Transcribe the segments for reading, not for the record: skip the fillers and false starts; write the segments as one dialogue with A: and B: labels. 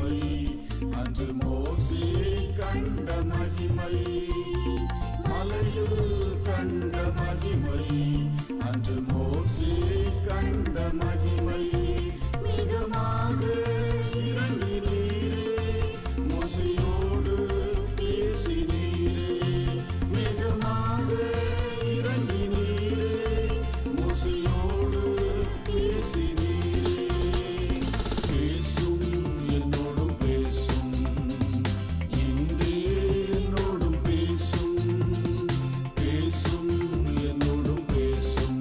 A: மகிமை, அன்று மோசே கண்ட மகிமை, மலையில் கண்ட மகிமை, அன்று மோசே கண்ட மகிமை, மிகமாக இறங்கினீரே, மோசேயோடு பேசினீரே, மிகமாக இறங்கினீரே, மோசேயோடு பேசினீரே. பேசும் என்னோடும் பேசும், இன்றே என்னோடும் பேசும், பேசும் என்னோடும் பேசும்,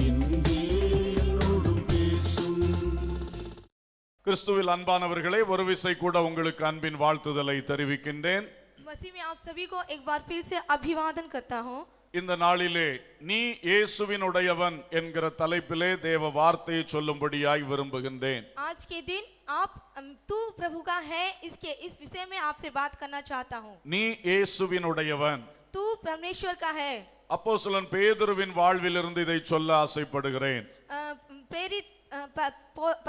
A: இன்றே என்னோடும் பேசும். கிறிஸ்துவில் அன்பானவர்களே, ஒரு விசை கூட உங்களுக்கு அன்பின் வாழ்த்துதலை தெரிவிக்கின்றேன்.
B: मसीह में आप सभी को एक बार फिर से अभिवादन करता हूँ.
A: இந்த நாளிலே நீ இயேசுவினுடையவன் என்கிற தலைப்பிலே தேவ வார்த்தையை சொல்லும்படியாய் விரும்புகின்றேன்.
B: आज के दिन आप तू प्रभु का है इस विषय में आपसे बात करना चाहता हूँ.
A: நீ இயேசுவினுடையவன்,
B: तू परमेश्वर का है.
A: அப்போஸ்தலன் பேதுருவின் வாழ்விலிருந்து இதை சொல்ல ஆசைப்படுகிறேன்.
B: प्रेरित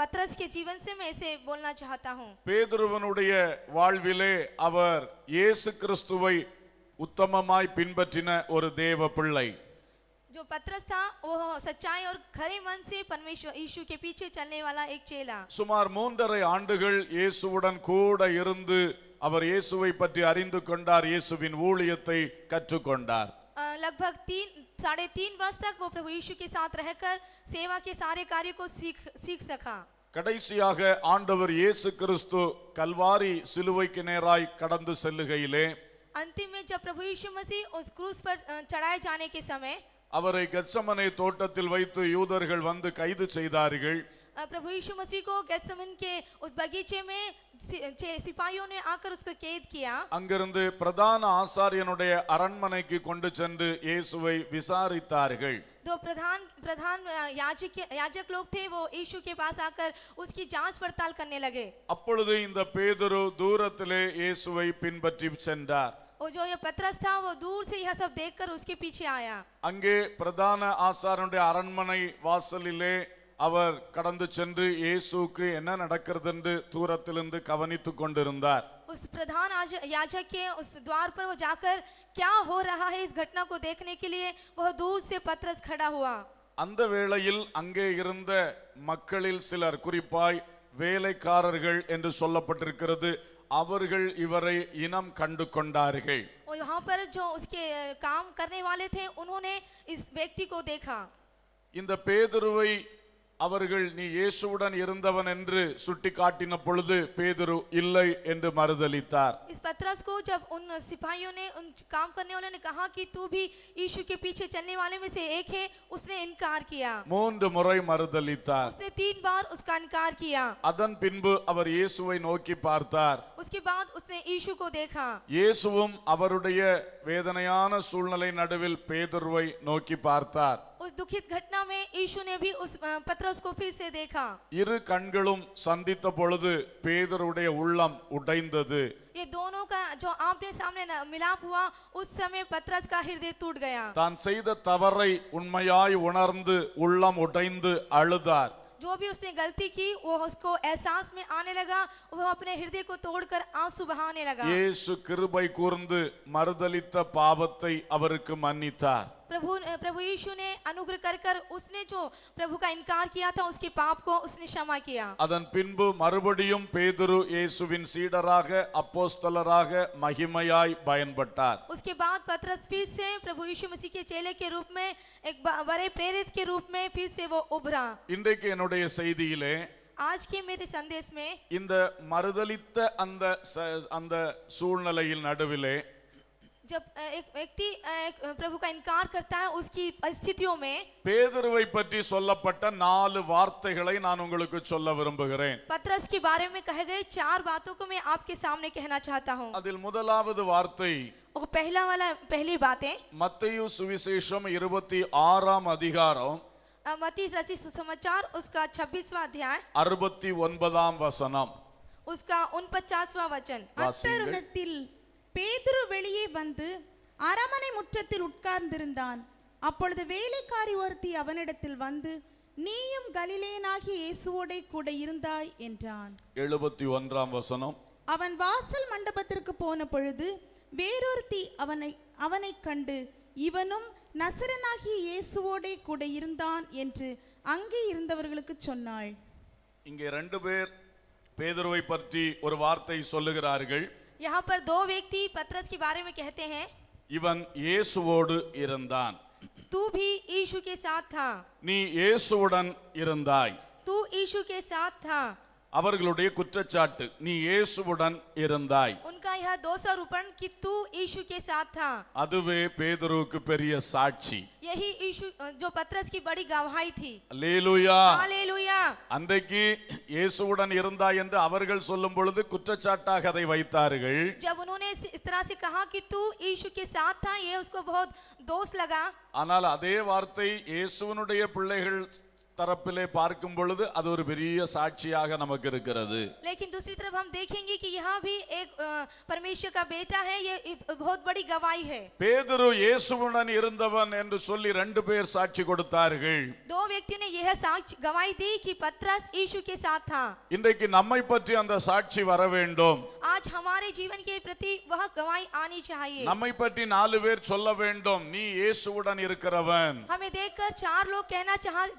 B: पतरस के जीवन से मैं इसे बोलना चाहता हूँ.
A: பேதுருவனுடைய வாழ்விலே அவர் இயேசு கிறிஸ்துவை உத்தமமாய் பின்பற்றின ஒரு தேவ பிள்ளை.
B: जो पतरस था वो सच्चाई और खरे मन से परमेश्वर यीशु के पीछे चलने वाला एक चेला.
A: சுமார் 3.5 ஆண்டுகள் இயேசுவுடன் கூட இருந்து அவர் இயேசுவை பற்றி அறிந்து கொண்டார், இயேசுவின் ஊழியத்தை கற்றுக்கொண்டார்.
B: लगभग 3.5 वर्ष तक वो प्रभु यीशु के साथ रहकर सेवा के सारे कार्य को सीख सका.
A: கடைசியாக ஆண்டவர் இயேசு கிறிஸ்து கல்வாரி சிலுவைக்கு நேராய் கடந்து செல்லுகையிலே
B: अंतिम में जब प्रभु यीशु मसीह उस क्रूस पर चढ़ाए जाने के समय
A: அவரை கெத்சமனே தோட்டத்தில் வைத்து யூதர்கள் வந்து கைது செய்தார்கள்.
B: प्रभु यीशु मसीह को गेत्सेमन के उस बगीचे में सिपाहियों ने आकर उसको कैद किया.
A: அங்கிருந்து பிரதான ஆசாரியனுடைய அரண்மனைக்கு கொண்டு சென்று இயேசுவை விசாரித்தார்கள்.
B: दो प्रधान याजक लोग थे, वो यीशु के पास आकर उसकी जांच पड़ताल करने लगे.
A: அப்பொழுது இந்த பேதுரு தூரத்திலே இயேசுவை பின்பற்றி சென்றார்.
B: और जो ये पतरस था वो दूर से यह सब देखकर उसके पीछे आया.
A: அங்கே பிரதான ஆசாரியனுடைய அரண்மனை வாசலிலே அவர் கடந்து சென்று இயேசுவுக்கு என்ன நடக்கிறது என்று தூரத்திலிருந்து கவனித்துக் கொண்டிருந்தார்.
B: उस प्रधान याजक के उस द्वार पर वो जाकर क्या हो रहा है इस घटना को देखने के लिए वह दूर से पतरस खड़ा हुआ.
A: அந்த வேளையில் அங்கே இருந்த மக்களில் சிலர், குறிப்பாய் வேலைக்காரர்கள் என்று சொல்லப்பட்டிருக்கிறது, அவர்கள் இவரை இனம் கண்டு கொண்டார்கள்.
B: और यहाँ पर जो उसके काम करने वाले थे उन्होंने इस व्यक्ति को देखा.
A: இந்த பேதுருவை அவர்கள் நீ இயேசுவுடன் இருந்தவன் என்று சுட்டி காட்டின பொழுது பேதுரு இல்லை என்று மறுதலித்தார்.
B: इस पतरस को जब उन सिपाहियों ने, उन काम करने वालों ने कहा कि तू भी यीशु के पीछे चलने वाले में से एक है, उसने इनकार किया.
A: 3 முறை மறுதலித்தார்.
B: उसने 3 बार उसका इनकार किया.
A: அதன் பின்பு அவர் இயேசுவை நோக்கி பார்த்தார்.
B: उसके बाद उसने यीशु को देखा.
A: இயேசுவும் அவருடைய வேதனையான சூழ்நிலை நடுவில் பேதுருவை நோக்கி பார்த்தார்.
B: उस दुखित घटना में यीशु ने भी उस पतरस को फिर से देखा.
A: இரு கண்களும் சந்தித்த பொழுது பேதுருடைய உள்ளம் உடைந்தது.
B: ये दोनों का जो आमने सामने मिलाप हुआ, उस समय पतरस का हृदय टूट गया.
A: தான் செய்த தவறை உண்மையாய் உணர்ந்து உள்ளம் உடைந்து அழுதார்.
B: जो भी उसने गलती की वो उसको एहसास में आने लगा, वो अपने हृदय को तोड़कर आंसू बहाने लगा.
A: இயேசு கிருபை கூர்ந்து மறுதலித்த பாவத்தை அவருக்கு மன்னித்தார்.
B: प्रभु यीशु ने अनुग्रह कर उसने जो प्रभु का इनकार किया था उसके पाप को उसने क्षमा किया.
A: அதன் பின்பு மறுபடியும் பேதுரு இயேசுவின் சீடராக அப்போஸ்தலராக மகிமையாய் பயன்பட்டார்.
B: उसके बाद पतरस फिर से प्रभु यीशु मसीह के चेले के रूप में, एक बड़े प्रेरित के रूप में फिर से वो उभरा.
A: இன்றைக்கு என்னுடைய செய்தியிலே
B: आज के मेरे संदेश में
A: இந்த மறுதலித்த அந்த சூழ்நிலையில் நடுவிலே
B: जब एक व्यक्ति प्रभु का इनकार करता है उसकी परिस्थितियों में
A: பேதுருவை பற்றி சொல்லப்பட்ட 4 வார்த்தைகளை நான் உங்களுக்கு சொல்ல விரும்புகிறேன்.
B: पतरस के बारे में कहे गए 4 बातों को मैं आपके सामने कहना चाहता हूँ.
A: அதில் முதலாவது வார்த்தை,
B: पहली बातें
A: மத்தேயு சுவிசேஷம் 26ஆம் அதிகாரம்
B: मत्ती रचित सुसमाचार उसका 26वां अध्याय
A: 69ஆம் வசனம்.
B: उसका 49वां वचन.
C: அத்தருணத்தில் பேதுரு வெளியே வந்து அரமனை முற்றத்தில் உட்கார்ந்திருந்தான். அப்பொழுது வேலைக்காரி ஒருத்தி அவனிடத்தில் வந்து, நீயும் கலிலேயனாகிய இயேசுவோடே கூட இருந்தாய் என்றான்.
A: 71ஆம் வசனம்.
C: அவன் வாசல் மண்டபத்திற்கு போன பொழுது வேறொருத்தி அவனை கண்டு, இவனும் நசரனாகிய இயேசுவோடே கூட இருந்தான் என்று அங்கே இருந்தவர்களுக்கு சொன்னாள்.
A: இங்கே 2 பேர் பேதுருவை பற்றி ஒரு வார்த்தை சொல்லுகிறார்கள்.
B: यहाँ पर 2 व्यक्ति पतरस के बारे में कहते हैं,
A: இவன் இயேசுவோடு இருந்தான்.
B: तू भी यीशु के साथ था.
A: நீ இயேசுவுடன் இருந்தாய்.
B: तू यीशु के साथ था.
A: அவர்களுடைய குற்றச்சாட்டு, நீ இயேசுவுடன் இருந்தாய்.
B: उनका यह दोषारोपण कि तू यीशु के साथ था.
A: அதுவே பேதுருவுக்கு பெரிய சாட்சி.
B: यही यीशु जो पतरस की बड़ी गवाही थी.
A: அல்லேலூயா.
B: हालेलुया.
A: அன்றைக்கு இயேசுவுடன் இருந்தாய் என்று அவர்கள் சொல்லும் பொழுது குற்றச்சாட்டாக அதை வைத்தார்கள்.
B: जब उन्होंने इस तरह से कहा कि तू यीशु के साथ था, ये उसको बहुत दोष लगा.
A: ஆனால் அதே வார்த்தை இயேசுவினுடைய பிள்ளைகள் தரப்பிலே பார்க்கும் பொழுது அது ஒரு பெரிய சாட்சியாக நமக்கு இருக்கிறது.
B: लेकिन दूसरी तरफ हम देखेंगे कि यहाँ भी एक परमेश्वर का बेटा है, ये बहुत बड़ी गवाही है.
A: பேதுரு இயேசுவுடன் இருந்தவன் என்று சொல்லி 2 பேர் சாட்சி கொடுத்தார்கள்.
B: 2 व्यक्तियों ने यह साक्ष्य गवाही दी कि पतरस यीशु के साथ था.
A: இன்றைக்கு நம்மை பற்றி அந்த சாட்சி வர வேண்டும்.
B: आज हमारे जीवन के प्रति वह गवाही आनी चाहिए.
A: நம்மை பற்றி 4 பேர் சொல்ல வேண்டும், நீ இயேசுவுடன் இருக்கிறவன்.
B: हमें देखकर 4 लोग कहना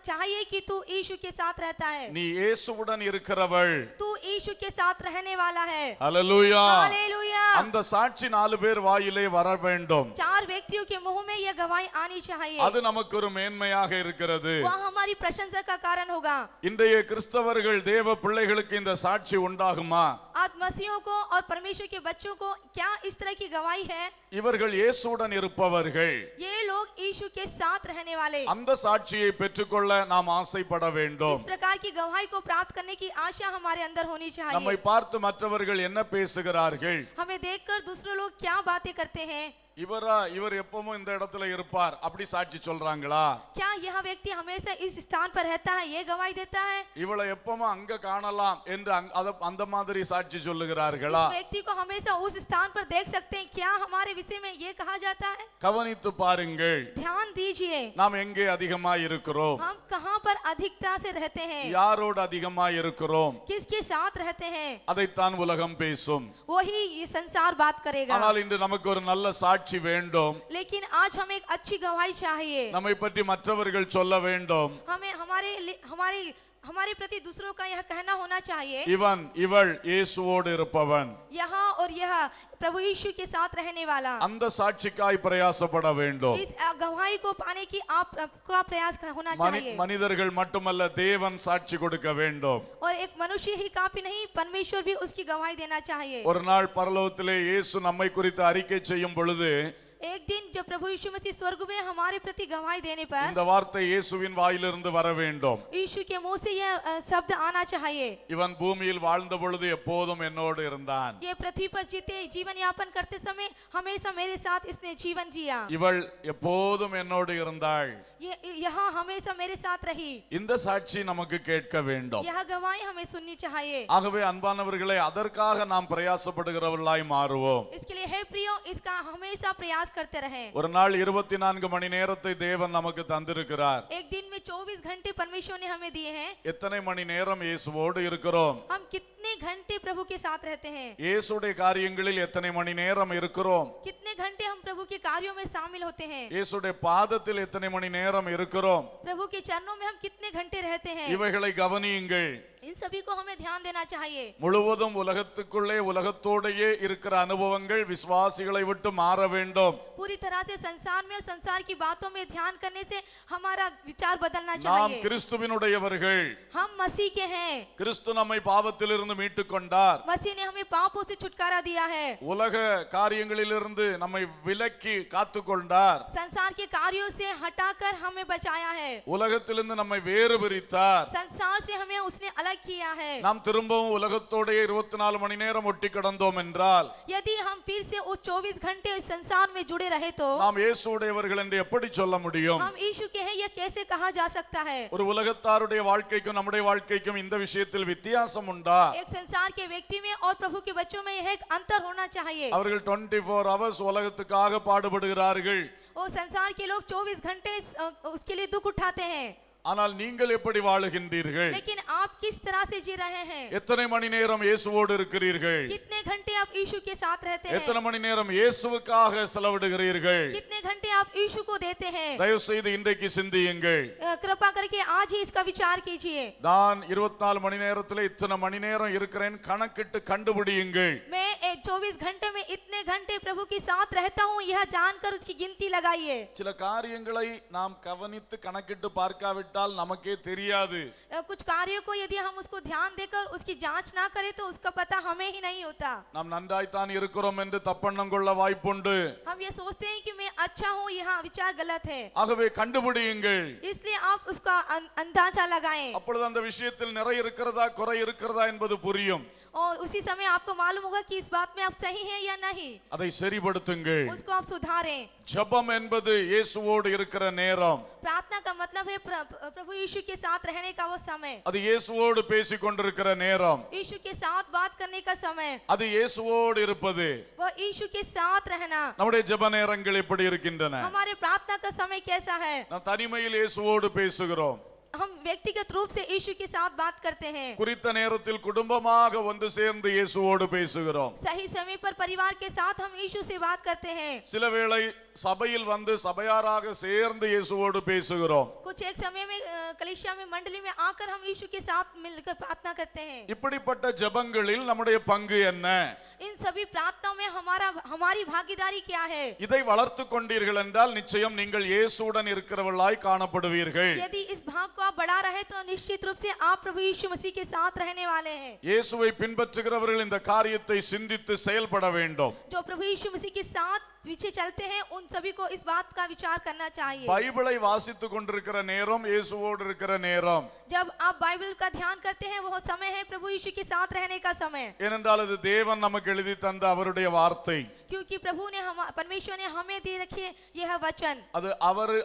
B: चाहिए कि तू यीशु के साथ रहता है.
A: நீ இயேசுவுடன் இருக்கிறவள்.
B: तू यीशु के साथ रहने वाला है.
A: ஹல்லேலூயா.
B: हालेलुया.
A: அந்த சாட்சி 4 பேர் வாயிலே வர வேண்டும்.
B: 4 व्यक्तियों के मुंह में यह गवाही आनी चाहिए.
A: அது நமக்கு ஒரு மேன்மையாக இருக்கிறது.
B: वह हमारी प्रशंसा का कारण होगा.
A: இன்றைய கிறிஸ்தவர்கள் தேவ பிள்ளைகளுக்கு இந்த சாட்சி உண்டாகுமா?
B: आज मसीहों को और परमेश्वर के बच्चों को क्या इस तरह की गवाही है?
A: இவர்கள் இயேசுவுடன் இருப்பவர்கள்.
B: ये लोग यीशु के साथ रहने वाले.
A: அந்த சாட்சியை பெற்றுக்கொள்ள நாம் ஆசைப்பட வேண்டும்.
B: इस प्रकार की गवाही को प्राप्त करने की आशा हमारे अंदर होनी
A: நம்மை
B: चाहिए.
A: பார்த்து மற்றவர்கள் என்ன பேசுகிறார்கள்?
B: हमें देखकर दूसरे लोग क्या बातें करते हैं?
A: இவர் எப்பவும் இந்த இடத்துல இருப்பார் அப்படி சாட்சி சொல்றாங்களா?
B: क्या यह व्यक्ति हमेशा इस स्थान पर रहता है, ये गवाही देता है?
A: இவளை எப்பவும் அங்க காணலாம் என்று அந்த மாதிரி சாட்சி சொல்லுகிறார்களா?
B: इस व्यक्ति को हमेशा उस स्थान पर देख सकते हैं, क्या हमारे विषय में ये कहा जाता है?
A: கவனித்து பாருங்கள்.
B: ध्यान दीजिए,
A: நாம் எங்கே அதிகமாய் இருக்கிறோம்?
B: हम कहाँ पर अधिकता से रहते हैं,
A: யாரோடு அதிகமாய் இருக்கிறோம்?
B: किसके साथ रहते हैं,
A: அதைத்தான் உலகம் பேசும்.
B: वही ये संसार बात करेगा.
A: ஆனால் இன்று நமக்கு ஒரு நல்ல சாட்சி வேண்டும்.
B: लेकिन आज हमें एक अच्छी गवाही चाहिए.
A: நம்மை பற்றி மற்றவர்கள் சொல்ல வேண்டும்.
B: हमें हमारे प्रति दूसरों का यह कहना होना चाहिए,
A: இவள் இயேசுவோடு இருப்பவன்.
B: यहाँ और यह प्रभु यीशु के साथ रहने वाला.
A: அந்த சாட்சிக்காய் பிரயாசப்பட வேண்டும்.
B: इस गवाही को पाने की आपका प्रयास होना चाहिए.
A: மனிதர்கள் மட்டுமல்ல, தேவன் சாட்சி கொடுக்க வேண்டும்.
B: और एक मनुष्य ही काफी नहीं, परमेश्वर भी उसकी गवाही देना चाहिए.
A: ஒரு நாள் பரலோகத்திலே இயேசு நம்மை குறித்து அறிக்கை செய்யும் பொழுது
B: एक दिन जब प्रभु यीशु मसीह स्वर्ग में हमारे प्रति गवाही देने पर
A: இந்த வார்த்தை இயேசுவின் வாயிலிருந்து வர வேண்டும்.
B: यीशु के मुंह से यह शब्द आना चाहिए,
A: இவன் பூமியில் வாழ்ந்த பொழுது எப்போதும் என்னோடு இருந்தான்.
B: ये पृथ्वी पर जीते जीवन यापन करते समय हमेशा मेरे साथ इसने जीवन जिया.
A: இவள் எப்போதும் என்னோடு இருந்தாள்.
B: ये यहाँ हमेशा मेरे साथ रही.
A: இந்த சாட்சி நமக்கு கேட்க வேண்டும்.
B: यह गवाही हमें सुननी चाहिए.
A: ஆகவே அன்பானவர்களே, அதற்காக நாம் பிரயாசப்படுகிறவர்களாய் மாறுவோம்.
B: इसके लिए हे प्रियो, इसका हमेशा प्रयास करते रहें.
A: ஒரு நாள் 24 மணி நேரத்தை தேவன் நமக்கு தந்திருக்கிறார்.
B: एक दिन में 24 घंटे परमेश्वर ने हमें दिए हैं.
A: எத்தனை மணி நேரம் இயேசுவோடு இருக்கிறோம்?
B: हम कितने घंटे प्रभु के साथ रहते हैं?
A: இயேசுடைய காரியங்களில் எத்தனை மணி நேரம் இருக்கிறோம்?
B: कितने घंटे हम प्रभु के कार्यों में शामिल होते हैं?
A: இயேசுடைய பாதத்தில் எத்தனை மணி நேரம் இருக்கிறோம்?
B: प्रभु के चरणों में हम कितने घंटे रहते हैं?
A: இவைகளை கவனியுங்கள்.
B: इन सभी को हमें ध्यान देना चाहिए.
A: முழுவதும் உலகத்துக்குள்ளே உலகத்தோடையே இருக்கிற அனுபவங்கள் விசுவாசிகளை விட்டு மாற வேண்டும்.
B: पूरी तरह से संसार में और संसार की बातों में ध्यान करने से हमारा विचार बदलना
A: நாம்
B: चाहिए.
A: கிறிஸ்துவினுடையவர்கள்.
B: हम मसीह के हैं.
A: கிறிஸ்து நம்மை பாவத்திலிருந்து மீட்டுக் கொண்டார்.
B: मसीह ने हमें पापों से छुटकारा दिया है.
A: உலக காரியங்களிலிருந்து நம்மை விலக்கி காத்துக் கொண்டார்.
B: संसार के कार्यों से हटाकर हमें बचाया है.
A: உலகத்திலிருந்து நம்மை வேறு பிரித்தார்.
B: संसार से हमें उसने अलग किया है.
A: நாம் திரும்பவும் உலகத்தோடே 24 மணி நேரம் ஒட்டி கிடந்தோம் என்றால்,
B: यदि हम फिर से उस 24 घंटे इस संसार में जुड़े रहे तो
A: நாம் இயேசுவுடையவர்கள் என்று எப்படி சொல்ல முடியும்?
B: हम यीशु के हैं, यह कैसे कहा जा सकता है?
A: ஒரு உலகத்தாருடைய வாழ்க்கைக்கும் நம்முடைய வாழ்க்கைக்கும் இந்த விஷயத்தில் வித்தியாசம் உண்டா?
B: एक संसार के व्यक्ति में और प्रभु के बच्चों में यह एक अंतर होना चाहिए.
A: அவர்கள் 24 hours உலகத்துக்காக பாடுபடுகிறார்கள்.
B: वो संसार के लोग 24 घंटे उसके लिए दुख उठाते हैं.
A: ஆனால் நீங்கள் எப்படி வாழுகின்றீர்கள்?
B: लेकिन आप किस तरह से जी रहे हैं?
A: எத்தனை மணி நேரம் இயேசுவோடு இருக்கிறீர்கள்?
B: कितने घंटे आप यीशु के साथ रहते हैं?
A: எத்தனை மணி நேரம் இயேசுவுக்காக செலவிடுகிறீர்கள்?
B: कितने घंटे आप यीशु को देते हैं?
A: தயவு செய்து இன்றைக்கு சிந்தியுங்கள்.
B: कृपा करके आज ही इसका विचार कीजिए.
A: நான் 24 மணி நேரத்துல இத்தனை மணி நேரம் இருக்கிறேன் கணக்கிட்டு கண்டுபிடியுங்கள்.
B: मैं 24 घंटे में इतने घंटे प्रभु के साथ रहता हूँ, यह जानकर उसकी गिनती लगाइए.
A: சில காரியங்களை நாம் கவனித்து கணக்கிட்டு பார்க்காவிட்டால் நமக்கே தெரியாது.
B: कुछ कार्यों को यदि हम उसको ध्यान देकर उसकी जांच ना करें तो उसका पता हमें ही नहीं होता.
A: நாம் நன்றாய்த்தான் இருக்கிறோம் என்று தப்பெண்ணம் கொள்ள வாய்ப்புண்டு.
B: हम ये सोचते हैं कि मैं अच्छा हूँ, यह विचार गलत है.
A: ஆகவே கண்டுபிடியுங்கள்.
B: इसलिए आप उसका अंदाजा लगाएं
A: அப்பொழுது அந்த விஷயத்தில் நிறை இருக்கிறதா குறை இருக்கிறதா என்பது புரியும்.
B: और उसी समय आपको मालूम होगा कि इस बात में आप सही हैं या नहीं.
A: அதை சரிப்படுத்துங்கள்.
B: उसको आप सुधारें.
A: ஜெபம் என்பது இயேசுவோடு இருக்கிற நேரம்.
B: प्रार्थना का मतलब है प्रभु यीशु के साथ रहने का वो समय.
A: அது இயேசுவோடு பேசிக் கொண்டிருக்கிற நேரம்.
B: यीशु के साथ बात करने का समय.
A: அது இயேசுவோடு இருப்பது.
B: वो यीशु के साथ रहना.
A: நம்முடைய ஜெப நேரங்கள் எப்படி இருக்கின்றன?
B: हमारे प्रार्थना का समय कैसा है?
A: நாம் தனிமையில் இயேசுவோடு பேசுகிறோம்.
B: हम व्यक्तिगत रूप से यीशु के साथ बात करते हैं.
A: குறித்த நேரத்தில் குடும்பமாக ஒன்று சேர்ந்து இயேசுவோடு பேசுகிறோம்.
B: सही समय पर परिवार के साथ हम यीशु से बात करते हैं.
A: சில வேளை சபையில் வந்து சபையாராக சேர்ந்து இயேசுவோடு பேசுகிறோம்.
B: कुछ एक समय में कलीसिया में मंडली में आकर हम यीशु के साथ मिलकर प्रार्थना करते हैं.
A: இப்படிப்பட்ட ஜெபங்களில் நம்முடைய பங்கு என்ன?
B: इन सभी प्रार्थनाओं में हमारी भागीदारी क्या है?
A: இதை வளர்த்து கொண்டீர்கள் என்றால் நிச்சயம் நீங்கள் இயேசுவுடன் இருக்கிறவர்களாய் காணப்படுவீர்கள்.
B: यदि इस भाग को आप बढ़ा रहे तो निश्चित रूप से आप प्रभु यीशु मसीह के साथ रहने वाले हैं.
A: இயேசுவை பின்பற்றுகிறவர்கள் இந்த காரியத்தை சிந்தித்து செயல்பட வேண்டும்.
B: जो प्रभु यीशु मसीह के साथ पीछे चलते हैं उन सभी को इस बात का विचार करना चाहिए.
A: பைபிளை வாசித்துக் கொண்டிருக்கிற நேரம் இயேசுவோடு இருக்கிற நேரம்.
B: जब आप बाइबल का ध्यान करते हैं वह समय है प्रभु यीशु के साथ रहने का समय.
A: ஏனென்றால் அது தேவன் நமக்கு எழுதி தந்த அவருடைய வார்த்தை.
B: क्योंकि प्रभु ने परमेश्वर ने हमें दे रखे यह वचन.
A: அது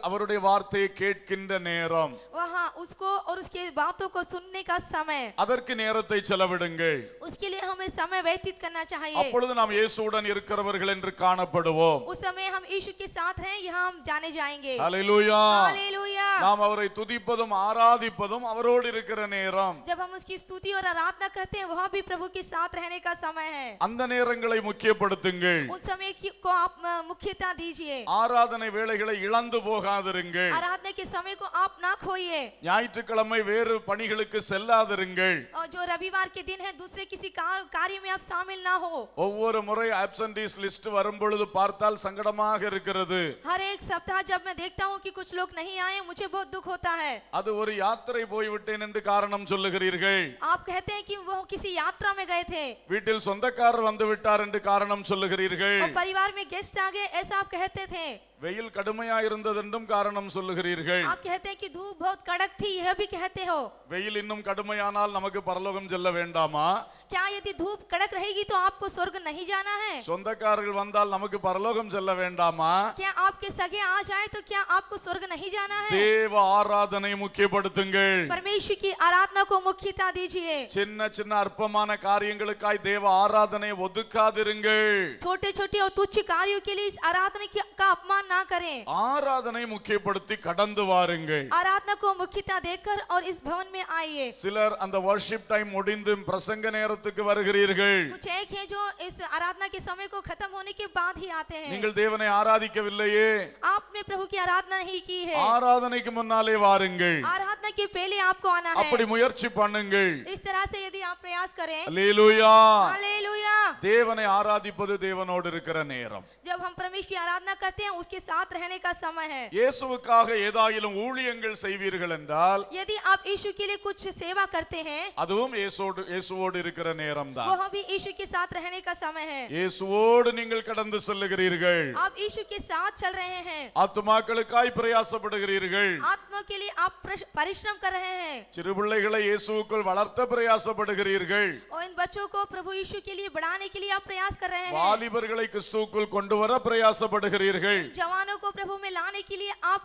A: அவருடைய வார்த்தையை கேட்கின்ற நேரம்.
B: वहाँ उसको और उसके बातों को सुनने का समय.
A: அதற்கு நேரத்தை செலவிடுங்கள்.
B: उसके लिए हमें समय व्यतीत करना चाहिए.
A: அப்பொழுது நாம் இயேசுவுடன் இருக்கிறவர்கள் என்று காணப்படுவோம்.
B: उस समय हम यीशु के साथ हैं, यहाँ हम जाने जाएंगे.
A: ஹல்லேலூயா.
B: हालेलुया.
A: நாம் அவரை துதிப்பதும் ஆராதிப்பதும் அவரோடு இருக்கிற நேரம்.
B: जब हम उसकी स्तुति और आराधना करते हैं वह भी प्रभु के साथ रहने का समय है.
A: அந்த நேரங்களை முக்கியப்படுத்துங்கள்.
B: उन समय को आप मुख्यता दीजिए.
A: ஆராதனை வேளைகளை இழந்து போகாதிருங்கள்.
B: आराधना के समय को आप ना खोइए.
A: ஞாயிற்றுக்கிழமை வேறு பணிகளுக்கு செல்லாதிருங்கள்.
B: और जो रविवार के दिन है दूसरे किसी कार्य में आप शामिल ना हो.
A: ஒவ்வொரு முறை ஆப்சென்டீஸ் லிஸ்ட் வரும் பொழுது பார்த்தால் சங்கடமாக இருக்கிறது.
B: हर एक सप्ताह जब मैं देखता हूँ कि कुछ लोग नहीं आए मुझे बहुत दुख होता है.
A: அது ஒரு யாத்திரை போய்விட்டேன் என்று காரணம் சொல்லுகிறீர்கள்.
B: आप कहते हैं कि वो किसी यात्रा में गए थे.
A: வீட்டில் சொந்தக்காரர் வந்து விட்டார் என்று காரணம் சொல்லுகிறீர்கள்.
B: और परिवार में गेस्ट आ गए ऐसा आप कहते थे.
A: வெயில் கடுமையா இருந்ததென்றும் காரணம் சொல்லுகிறீர்கள்.
B: आप कहते हैं कि धूप बहुत कड़क थी यह भी कहते हो.
A: வெயில் இன்னும் கடுமையானால் நமக்கு பரலோகம் செல்ல வேண்டாமா?
B: क्या यदि धूप कड़क रहेगी तो आपको स्वर्ग नहीं जाना है?
A: சொந்தக்காரர்கள் வந்தால் நமக்கு பரலோகம் செல்ல வேண்டாமா?
B: क्या आपके सगे आ जाए तो क्या आपको स्वर्ग नहीं जाना है?
A: தேவ ஆராதனை முக்கியப்படுத்துங்கள்.
B: परमेश्वर की आराधना को मुख्यता दीजिए.
A: சின்ன சின்ன அற்பமான காரியங்களுக்காய் தேவ ஆராதனை ஒதுக்காதிருங்கள்.
B: छोटे छोटे और तुच्छ कार्यों के लिए इस आराधना का अपमान ना करें.
A: ஆராதனை முக்கியப்படுத்தி கடந்து வாருங்கள்.
B: आराधना को मुख्यता देकर और इस भवन में आइए.
A: சிலர் அந்த வர்ஷிப் டைம் முடிந்து பிரசங்க நேரத்துக்கு வருகிறீர்கள்.
B: कुछ एक है जो इस आराधना के समय को खत्म होने के बाद ही आते हैं.
A: நீங்கள் தேவனை ஆராதிக்கவில்லையே?
B: आपने प्रभु की आराधना नहीं की है.
A: ஆராதனைக்கு முன்னாலே வாருங்கள்.
B: आराधना के पहले आपको आना है.
A: அப்படி முயற்சி பண்ணுங்கள்.
B: इस तरह से यदि आप प्रयास करें.
A: அல்லேலூயா.
B: हालेलुया.
A: தேவனை ஆராதிப்பது தேவனோடு இருக்கிற நேரம்.
B: जब हम परमेश्वर की आराधना करते हैं उसके साथ रहने का समय है.
A: இயேசுவுக்காக ஏதாயிலும் ஊழியங்கள் செய்வீர்கள் என்றால்
B: यदि आप यीशु के लिए कुछ सेवा करते हैं
A: அதுவும் இயேசுவோடு இருக்கிற நேரம் தான்.
B: वह भी यीशु के साथ रहने का समय है.
A: இயேசுவோடு நீங்கள் கடந்து செல்லுகிறீர்கள்.
B: आप यीशु के साथ चल रहे हैं.
A: ஆத்துமாக்களுக்காய் பிரயாசப்படுகிறீர்கள்.
B: आत्मा के लिए आप परिश्रम कर रहे हैं.
A: சிறு பிள்ளைகளை இயேசுவுக்குள் வளர்த்த பிரயாசப்படுகிறீர்கள்.
B: और इन बच्चों को प्रभु यीशु के लिए बढ़ाने के लिए आप प्रयास कर रहे हैं.
A: வாலிபர்களை கிறிஸ்துவுக்குள் கொண்டு வர பிரயாசப்படுகிறீர்கள்.
B: जवानों को प्रभु में लाने के लिए आप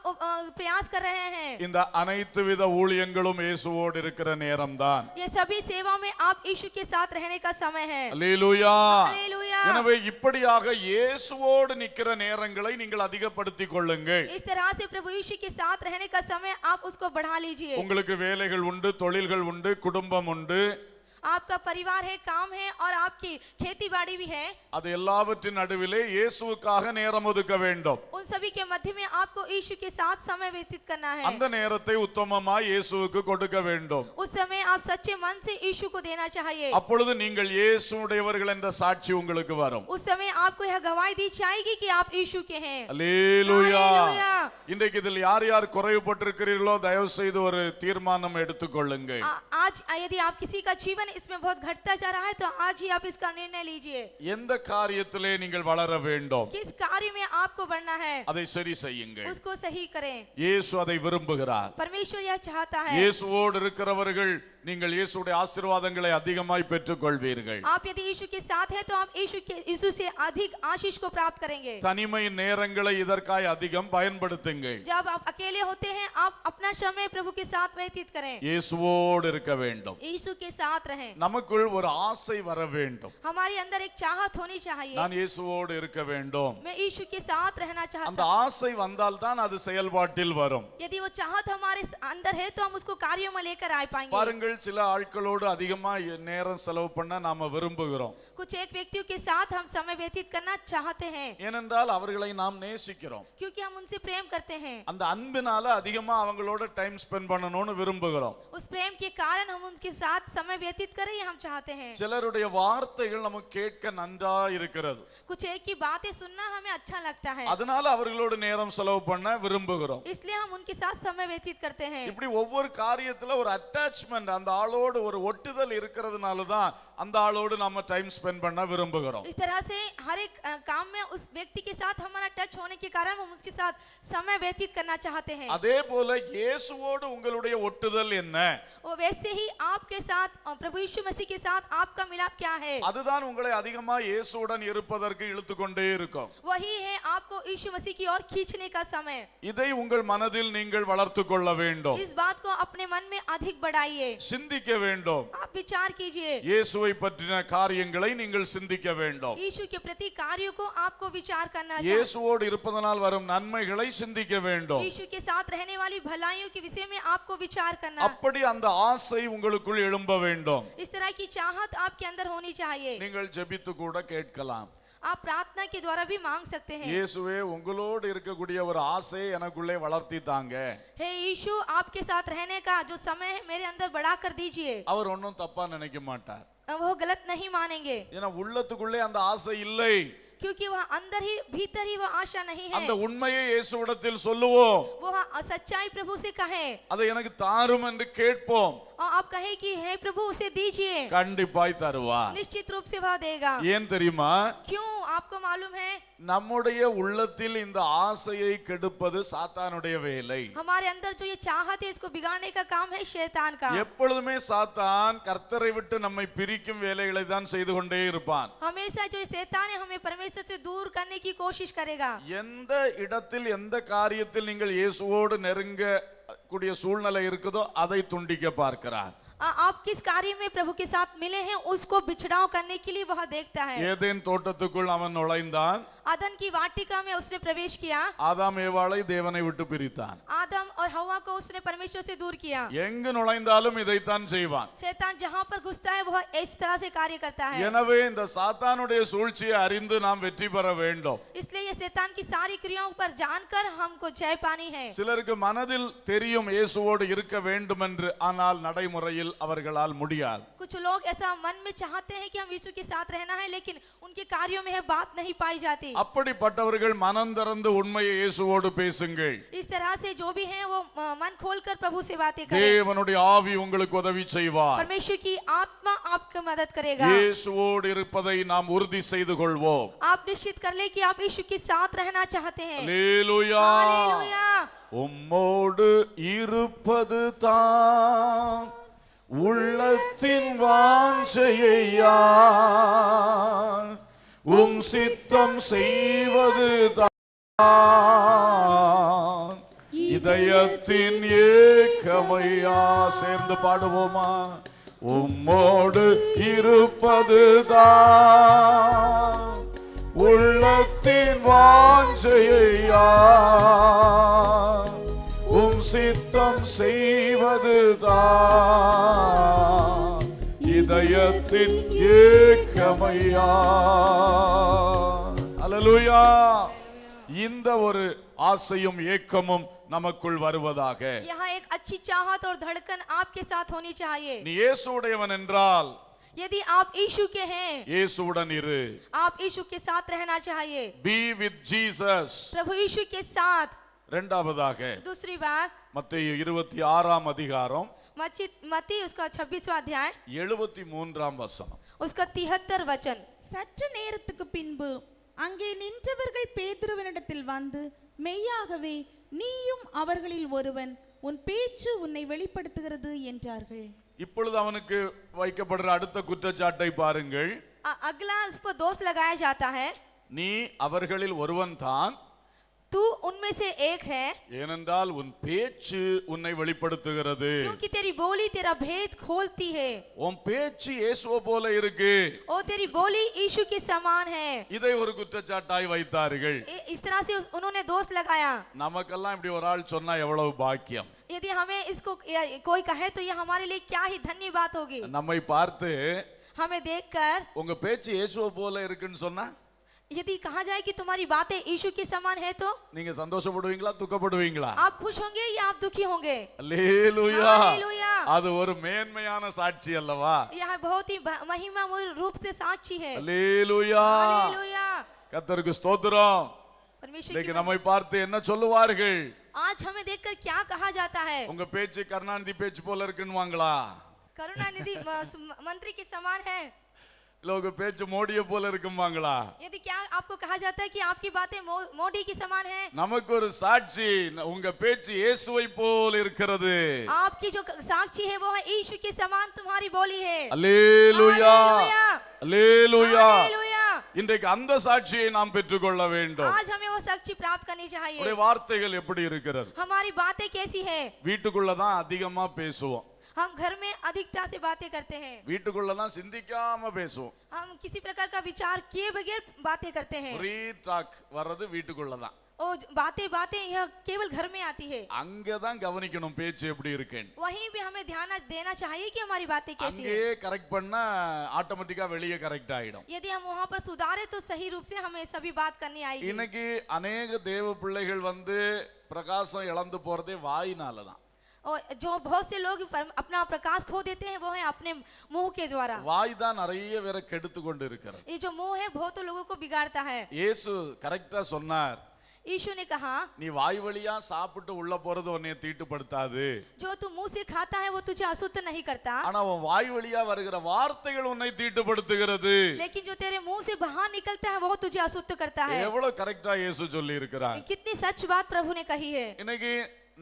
B: प्रयास कर रहे हैं.
A: இந்த அனைத்து வித ஊழியங்களும் இயேசுவோடு இருக்கிற நேரம்தான்.
B: ये सभी सेवा में आप यीशु के साथ रहने का समय है.
A: அல்லேலூயா.
B: हालेलुया.
A: எனவே இப்படியாக இயேசுவோடு நிக்கிற நேரங்களை நீங்கள் அதிகப்படுத்திக் கொள்ளுங்கள். கொள்ளுங்கள்.
B: इस तरह से प्रभु यीशु के साथ रहने का समय आप उसको बढ़ा लीजिए।
A: உங்களுக்கு வேலைகள் உண்டு, தொழில்கள் உண்டு, குடும்பம் உண்டு,
B: आपका परिवार है, काम है और आपकी खेती बाड़ी भी है।
A: அது எல்லாவற்றின் நடுவிலே இயேசுவுக்காக நேரம் ஒதுக்க வேண்டும்.
B: उन सभी के मध्य में आपको यीशु के साथ समय व्यतीत करना है।
A: அந்த நேரத்தை உத்தமமாய் இயேசுவுக்கு கொடுக்க வேண்டும்.
B: उस समय आप सच्चे मन से यीशु को देना चाहिए।
A: அப்பொழுது நீங்கள் இயேசுவுடையவர்கள் என்ற சாட்சி உங்களுக்கு வரும்.
B: उस समय आपको यह गवाही दी जाएगी कि आप यीशु के हैं।
A: அல்லேலூயா.
B: हालेलूया।
A: இன்றைக்கு இதில் யார் யார் குறைவுபட்டிருக்கிறீர்களோ தயவு செய்து ஒரு தீர்மானம் எடுத்துக்கொள்ளுங்கள்.
B: आज यदि आप किसी का जीवन इसमें बहुत घटता जा रहा है तो आज ही आप इसका निर्णय लीजिए।
A: எந்த காரியத்திலே நீங்கள் வளர வேண்டும்,
B: किस कार्य में आपको बढ़ना है,
A: அதை சரி செய்யுங்கள்.
B: उसको सही करें।
A: இயேசு அதை விரும்புகிறார்.
B: परमेश्वर यह चाहता है।
A: இயேசுவோடு இருக்கிறவர்கள் நீங்கள் இயேசுடைய ஆசீர்வாதங்களை அதிகமாய் பெற்றுக்கொள்வீர்கள்.
B: आप यदि यीशु के साथ हैं तो आप यीशु से अधिक आशीष को प्राप्त करेंगे।
A: தனிமை நேரங்களை இதற்காய் அதிகம் பயன்படுத்துங்கள்.
B: जब आप अकेले होते हैं आप अपना समय प्रभु के साथ व्यतीत करें।
A: இயேசுவோடு இருக்க வேண்டும்.
B: यीशु के साथ रहें।
A: நமக்குள் ஒரு ஆசை வர வேண்டும்.
B: हमारे अंदर एक चाहत होनी चाहिए।
A: நான் இயேசுவோடு இருக்க வேண்டும்.
B: मैं यीशु के साथ रहना
A: அந்த
B: चाहता हूं।
A: ஆசை வந்தால் தான் அது செயல்பாட்டில் வரும்.
B: यदि वो चाहत हमारे अंदर है तो हम उसको कार्यों में लेकर आ पाएंगे।
A: பாருங்கள், சில ஆட்களோடு அதிகமா நேரம் செலவு பண்ண நாம விரும்புகிறோம்.
B: कुछ एक व्यक्तियों के साथ हम समय व्यतीत करना चाहते हैं
A: ஏனென்றால் அவர்களை நாம் நேசிக்கிறோம்.
B: क्योंकि हम उनसे प्रेम करते हैं।
A: அந்த அன்பினால அதிகமா அவங்களோட டைம் ஸ்பெண்ட் பண்ணணும்னு விரும்புகிறோம்.
B: उस प्रेम के कारण हम उनके साथ समय व्यतीत करें ये हम चाहते हैं।
A: சிலருடைய வார்த்தைகள் நமக்கு கேட்க நன்றா இருக்கிறது.
B: कुछ एक की बातें सुनना हमें अच्छा लगता है,
A: அதனால அவர்களோடு நேரம் செலவு பண்ண விரும்புகிறோம்.
B: इसलिए हम उनके साथ समय व्यतीत करते हैं।
A: இப்படி ஒவ்வொரு காரியத்துல ஒரு அட்டாச்மெண்ட், அந்த ஆளோடு ஒரு ஒட்டுதல் இருக்கிறதுனால தான் அந்த ஆளோடு நாம டைம் ஸ்பெண்ட் பண்ண விரும்புகிறோம்.
B: इस तरह से हर एक काम में उस व्यक्ति के साथ हमारा टच होने के कारण हम उसके साथ समय व्यतीत करना चाहते हैं।
A: அதே போல இயேசுவோடு உங்களுடைய ஒட்டுதல் என்ன?
B: वो वैसे ही आपके साथ प्रभु यीशु मसीह के साथ आपका मिलाप क्या है?
A: அதுதான் உங்களை அதிகமா இயேசுவுடன் இருப்பதற்கு இழுத்துக்கொண்டே இருக்கும்.
B: वही है आपको यीशु मसीह की ओर खींचने का समय।
A: இதை உங்கள் மனதில் நீங்கள் வளர்த்துக் கொள்ள வேண்டும்.
B: इस बात को अपने मन में अधिक बढ़ाइए,
A: சிந்திக்க வேண்டும்.
B: आप विचार कीजिए।
A: இயேசுவை பற்றின காரியங்களை நீங்கள் சிந்திக்க வேண்டும்.
B: यीशु के प्रति कार्यों को आपको विचार करना चाहिए।
A: இயேசுவோடு இருப்பதனால் வரும் நன்மைகளை சிந்திக்க வேண்டும்.
B: यीशु के साथ रहने वाली भलाइयों के विषय में आपको विचार करना।
A: அப்படி அந்த ஆசை உங்களுக்குள் எழும்ப வேண்டும்.
B: इस तरह की चाहत आपके अंदर होनी चाहिए।
A: நீங்கள் ஜெபித்து கூட கேட்கலாம்.
B: आप प्रार्थना के द्वारा भी मांग सकते हैं।
A: இயேசுவே, உங்களோடு இருக்கக்கூடிய ஒரு ஆசை எனக்குள்ளே வளர்த்தி தாங்க.
B: हे यीशु, आपके साथ रहने का जो समय है मेरे अंदर बढ़ा कर दीजिए।
A: அவர் ஒன்றும் தப்பா நினைக்க மாட்டார்.
B: वो गलत नहीं मानेंगे
A: ஏன்னா உள்ளத்துக்குள்ளே அந்த ஆசை இல்லை.
B: क्योंकि वह अंदर ही भीतर ही वो आशा नहीं है।
A: அந்த உண்மையை இயேசுவிடத்தில் சொல்லுவோம்.
B: वो सच्चाई प्रभु से कहे,
A: அதை எனக்கு தாரும் என்று கேட்போம்.
B: और आप कहे कि हे प्रभु उसे दीजिए,
A: கண்டிப்பாய் தருவார்.
B: निश्चित रूप से वह देगा।
A: ஏன் தெரியுமா?
B: क्यों आपको मालूम है?
A: நம்முடைய உள்ளத்தில் இந்த ஆசையை கெடுப்பது சாத்தானுடைய வேலை.
B: हमारे अंदर जो ये चाहत है इसको बिगाड़ने का काम है शैतान का।
A: எப்பொழுதுமே சாத்தான் கர்த்தரை விட்டு நம்மை பிரிக்கும் வேலைகளை தான் செய்து கொண்டே இருப்பான்.
B: हमेशा जो शैतान है हमें परमेश्वर से दूर करने की कोशिश करेगा।
A: எந்த இடத்தில் எந்த காரியத்தில் நீங்கள் இயேசுவோடு நெருங்க கூடிய சூழ்நிலை இருக்குதோ அதை துண்டிக்க பார்க்கிறான்.
B: आप किस कार्य में प्रभु के साथ मिले हैं उसको बिछड़ाव करने के लिए वह देखता है।
A: ஏதேன் தோட்டத்துக்குள் அவன் நுழைந்தான்.
B: आदम की वाटिका में उसने प्रवेश किया।
A: ஆதாம் ஏவாளை தேவனை விட்டு பிரித்தான்.
B: आदम और हवा को उसने परमेश्वर से दूर किया।
A: எங்கு நுழைந்தாலும் இதைத்தான் செய்வான்.
B: शैतान जहां पर घुसता है वह इस तरह से कार्य करता है।
A: எனவே இந்த சாத்தானுடைய சூழ்ச்சியை அறிந்து நாம் வெற்றி பெற வேண்டும்.
B: इसलिए ये शैतान की सारी क्रियाओं पर जानकर हमको जय पानी है।
A: சிலருக்கு மனதில் தெரியும் இயேசுவோடு இருக்க வேண்டும் என்று, ஆனால் நடைமுறையில் அவர்களால் முடியாது.
B: कुछ लोग ऐसा मन में चाहते हैं कि हम यीशु के साथ रहना है, लेकिन उनके कार्यों में यह बात नहीं पाई जाती।
A: அப்படிப்பட்டவர்கள் மனம் திறந்து உண்மையை இயேசுவோடு பேசுங்கள்.
B: इस तरह से जो भी हैं वो मन खोलकर प्रभु से बातें करें।
A: தேவனுடைய ஆவி உங்களுக்கு உதவி செய்வார்.
B: परमेश्वर की आत्मा आपकी मदद करेगा।
A: இயேசுவோடு இருப்பதை நாம் உறுதி செய்து கொள்வோம்.
B: आप निश्चित कर ले कि आप यीशु के साथ रहना चाहते हैं।
A: அல்லேலூயா.
B: हालेलूया।
A: உம்மோடு இருப்பது தான் உள்ளத்தின் வாஞ்சையா, உம் சித்தம் செய்வது தான் இதயத்தின் ஏக்கமையா. சேர்ந்து பாடுவோமா? உம்மோடு இருப்பது தான் உள்ளத்தின் வாஞ்சையா, வேண்டாமையா. அல்லேலூயா. இந்த ஒரு ஆசையும் ஏக்கமும் நமக்குள் வருவதாக.
B: यहाँ एक अच्छी चाहत और धड़कन आपके साथ होनी चाहिए।
A: நீ இயேசுவுடையவன் என்றால்
B: यदि आप यीशु के हैं,
A: இயேசுவுடன் இரு.
B: आप यीशु के साथ रहना चाहिए।
A: Be with Jesus.
B: प्रभु यीशु के साथ।
A: இரண்டாவதாக
B: दूसरी बात,
A: மத்தேயு 26 அதிகாரம்
B: मत्ती उसका 26वां अध्याय
A: 73 வசனம்.
B: उसका 73 वचन।
C: சற்று நேரத்துக்கு பின்பு அங்கே நின்றவர்கள் பேதுருவினிடத்தில் வந்து, மெய்யாகவே நீயும் அவர்களில் ஒருவன், உன் பேச்சு உன்னை வெளிப்படுத்துகிறது என்றார்கள்.
A: இப்பொழுது அவனுக்கு வைக்கப்படுற அடுத்த குற்றச்சாட்டை பாருங்கள்.
B: अगला उस पर दोष लगाया जाता है,
A: நீ அவர்களில் ஒருவன் தான்,
B: तू उनमें से एक है,
A: ஏனென்றால் உன் பேச்சு உன்னை வெளிப்படுத்துகிறது.
B: क्योंकि तेरी बोली तेरा भेद खोलती है।
A: உன் பேச்சு இயேசுவை போல இருக்கு.
B: और तेरी बोली यीशु के समान है।
A: இதை ஒரு குற்றச்சாட்டாய் வைத்தார்கள்.
B: इस तरह से उन्होंने दोष लगाया।
A: நமக்கெல்லாம் இப்படி ஒரு ஆள் சொன்னா எவ்வளவு பாக்கியம்.
B: यदि हमें इसको कोई कहे तो ये हमारे लिए क्या ही धन्य बात होगी।
A: நம்மை பார்த்து
B: हमें देखकर
A: உங்க பேச்சு இயேசுவை போல இருக்குன்னு சொன்னா
B: यदि कहा जाए कि तुम्हारी बातें यीशु के समान है तो
A: நீங்க சந்தோஷப்படுவீங்களா துக்கப்படுவீங்களா?
B: आप खुश होंगे या आप दुखी होंगे?
A: அல்லேலூயா.
B: हालेलुया।
A: அது ஒரு மேன்மையான சாட்சி அல்லவா?
B: यह बहुत ही महिमामय रूप से साक्षी है।
A: அல்லேலூயா.
B: हालेलुया।
A: கர்த்தருக்கு ஸ்தோத்திரம்.
B: परमेश्वर
A: இன்னைக்கு
B: की
A: நம்மை பார்த்து என்ன சொல்லுவார்கள்?
B: आज हमें देखकर क्या कहा जाता है?
A: உங்க பேச்சு கருணாநிதி பேச்சு போல இருக்குன்னுவாங்களா?
B: करुणानिधि मंत्री के समान है।
A: இல்ல உங்க பேச்சு மோடியை போல இருக்கும்பாங்களா?
B: यदि क्या आपको कहा जाता है कि आपकी बातें मोदी की समान है?
A: நமக்கு ஒரு சாட்சி, உங்க பேச்சு இயேசுவை போல இருக்கிறது.
B: आपकी जो साक्षी है वो है यीशु के समान तुम्हारी बोली है।
A: அல்லேலூயா. அல்லேலூயா.
B: हालेलुया।
A: இன்றைக்கு அந்த சாட்சியை நாம் பெற்றுக்கொள்ள வேண்டும்.
B: आज हमें वो साक्षी प्राप्त करनी चाहिए।
A: உடைய வார்த்தைகள் எப்படி இருக்கிறது?
B: हमारी बातें कैसी है?
A: வீட்டுக்குள்ள தான் அதிகமா பேசுவோம்.
B: हम घर में अधिकता से बातें करते हैं।
A: வீட்டுக்குள்ள தான் சிந்திக்காம பேசுவோம்.
B: हम किसी प्रकार का विचार किए बगैर बातें करते हैं।
A: ஃப்ரீ டாக் வர்றது வீட்டுக்குள்ள தான்.
B: और बातें यह केवल घर में आती है।
A: அங்க தான் கவனிக்கணும் பேச்சு எப்படி இருக்குன்னு.
B: वहीं भी हमें ध्यान देना चाहिए कि हमारी बातें कैसी
A: அங்கே
B: है।
A: கரெக்ட் பண்ணா ஆட்டோமேட்டிக்கா வெளியே கரெக்ட் ஆயிடும்.
B: यदि हम वहां पर सुधारे तो सही रूप से हमें सभी बात करनी आएगी।
A: இன்னைக்கு अनेक தேவ பிள்ளைகள் வந்து பிரகாசம் இழந்து போறதே வாயினால தான்.
B: और जो बहुत से लोग अपना प्रकाश खो देते हैं वो है अपने मुंह के द्वारा।
A: வாய் தான் நிறைய பேரை கெடுத்து கொண்டு இருக்கிறது.
B: ये जो मुंह है बहुत लोगों को बिगाड़ता है।
A: இயேசு கரெக்டா சொன்னார்,
B: यीशु ने कहा,
A: நீ வாய் வழியா சாப்பிட்டு உள்ள போறது உன்னை தீட்டுப்படுத்தாது,
B: जो तू मुंह से खाता है वो तुझे अशुद्ध नहीं करता,
A: ஆனா உன் வாய் வழியா வருகிற வார்த்தைகள் உன்னை தீட்டுப்படுத்துகிறது.
B: लेकिन जो तेरे मुंह से बाहर निकलता है वो तुझे अशुद्ध करता है।
A: எவ்வளவு கரெக்டா இயேசு சொல்லி இருக்கிறார்.
B: कितनी सच बात प्रभु ने कही है।
A: இன்னைக்கு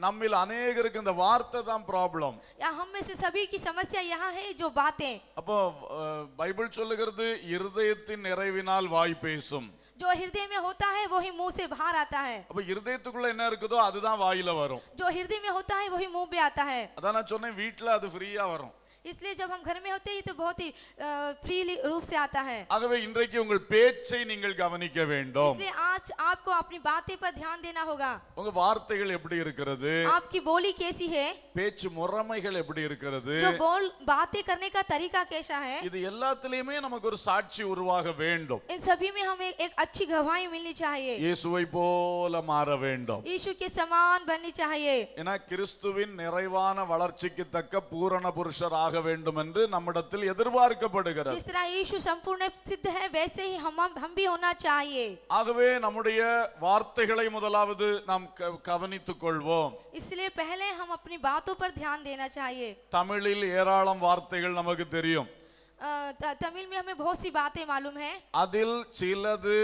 A: நம்மில் அநேகருக்கு இந்த வார்த்தை தான் ப்ராப்ளம்.
B: या हम में से सभी की समस्या यहाँ है जो बातें।
A: அப்போ பைபிள் சொல்லுகிறது இருதயத்தின் நிறைவினால் வாய் பேசும்.
B: जो हृदय में होता है वही मुंह से बाहर आता है।
A: அப்ப இருதயத்துக்குள்ள என்ன இருக்குதோ அதுதான் வாயில வரும்.
B: जो हृदय में होता है वही मुंह पे आता है।
A: அதான் நான் சொன்னேன், வீட்ல அது ஃப்ரீயா வரும்.
B: इसलिए जब हम घर में होते हैं तो बहुत ही फ्रीली रूप से आता है।
A: ஆகவே இன்றைக்கு உங்கள் பேச்சை நீங்கள் கவனிக்க வேண்டும்.
B: इसलिए आज आपको अपनी बातें पर ध्यान देना होगा।
A: உங்க வார்த்தைகள் எப்படி இருக்கிறது?
B: आपकी बोली कैसी है?
A: பேச்சு முறைமைகள் எப்படி இருக்கிறது?
B: जो बातें करने का तरीका कैसा है?
A: இது எல்லாத்திலயுமே நமக்கு ஒரு சாட்சி உருவாக வேண்டும்.
B: इन सभी में हमें एक अच्छी गवाही मिलनी चाहिए।
A: இயேசுவை போல மாற வேண்டும்.
B: यीशु के समान बननी चाहिए।
A: ஏன்னா கிறிஸ்துவின் நிறைவான வளர்ச்சிக்கு தக்க பூரண புருஷராக வேண்டும் என்று நம்மிடத்தில் எதிர்பார்க்கப்படுகிறது.
B: जिस तरह यीशु संपूर्ण सिद्ध है वैसे ही हम भी होना चाहिए।
A: ஆகவே நம்முடைய வார்த்தைகளை முதலாவது நாம் கவனித்துக் கொள்வோம்.
B: इसलिए पहले हम अपनी बातों पर ध्यान देना चाहिए।
A: தமிழில் ஏராளம் வார்த்தைகள் நமக்கு தெரியும்.
B: तमिल में हमें बहुत सी बातें मालूम है।
A: அதில் சிலது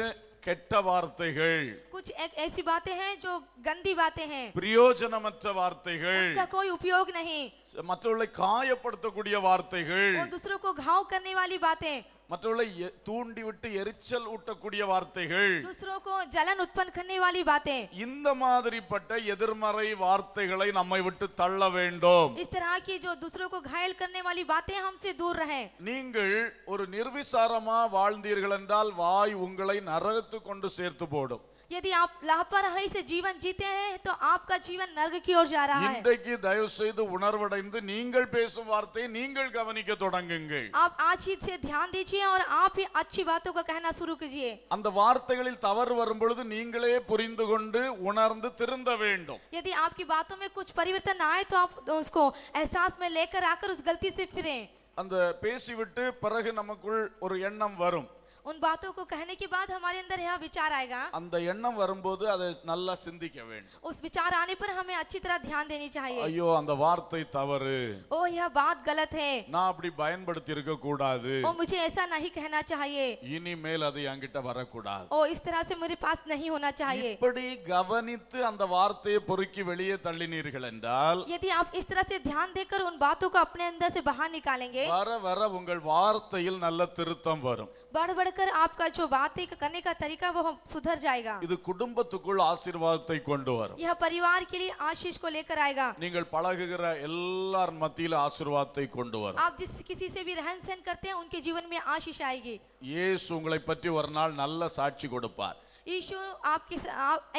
A: கெட்ட வார்த்தைகள்,
B: कुछ एक ऐसी बातें हैं जो गंदी बातें हैं,
A: பிரயோஜனமற்ற வார்த்தைகள்,
B: उनका कोई उपयोग नहीं,
A: மற்றவர்களை காயப்படுத்தக்கூடிய வார்த்தைகள்,
B: और दूसरों को घाव करने वाली बातें,
A: மற்றவர்களை தூண்டி விட்டு எரிச்சல் ஊட்டக்கூடிய வார்த்தைகள்,
B: दूसरों को जलन उत्पन्न करने वाली बातें।
A: இந்த மாதிரிப்பட்ட எதிர்மறை வார்த்தைகளை நம்மை விட்டு தள்ள வேண்டும்.
B: इस तरह की जो दूसरों को घायल करने वाली बातें हमसे दूर रहें।
A: நீங்கள் ஒரு நிர்விசாரமா வாழ்ந்தீர்கள் என்றால் வாய் உங்களை நரகத்துக்கு கொண்டு சேர்த்து போடும்.
B: यदि आप लापरवाही से जीवन जीते हैं तो आपका जीवन नर्क की ओर जा रहा है।
A: இன்றைக்கு தயவு செய்து உணர்வடைந்து நீங்கள் பேசும் வார்த்தையை நீங்கள் கவனிக்க தொடங்குங்கள்.
B: आप आज ही से ध्यान दीजिए और आप ही अच्छी बातों को कहना शुरू कीजिए।
A: அந்த வார்த்தைகளில் தவறு வரும் பொழுது நீங்களே புரிந்து கொண்டு உணர்ந்து திருந்த வேண்டும்.
B: यदि आपकी बातों में कुछ परिवर्तन आए तो आप उसको एहसास में लेकर आकर उस गलती से फिरें।
A: அந்த பேசிவிட்டு பிறகு நமக்குள் ஒரு எண்ணம் வரும்.
B: उन बातों को कहने के बाद हमारे अंदर यह विचार आएगा।
A: அந்த எண்ணம் வரும்போது அதை நல்லா சிந்திக்க வேண்டும்.
B: उस विचार आने पर हमें अच्छी तरह ध्यान देनी चाहिए।
A: ஐயோ அந்த வார்த்தை தவறு,
B: ओ यह बात गलत है,
A: நான் அப்படி பயன்படுத்தி இருக்க கூடாது,
B: ओ मुझे ऐसा नहीं कहना चाहिए,
A: இனிமேல் அது என்கிட்ட வரக்கூடாது.
B: ओ इस तरह से मेरे पास नहीं होना चाहिए।
A: இப்படி கவனித்து அந்த வார்த்தையை பொறுக்கி வெளியே தள்ளினீர்கள் என்றால்
B: यदि आप इस तरह से ध्यान देकर उन बातों को अपने अंदर से बाहर निकालेंगे,
A: வர வர உங்கள் வார்த்தையில் நல்ல திருத்தம் வரும்.
B: बढ़ बढ़कर आपका जो बातें करने का तरीका वो सुधर जाएगा।
A: இது குடும்பத்துக்குள் ஆசீர்வாதத்தை கொண்டு வரும்.
B: यह परिवार के लिए आशीष को लेकर आएगा।
A: நீங்கள் பழகுகிற எல்லார் மத்தியில ஆசீர்வாதத்தை கொண்டு வரும்.
B: आप जिस किसी से भी रहन सहन करते हैं उनके जीवन में आशीष आएगी।
A: இயேசு உங்களை பற்றி ஒரு நாள் நல்ல சாட்சி கொடுப்பார்.
B: यीशु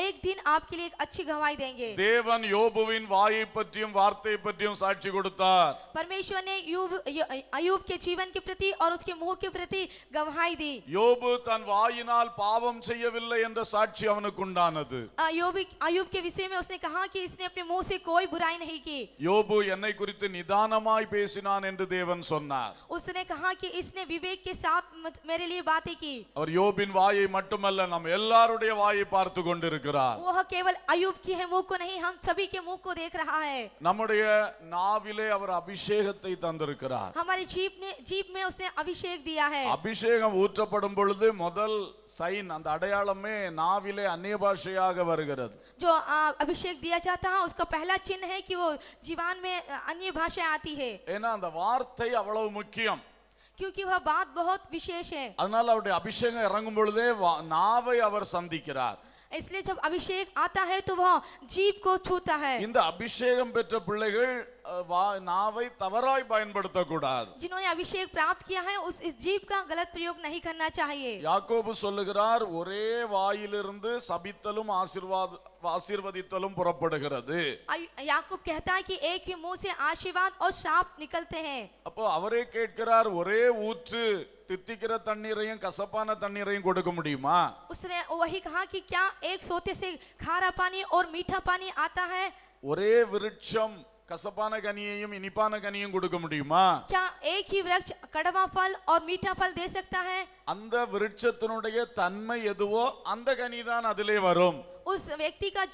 B: एक दिन आपके लिए एक अच्छी गवाही देंगे।
A: தேவன் யோபுவின் வாயை பற்றியும் வார்த்தையை பற்றியும் சாட்சி கொடுத்தார்.
B: परमेश्वर ने अयूब के जीवन के प्रति और उसके मुंह के प्रति गवाही दी।
A: யோபு தன் வாயினால் பாவம் செய்யவில்லை என்ற சாட்சி அவனுக்கு உண்டானது.
B: अयूब के विषय में उसने कहा कि इसने अपने मुंह से कोई बुराई नहीं की।
A: யோபு என்னை குறித்து நிதானமாய் பேசினான் என்று தேவன் சொன்னார்.
B: उसने कहा कि इसने विवेक के साथ मेरे लिए बातें की।
A: அவர் யோபின் வாயை மட்டுமல்ல நம் எல்லாருடைய வாயை பார்த்து கொண்டிருக்கிறார்.
B: वह केवल अयूब की है मुंह को नहीं, हम सभी के मुंह को देख रहा है।
A: நம்முடைய நாவிலே அவர் அபிஷேகத்தை தந்திருக்கிறார்.
B: हमारी जीभ में उसने अभिषेक दिया है।
A: அபிஷேகம் ஊற்றப்படும் பொழுது முதல் சைன் அந்த அடையாளமே நாவிலே அந்நிய பாஷையாக வருகிறது.
B: जो अभिषेक दिया जाता है उसका पहला चिन्ह है कि वो जीवन में अन्य भाषा आती है।
A: ஏன்னா அந்த வார்த்தை அவ்வளவு முக்கியம்.
B: क्योंकि वह बात बहुत विशेष है।
A: அதனால அவருடைய அபிஷேகம் இறங்கும் பொழுதே நாவை அவர் சந்திக்கிறார்.
B: इसलिए जब अभिषेक आता है तो वह जीभ को छूता है।
A: இந்த அபிஷேகம் பெற்ற பிள்ளைகள் நாவை தவறாய் பயன்படுத்தக்கூடாது.
B: जिन्होंने अभिषेक प्राप्त किया है इस जीभ का गलत प्रयोग नहीं करना चाहिए।
A: யாக்கோபு சொல்லுகிறார் ஒரே வாயிலிருந்து சபித்தலும் ஆசீர்வதித்தலும் புறப்படுகிறது.
B: याकूब कहता है कि एक ही मुंह से आशीर्वाद और शाप निकलते हैं।
A: அப்போ அவரே கேட்கிறார் ஒரே ஊற்று தித்திக்கிற தண்ணீரையும் கசப்பான தண்ணீரையும் கொடுக்க முடியுமா?
B: उसने वही कहा कि क्या एक सोते से खारा पानी और मीठा पानी आता है?
A: ஒரே விருட்சம் கசப்பான கனியையும் இனிப்பான கனியும் கொடுக்க முடியுமா?
B: क्या एक ही वृक्ष कड़वा फल और मीठा फल दे सकता है?
A: அந்த விருட்சத்தினுடைய தன்மை எதுவோ அந்த கனிதான் அதிலே வரும்.
B: उस व्यक्ति का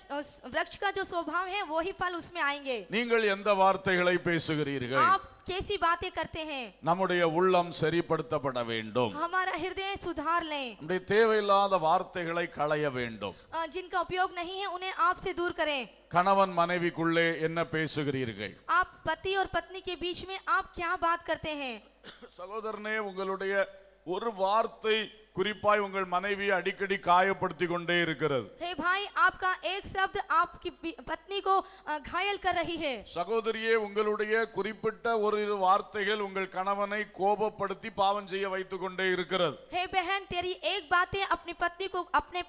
B: वृक्ष का जो स्वभाव है वही फल उसमें आएंगे।
A: நீங்கள் எந்த வார்த்தைகளை பேசுகிறீர்கள்?
B: आप कैसी बातें करते हैं?
A: நம்முடைய உள்ளம் சரிப்படுத்தப்பட வேண்டும்.
B: हमारा हृदय सुधार लें।
A: நம்முடைய தேவையில்லாத வார்த்தைகளை களைய வேண்டும்.
B: जिनका उपयोग नहीं है उन्हें आपसे दूर करें।
A: கணவன் மனைவிக்குள்ளே என்ன பேசுகிறீர்கள்?
B: आप पति और पत्नी के बीच में आप क्या बात करते हैं?
A: சகோதரனே உங்களுடைய ஒரு வார்த்தை குறிப்பாய் உங்கள் மனைவியை அடிக்கடி காயப்படுத்தி கொண்டே இருக்கிறது.
B: हे भाई, आपका एक शब्द आपकी पत्नी को घायल कर रही है।
A: சகோதரியே உங்களுடைய குறிப்பிட்ட ஒரு வார்த்தைகள் உங்கள் கணவனை கோபப்படுத்தி பாவம் செய்ய வைத்துக் கொண்டே இருக்கிறது.
B: हे बहन, तेरी एक बातें अपने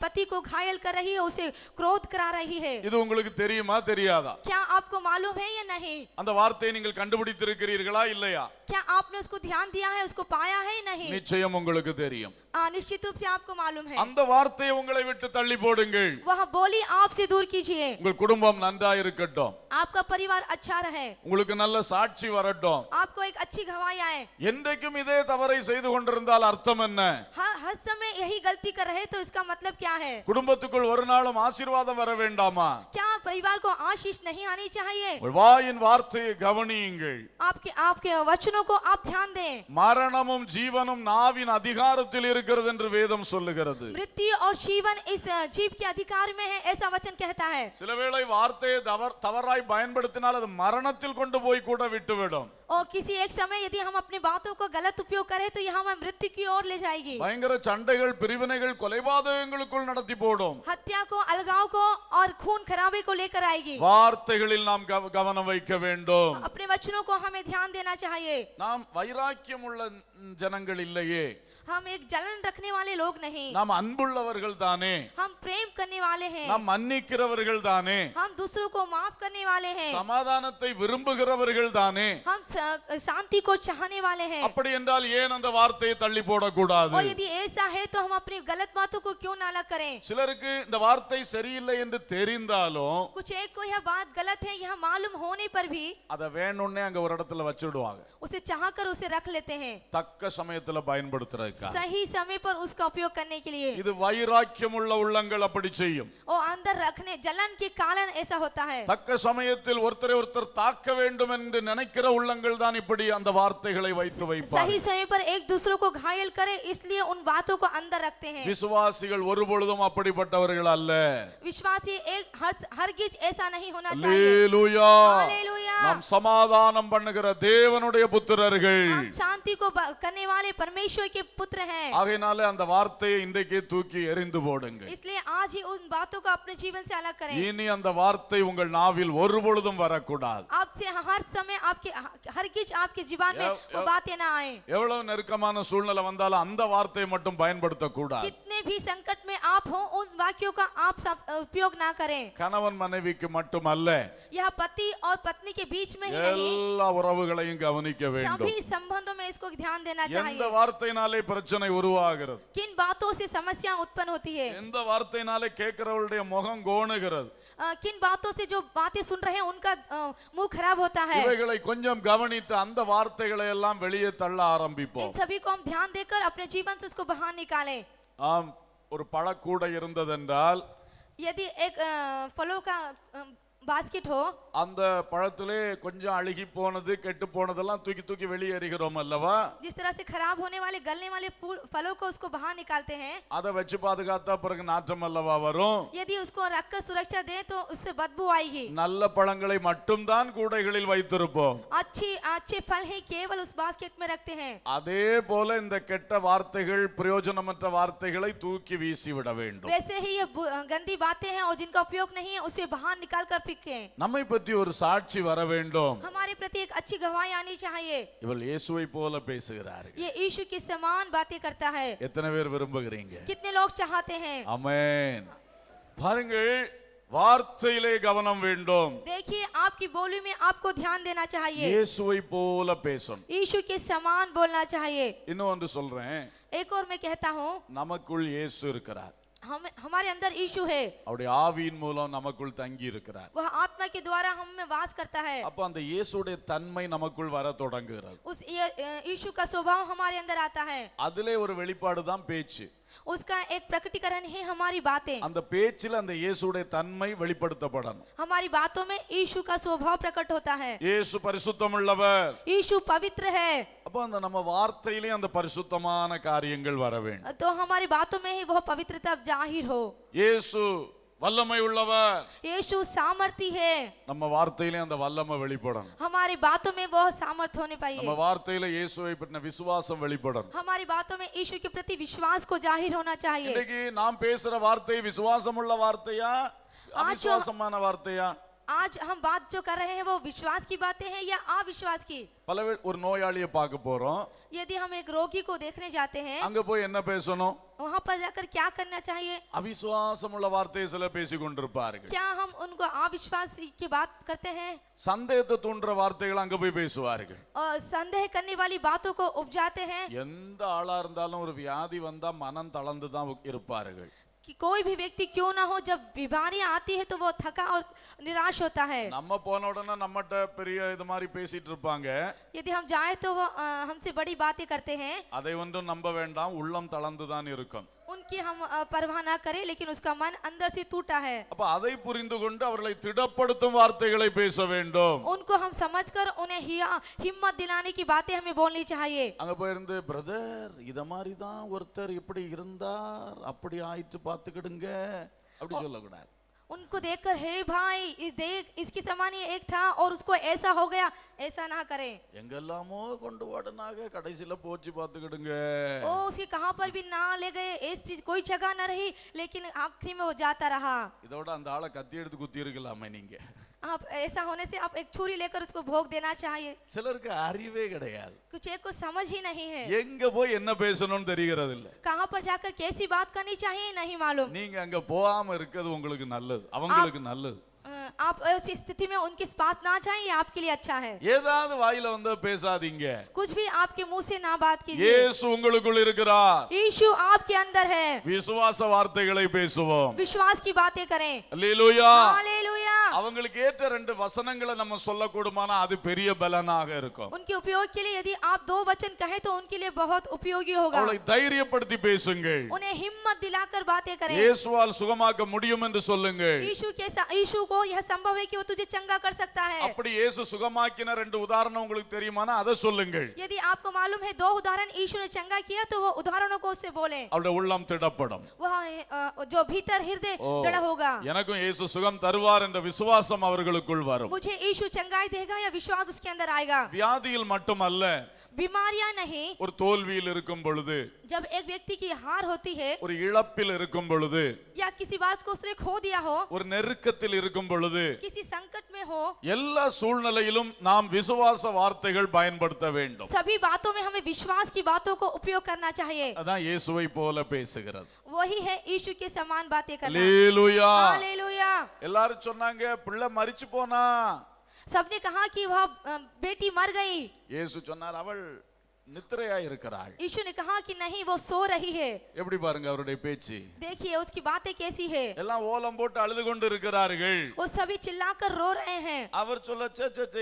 B: पति को घायल कर रही है, उसे क्रोध करा रही है।
A: இது உங்களுக்கு தெரியுமா தெரியாதா?
B: क्या आपको मालूम है या नहीं?
A: அந்த வார்த்தையை நீங்கள் கண்டுபிடித்திருக்கிறீர்களா இல்லையா?
B: क्या आपने उसको ध्यान दिया है, उसको पाया है नहीं?
A: நிச்சயம் உங்களுக்கு தெரியும்.
B: निश्चित रूप से आपको मालूम है।
A: அந்த வார்த்தையை உங்களை விட்டு தள்ளி போடுங்கள்.
B: वह बोली आपसे दूर कीजिए।
A: உங்கள் குடும்பம் நன்றாக இருக்கட்டும்.
B: आपका परिवार अच्छा रहे।
A: உங்களுக்கு நல்ல சாட்சி வரட்டும்.
B: आपको एक अच्छी गवाही आए।
A: என்றைக்கும் இதே தவறை செய்து கொண்டிருந்தால் அர்த்தம் என்ன?
B: हर समय यही गलती कर रहे तो इसका मतलब क्या है?
A: குடும்பத்துக்குள் ஒரு நாளும் ஆசீர்வாதம் வர வேண்டாமா?
B: क्या परिवार को आशीष नहीं आनी चाहिए?
A: உங்கள் வாயின் வார்த்தையை கவனியுங்கள்.
B: आपके वचनों को आप ध्यान दें।
A: மரணமும் ஜீவனும் நாவின் அதிகாரத்தில் இருக்கிறது என்று வேதம் சொல்லுகிறது.
B: मृत्यु और जीवन इस जीव के अधिकार में है, ऐसा वचन कहता है।
A: சில வேளை வார்த்தையை தவறாய் பயன்படுத்தினால் அது மரணத்தில் கொண்டு போய் கூட விட்டுவிடும்.
B: और किसी एक समय यदि हम अपनी बातों को गलत उपयोग करें तो यह हमें मृत्यु की ओर ले जाएगी।
A: பயங்கர சண்டைகள் பிரிவினைகள் கொலைபாதகங்களுக்குள் நடத்தி போடும்.
B: हत्या को, अलगाव को और खून खराबे को लेकर आएगी।
A: வார்த்தைகளில் நாம் கவனம் வைக்க வேண்டும்.
B: अपने वचनों को हमें ध्यान देना चाहिए।
A: நாம் வைராக்கியம் உள்ள ஜனங்கள் இல்லையே.
B: हम एक जलन रखने वाले लोग नहीं,
A: நாம் அன்புள்ளவர்கள் தானே,
B: हम प्रेम करने वाले हैं,
A: நாம் மன்னிக்கிறவர்கள் தானே,
B: हम दूसरों को माफ करने वाले हैं,
A: சமாதானத்தை விரும்புகிறவர்கள் தானே.
B: हम शांति को चाहने वाले हैं।
A: அப்படி என்றால் ஏன் அந்த வார்த்தையை தள்ளி போடக்கூடாது?
B: और यदि ऐसा है तो हम अपनी गलत बातों को क्यों ना अलग करें?
A: சிலருக்கு இந்த வார்த்தை சரியில்லை என்று தெரிந்தாலும்
B: कुछ एक को यह बात गलत है यह मालूम होने पर भी
A: அதை வேணும்னே அங்க ஒரு இடத்துல வச்சிடுவாங்க,
B: उसे चाहकर उसे रख लेते हैं,
A: தக்க சமயத்துல பயன்படுத்துறதுக்காக.
B: सही समय पर उसका उपयोग करने के लिए।
A: இது வைராக்கியம் உள்ள உள்ளங்கள் அப்படி செய்யும்.
B: और अंदर रखने जलन के कारण ऐसा होता है।
A: தக்க சமயத்தில் ஒருத்தரை ஒருத்தர் தாக்க வேண்டும் என்று நினைக்கிற உள்ளங்கள் தான் இப்படி அந்த வார்த்தைகளை வைத்து வைப்பார்கள்.
B: सही समय पर एक दूसरे को घायल करे इसलिए उन बातों को अंदर रखते हैं।
A: விசுவாசிகள் ஒருபொழுதும் அப்படிப்பட்டவர்கள் அல்ல.
B: विश्वासी एक हरगिज ऐसा नहीं होना चाहिए।
A: அல்லேலூயா.
B: हालेलुया।
A: நாம் சமாதானம் பண்ணுகிற தேவனுடைய புத்திரர்கள்.
B: हम शांति को करने वाले परमेश्वर के पुत्र हैं।
A: ஆகையினாலே அந்த வார்த்தையை இன்றைக்கு தூக்கி எறிந்து போடுங்க.
B: इसलिए आज ही उन बातों को अपने जीवन से अलग करें।
A: இனி அந்த வார்த்தை உங்கள் நாவில் ஒருபொழுதும் வரக்கூடாது.
B: आपसे हर समय आपके हरगिज आपके जीवन में वो बातें ना आए।
A: எவ்வளவு நெருக்கமான சூழ்நிலை வந்தாலும் அந்த வார்த்தையை மட்டும் பயன்படுத்தக்கூடாது.
B: कितने भी संकट में आप हो उन वाक्यों का आप उपयोग ना करें।
A: கணவன் மனைவிக்கு மட்டுமல்ல,
B: यह पति और पत्नी के बीच में ही नहीं,
A: எல்லா உறவுகளையும் கவனிக்க வேண்டும்.
B: सभी संबंधों में इसको ध्यान देना
A: எந்த
B: चाहिए।
A: வார்த்தையினாலே பிரச்சனை உருவாகிறது,
B: किन बातों से समस्या उत्पन्न होती है,
A: எந்த வார்த்தையினாலே கேட்கிறவருடைய முகம் கோணுகிறது,
B: किन बातों से जो बातें सुन रहे हैं उनका मुंह खराब होता है,
A: இவைகளை கொஞ்சம் கவனித்து அந்த வார்த்தைகளை எல்லாம் வெளியே தள்ள
B: इन
A: ஆரம்பிப்போம்.
B: सभी को हम ध्यान देकर अपने जीवन से उसको बाहर निकालें।
A: ஆம், ஒரு பழக்கூடை இருந்ததென்றால்
B: यदि एक फलों का बास्केट हो,
A: அந்த பழத்திலே கொஞ்சம் அழுகி போனது கெட்டு போனதெல்லாம் தூக்கி தூக்கி வெளியே எறிகிறோம் அல்லவா?
B: जिस तरह से खराब होने वाले गलने वाले फलों को उसको बाहर निकालते हैं,
A: அதை வச்சு பாதுகாத்தா பிறகு நாற்றம் அல்லவா வரும்?
B: यदि उसको रखकर सुरक्षा दें तो उससे बदबू आएगी।
A: நல்ல பழங்களை மட்டும்தான் கூடைகளில் வைத்திருப்போம்.
B: अच्छे फल ही केवल उस बास्केट में रखते हैं।
A: அதே போல இந்த கெட்ட வார்த்தைகள் பிரயோஜனமற்ற வார்த்தைகளை தூக்கி வீசி விட வேண்டும்.
B: वैसे ही ये गंदी बातें हैं और जिनका उपयोग नहीं है उसे बाहर निकाल कर फेंकें।
A: நம்மை பற்றி ஒரு சாட்சி வர வேண்டும்.
B: हमारे प्रति एक अच्छी गवाही आनी चाहिए।
A: இவள் இயேசுவை போல பேசுகிறார்கள்.
B: ये यीशु के समान बातें करता है।
A: எத்தனை பேர் விரும்புகிறீங்க?
B: कितने लोग चाहते हैं?
A: ஆமென். பாருங்கள், வார்த்தையிலே கவனம் வேண்டும்.
B: देखिए आपकी बोली में आपको ध्यान देना चाहिए।
A: இயேசுவை போல பேசணும்.
B: यीशु के समान बोलना चाहिए।
A: இன்னொன்று சொல்றேன்,
B: एक और मैं कहता हूँ,
A: நமக்குள் இயேசு இருக்கிறார்.
B: हमारे अंदर यीशु है,
A: அவருடைய ஆவியின் மூலம் நமக்குள் தங்கி இருக்கிறார்.
B: वह आत्मा के द्वारा हम में वास करता है।
A: அப்ப அந்த இயேசுடைய தன்மை நமக்குள் வர தொடங்குகிறது.
B: उस यीशु का स्वभाव हमारे अंदर आता है।
A: அதிலே ஒரு வெளிப்பாடு தான் பேச்சு.
B: उसका एक प्रकटीकरण है हमारी बातें।
A: அந்த பேச்சில் அந்த இயேசுடைய தன்மை வெளிப்படுத்தப்படணும்.
B: हमारी बातों में यीशु का स्वभाव प्रकट होता है।
A: இயேசு பரிசுத்தமுள்ளவர்.
B: यीशु पवित्र है।
A: அப்ப அந்த நம்ம வார்த்தையிலே அந்த பரிசுத்தமான காரியங்கள் வர வேண்டும்.
B: तो हमारी बातों में ही वह पवित्रता जाहिर हो।
A: இயேசு வல்லமை உள்ளவர்.
B: यीशु सामर्थी है।
A: நம்ம வார்த்தையிலே அந்த வல்லமை வெளிப்படணும்.
B: हमारी बातों में वह सामर्थ होने
A: நம்ம
B: पाइए।
A: வார்த்தையிலே இயேசுவை பற்றின விசுவாசம் வெளிப்படணும்.
B: हमारी बातों में यीशु के प्रति विश्वास को जाहिर होना चाहिए।
A: இன்னைக்கு நாம் பேசுற வார்த்தை விசுவாசம் உள்ள வார்த்தையா அவிசுவாசமான வார்த்தையா?
B: आज हम बात जो कर रहे हैं वो विश्वास की बातें हैं या अविश्वास की?
A: ஒரு நோயாளியை பார்க்க போறோம்,
B: यदि हम एक रोगी को देखने जाते हैं,
A: அங்க போய் என்ன பேசணும்?
B: वहाँ पर जाकर क्या करना चाहिए?
A: அவிசுவாசம் உள்ள வார்த்தையை சில பேசிக் கொண்டிருப்பார்கள்.
B: क्या हम उनको अविश्वास की बात करते हैं?
A: சந்தேகத்தை தூண்டுற வார்த்தைகள் அங்க போய் பேசுவார்கள்.
B: और संदेह करने वाली बातों को उपजाते हैं।
A: எந்த ஆளா இருந்தாலும் ஒரு வியாதி வந்தா மனம் தளர்ந்து தான் இருப்பார்கள்.
B: कि कोई भी व्यक्ति क्यों ना हो, जब बीमारियां आती है तो वो थका और निराश होता है।
A: நம்ம போன உடனே நம்மகிட்ட பெரிய இது மாதிரி பேசிட்டு இருப்பாங்க.
B: यदि हम जाए तो वो हमसे बड़ी बातें करते हैं।
A: அதை ஒன்றும் நம்ப வேண்டாம், உள்ளம் தளர்ந்து தான் இருக்கும்.
B: उनकी हम परवाह ना करें, लेकिन उसका मन अंदर से टूटा है।
A: அப்ப அதை புரிந்து கொண்டு அவர்களை திடப்படுத்தும் வார்த்தைகளை பேச வேண்டும்.
B: उनको हम समझकर उन्हें हिम्मत दिलाने की बातें हमें बोलनी चाहिए।
A: அங்க போயிருந்து பிரதர் இத மாதிரி தான் ஒருத்தர் இப்படி இருந்தார், அப்படி ஆயிட்டு பாத்துக்கிடுங்க அப்படி சொல்லக்கூடாது.
B: उनको देखकर हे भाई देख इसकी समान ही एक था और उसको ऐसा हो गया, ऐसा ना करें।
A: எங்கெல்லாமோ கொண்டு ஓடுனாங்க, கடைசியில போச்சு பாத்துக்கிடுங்க.
B: ओ उसके कहां पर भी ना ले गए, ऐसी चीज कोई जगह ना रही, लेकिन आखिरी में वो जाता रहा।
A: இதோட அந்த ஆளை கத்தி எடுத்து குத்தி இருக்கலாமே நீங்க.
B: आप ऐसा होने से आप एक छुरी लेकर उसको भोग देना चाहिए।
A: சிலருக்கு அறிவே கிடையாது,
B: कुछ एक को समझ ही नहीं है,
A: எங்க போய் என்ன பேசணும்னு தெரிகிறது இல்ல.
B: कहां पर जाकर कैसी बात करनी चाहिए नहीं मालूम।
A: நீங்க அங்க போகாம இருக்கிறது உங்களுக்கு நல்லது, அவங்களுக்கு நல்லது.
B: आप उस स्थिति में उनके पास ना जाएं, ये आपके लिए अच्छा है।
A: ஏதாவது வாயில வந்து பேசாதீங்க.
B: कुछ भी आपके मुंह से ना बात कीजिए।
A: இயேசு உங்களுக்குள் இருக்கிறார்,
B: यीशु आपके अंदर है।
A: விசுவாச வார்த்தைகளை பேசுவோம்.
B: विश्वास की बातें करें।
A: அல்லேலூயா.
B: हालेलुया।
A: அவங்களுக்கு ஏற்ற ரெண்டு வசனங்களை நம்ம சொல்லக்கூடுமானா அது பெரிய பலனாக இருக்கும்.
B: उनके उपयोग के लिए यदि आप 2 वचन कहें तो उनके लिए बहुत उपयोगी होगा।
A: அவளை தைரியப்படுத்தி பேசுங்கள்.
B: उन्हें हिम्मत दिलाकर बातें करें।
A: இயேசுவால் சுகமாக்க முடியும் என்று சொல்லுங்கள்.
B: यीशु को यह संभव है कि वो तुझे चंगा कर सकता है।
A: அப்படி இயேசு சுகமாக்கின ரெண்டு உதாரணம் உங்களுக்கு தெரியுமானா அதை சொல்லுங்கள்.
B: यदि आपको मालूम है 2 उदाहरण यीशु ने चंगा किया तो वो उदाहरणों को उससे बोलें।
A: அவருடைய உள்ளம் திடப்படும்.
B: वह जो भीतर हृदय दृढ़ होगा।
A: எனக்கும் இயேசு சுகம் தருவார் என்ற விசுவாசம் அவர்களுக்குள் வரும்.
B: मुझे यीशु चंगाई देगा या विश्वास उसके अंदर आएगा।
A: வியாதியில் மட்டுமல்ல,
B: बीमारियां नहीं,
A: ஒரு தோல்வியில் இருக்கும் பொழுது,
B: जब एक व्यक्ति की हार होती है
A: ஒரு இழப்பில் இருக்கும் பொழுது,
B: या किसी बात को उसने खो दिया हो,
A: ஒரு நெருக்கத்தில் இருக்கும் பொழுது,
B: किसी संकट में हो,
A: எல்லா சூழ்நிலையிலும் நாம் விசுவாச வார்த்தைகள் பயன்படுத்த வேண்டும்.
B: सभी बातों में हमें विश्वास की बातों को उपयोग करना चाहिए।
A: அதான் இயேசுவை போல பேசுகிறது.
B: वही है यीशु के समान बातें करना।
A: அல்லேலூயா.
B: हालेलुया।
A: எல்லாரும் சொன்னாங்க பிள்ளை மரிச்சு போனா.
B: सबने कहा कि वह बेटी मर गई।
A: இயேசு சொன்னார் அவள் நித்திரையா இருக்கிறாள்.
B: यीशु ने कहा कि नहीं, वो सो रही है।
A: எப்படி பாருங்க அவருடைய பேச்சு.
B: देखिए उसकी बातें कैसी है।
A: எல்லாம் ஓலம் போட்டு அழுது கொண்டு இருக்கிறார்கள்.
B: वो सभी चिल्लाकर रो रहे हैं।
A: அவர் சொல்ல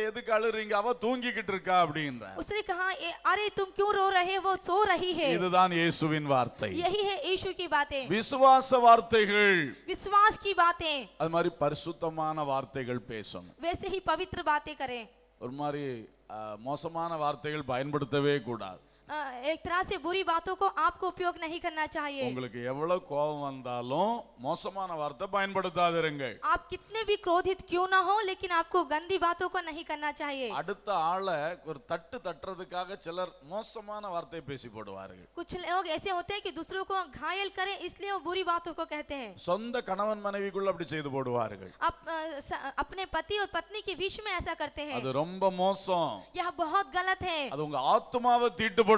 A: எதுக்கு அழுறீங்க, அவ தூங்கிக்கிட்டு இருக்கா அப்படின்றார்.
B: उसने कहा अरे तुम क्यों रो रहे हो, वो सो रही है।
A: இதுதான் இயேசுவின் வார்த்தை.
B: यही है यीशु की बातें,
A: விசுவாச வார்த்தைகள்.
B: विश्वास की बातें।
A: அது மாதிரி பரிசுத்தமான வார்த்தைகள் பேசணும்.
B: वैसे ही पवित्र बातें करें।
A: ஒரு மாதிரி மோசமான வார்த்தைகள் பயன்படுத்தவே கூடாது.
B: एक तरह से बुरी बातों को आपको उपयोग नहीं करना चाहिए।
A: உங்களுக்கு எவ்வளவு கோபம் வந்தாலும் மோசமான வார்த்தை பயன்படுத்தாதிருங்கள்.
B: आप कितने भी क्रोधित क्यों ना हो, लेकिन आपको गंदी बातों को नहीं करना चाहिए।
A: அடுத்த ஆளை ஒரு தட்டு தட்டுறதுக்காக சிலர் மோசமான வார்த்தை பேசி போடுவார்கள்.
B: कुछ लोग ऐसे होते हैं कि दूसरों को घायल करें इसलिए वो बुरी बातों को कहते हैं।
A: சொந்த கணவன் மனைவிக்குள்ள அப்படி செய்து போடுவார்கள்.
B: अपने पति और पत्नी के बीच में ऐसा करते हैं।
A: அது ரொம்ப மோசம்.
B: यह बहुत गलत है।
A: அது உங்க ஆத்மாவை தீட்டுப்படுத்துகிறது.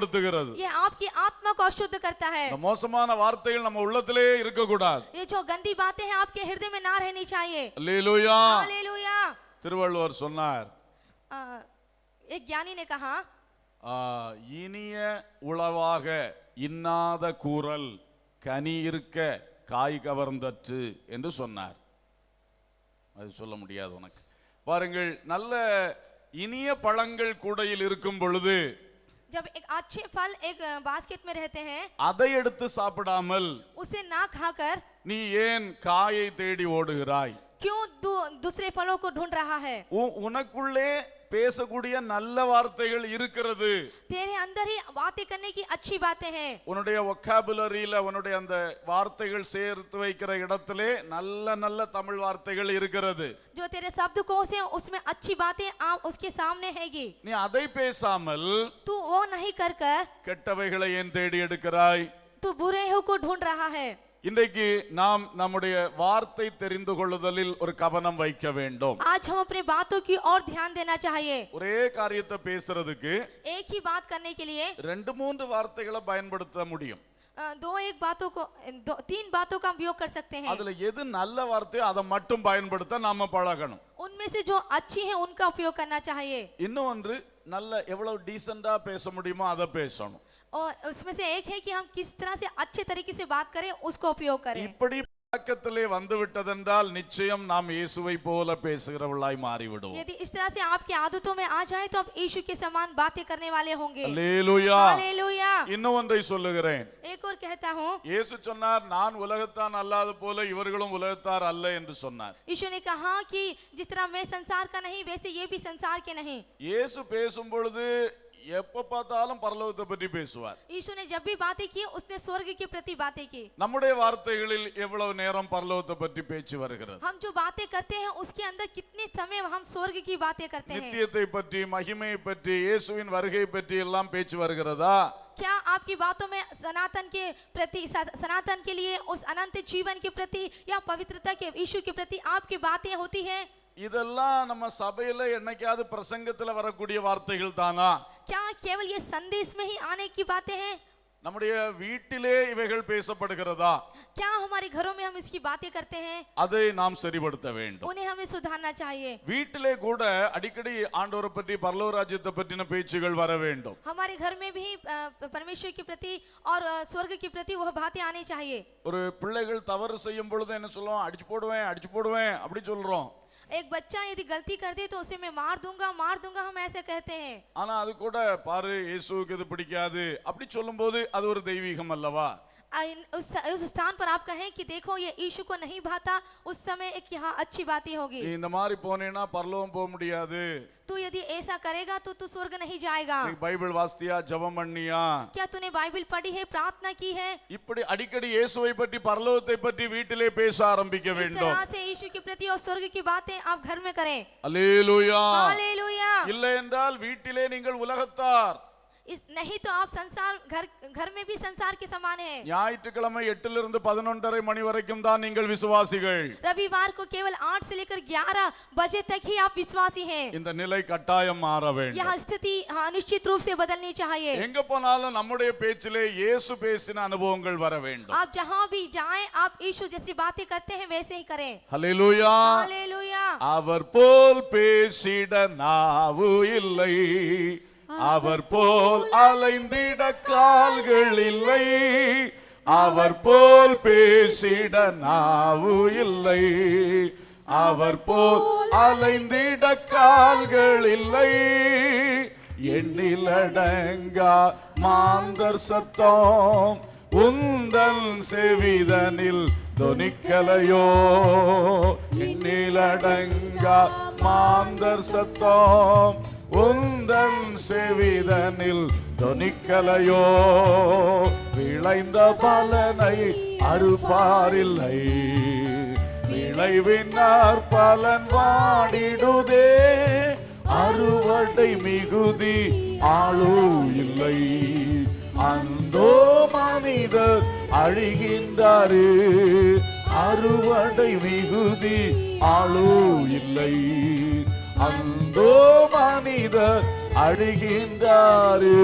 B: यह आपकी आत्मा को अशुद्ध करता है।
A: இந்த மோசமான வார்த்தைகள் நம்ம உள்ளத்திலே இருக்க கூடாது.
B: ये जो गंदी बातें हैं आपके हृदय में ना रहनी चाहिए।
A: அல்லேலூயா.
B: हालेलुया।
A: திருவள்ளுவர் சொன்னார்,
B: एक ज्ञानी ने कहा,
A: இனிய உளவாக இன்னாத கூறல் கனி இருக்க காய் கவர்ந்தற்று என்று சொன்னார். அது சொல்ல முடியாது உனக்கு. பாருங்கள், நல்ல இனிய பழங்கள் கூடையில் இருக்கும் பொழுது,
B: जब एक अच्छे फल एक बास्केट में रहते हैं,
A: அதை எடுத்து சாப்பிடாமல்
B: उसे ना खाकर
A: நீ ஏன் காயை தேடி ஓடுகிறாய்?
B: क्यों दूसरे फलों को ढूंढ रहा है?
A: உனக்குள்ளே பேசக்கூடிய நல்ல வார்த்தைகள் இருக்கிறது.
B: तेरे अंदर ही बातें करने की अच्छी बातें हैं।
A: உன்னுடைய வொக்காபுலரியில உன்னுடைய அந்த வார்த்தைகள் சேர்த்து வைக்கிற இடத்திலே நல்ல நல்ல தமிழ் வார்த்தைகள் இருக்கிறது.
B: जो तेरे शब्दकोश हैं उसमें अच्छी बातें आप उसके सामने हैगी।
A: நீ அதை பேசாமல்
B: तू वो नहीं कर
A: கெட்டவைகளை ஏன் தேடி எடுக்கிறாய்?
B: तू बुरे को ढूंढ रहा है।
A: இன்றைக்கு நாம் நம்முடைய வார்த்தை தெரிந்து கொள்ளுதலில் ஒரு கவனம் வைக்க வேண்டும்.
B: आज हम अपने बातों की ओर ध्यान देना चाहिए।
A: ஒரே காரியத்தை பேசுறதுக்கு
B: एक ही बात करने के लिए
A: 2-3 வார்த்தைகளை பயன்படுத்த முடியும்.
B: 3 बातों का उपयोग कर सकते हैं।
A: அதுல எது நல்ல வார்த்தையோ அதை மட்டும் பயன்படுத்த நாம பழகணும்.
B: उनमें से जो अच्छी है उनका उपयोग करना चाहिए।
A: இன்னொன்று, நல்ல எவ்வளவு டீசென்ட்டா பேச முடியுமோ அதை பேசணும்.
B: और उसमें से एक है कि हम किस तरह से अच्छे तरीके से बात करें, उसको उपयोग करें।
A: இப்படி பழக்கத்திலே வந்து விட்டதென்றால் நிச்சயம் நாம் இயேசுவை போல பேசுகிறவர்களாய் மாறிவிடுவோம்.
B: यदि इस तरह से आपकी आदतों में आ जाए तो आप यीशु के समान बातें करने वाले होंगे।
A: அல்லேலூயா.
B: हालेलुया।
A: இன்னும் ஒன்றை சொல்லுகிறேன்.
B: एक और कहता हूँ,
A: இயேசு சொன்னார், நான் உலகத்தான் அல்லாத போல இவர்களும் உலகத்தார் அல்ல என்று சொன்னார்.
B: यीशु ने कहा कि जिस तरह मैं संसार का नहीं वैसे ये भी संसार के नहीं।
A: இயேசு பேசும் பொழுது எப்ப பார்த்தாலும் பரலோகத்தை பற்றி பேசுவார்.
B: यीशु ने जब भी बातें की उसने स्वर्ग के प्रति बातें की.
A: நம்முடைய வார்த்தைகளில் எவ்வளவு நேரம் பரலோகத்தை பற்றி பேச்சு வருகிறது?
B: हम जो बातें करते हैं उसके अंदर कितने समय हम स्वर्ग की बातें करते हैं?
A: நித்தியத்தை பற்றி, மகிமையை பற்றி, இயேசுவின் வருகை பற்றி எல்லாம் பேச்சு வருகிறதா?
B: क्या आपकी बातों में सनातन के प्रति, सनातन के लिए उस अनंत जीवन के प्रति या पवित्रता के यीशु के प्रति आपकी बातें होती हैं?
A: இதெல்லாம் நம்ம சபையில என்னைக்காவது பிரசங்கத்துல வரக்கூடிய வார்த்தைகள் தானா?
B: क्या केवल ये संदेश में ही आने की बातें हैं?
A: நம்முடைய வீட்டிலே இவைகள் பேசப்படுகிறதா?
B: क्या हमारे घरों में हम इसकी बातें करते हैं?
A: அதை நாம் சரிபடுத்த வேண்டும்.
B: उन्हें हमें सुधारना चाहिए.
A: வீட்டிலே கூட அடிக்கடி ஆண்டவரை பற்றி, பரலோக ராஜ்யத்தை பற்றின பேச்சுகள் வர வேண்டும்.
B: हमारे घर में भी परमेश्वर के प्रति और स्वर्ग के प्रति वह बातें आनी चाहिए.
A: ஒரு பிள்ளைகள் தவறு செய்யும் பொழுது என்ன சொல்லுவோம்? அடிச்சு போடுவேன் அப்படி சொல்றோம்.
B: एक बच्चा यदि गलती कर दे तो उसे मैं मार दूंगा हम ऐसे कहते हैं.
A: ஆனா அது கூட பாரு இயேசுவுக்கு இது பிடிக்காது அப்படி சொல்லும்போது அது ஒரு தெய்வீகம் அல்லவா?
B: उस स्थान पर आप कहें कि देखो ये यीशु को नहीं भाता, उस समय एक यहाँ अच्छी बातें होगी.
A: இந்த மாதிரி போனேனா பரலோகம் போக முடியாது.
B: तू यदि ऐसा करेगा तो तू स्वर्ग नहीं जाएगा.
A: பைபிள் வாசித்தியா, ஜெபம் பண்ணியா?
B: क्या तूने बाइबल पढ़ी है, प्रार्थना की है?
A: இப்படி அடிக்கடி இயேசுவை பற்றி, பரலோகத்தை பற்றி வீட்டிலே பேச ஆரம்பிக்க
B: इस
A: வேண்டும்.
B: तरह से यीशु के प्रति और स्वर्ग की बातें आप घर में करें.
A: அல்லேலூயா.
B: हालेलुया.
A: இல்லை என்றால் வீட்டிலே நீங்கள் உலகத்தார்.
B: नहीं तो आप संसार घर में भी संसार के समान है.
A: ஞாயிற்றுக்கிழமை 8 இருந்து 11:30 மணி வரைக்கும் தான் நீங்கள் விசுவாசிகள்.
B: रविवार को केवल 8 से लेकर 11 बजे तक ही आप विश्वासी हैं.
A: இந்த நிலை கட்டாயம் மாற வேண்டும்.
B: यह स्थिति निश्चित रूप से बदलनी चाहिए.
A: எங்க போனாலும் நம்முடைய பேச்சிலே இயேசு பேசின அனுபவங்கள் வர வேண்டும்.
B: आप जहां भी जाएं आप यीशु जैसी बातें करते हैं वैसे ही करें.
A: ஹல்லேலூயா.
B: हालेलुया.
A: அவர் போல் பேசிட நாவு இல்லை, அவர் போல் அலைந்திட கால்கள் இல்லை, அவர் போல் பேசிட நாவு இல்லை, அவர் போல் அலைந்திட கால்கள் இல்லை, எண்ணிலடங்கா மாந்தர் சத்தம் உந்தன் செவிதனில் தொனிக்கலையோ, எண்ணிலடங்கா மாந்தர் சத்தம் உந்தன் செவிதனில் தொனிக்கலையோ, விளைந்த பலனை அறுப்பாரில்லை, விளைவினார் பலன் வாடிடுதே, அறுவடை மிகுதி ஆளு இல்லை, அந்தோ மனிதர் அழிகின்றாரு, அறுவடை மிகுதி ஆளு இல்லை, அந்தோ மனிதர் அழிகின்றாரு.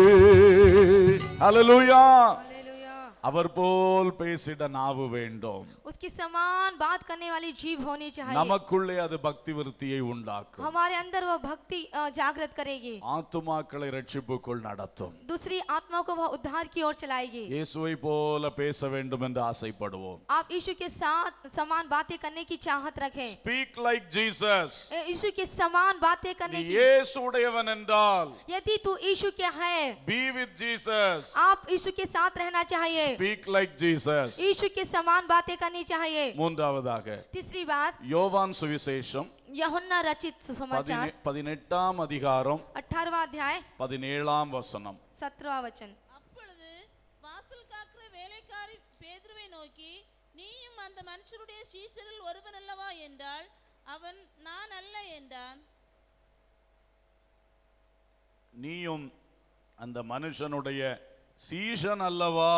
A: ஹல்லேலூயா. அவர் போல் பேசிட நாவு வேண்டும்.
B: उसकी समान बात करने वाली जीभ होनी चाहिए.
A: நமக்குள்ளே அது பக்தி விருத்தியை உண்டாக்கும்.
B: हमारे अंदर वह भक्ति जागृत करेगी.
A: ஆத்துமாக்களை ரட்சிப்புக்குள் நடத்தும்.
B: दूसरी आत्माओं को वह उद्धार की ओर चलाएगी.
A: இயேசுவை போல பேச வேண்டும் என்று ஆசைப்படுவோம்.
B: आप यीशु के साथ समान बातें करने की चाहत रखें.
A: Speak like Jesus.
B: यीशु के समान बातें करने की.
A: இயேசு உடையவன் என்றால்
B: यदि तू यीशु के है,
A: be with Jesus.
B: आप यीशु के साथ रहना चाहिए.
A: Speak like Jesus.
B: यीशु के समान बातें करनी चाहिए.
A: மூன்றாவதாக
B: तीसरी बात,
A: யோவான் சுவிசேஷம்
B: यूहन्ना रचित सुसमाचार
A: 18ஆம் அதிகாரம்
B: 18वां अध्याय
A: 17ஆம் வசனம்.
B: 17वां वचन.
C: அப்பொழுது வாசல் காக்கிற வேலைக்காரி பேதுருவை நோக்கி, நீயும் அந்த மனுஷருடைய சீஷரில் ஒருவன் அல்லவா என்றால், அவன் நான் அல்ல என்றான்.
A: நீயும் அந்த மனுஷனுடைய சீஷன் அல்லவா?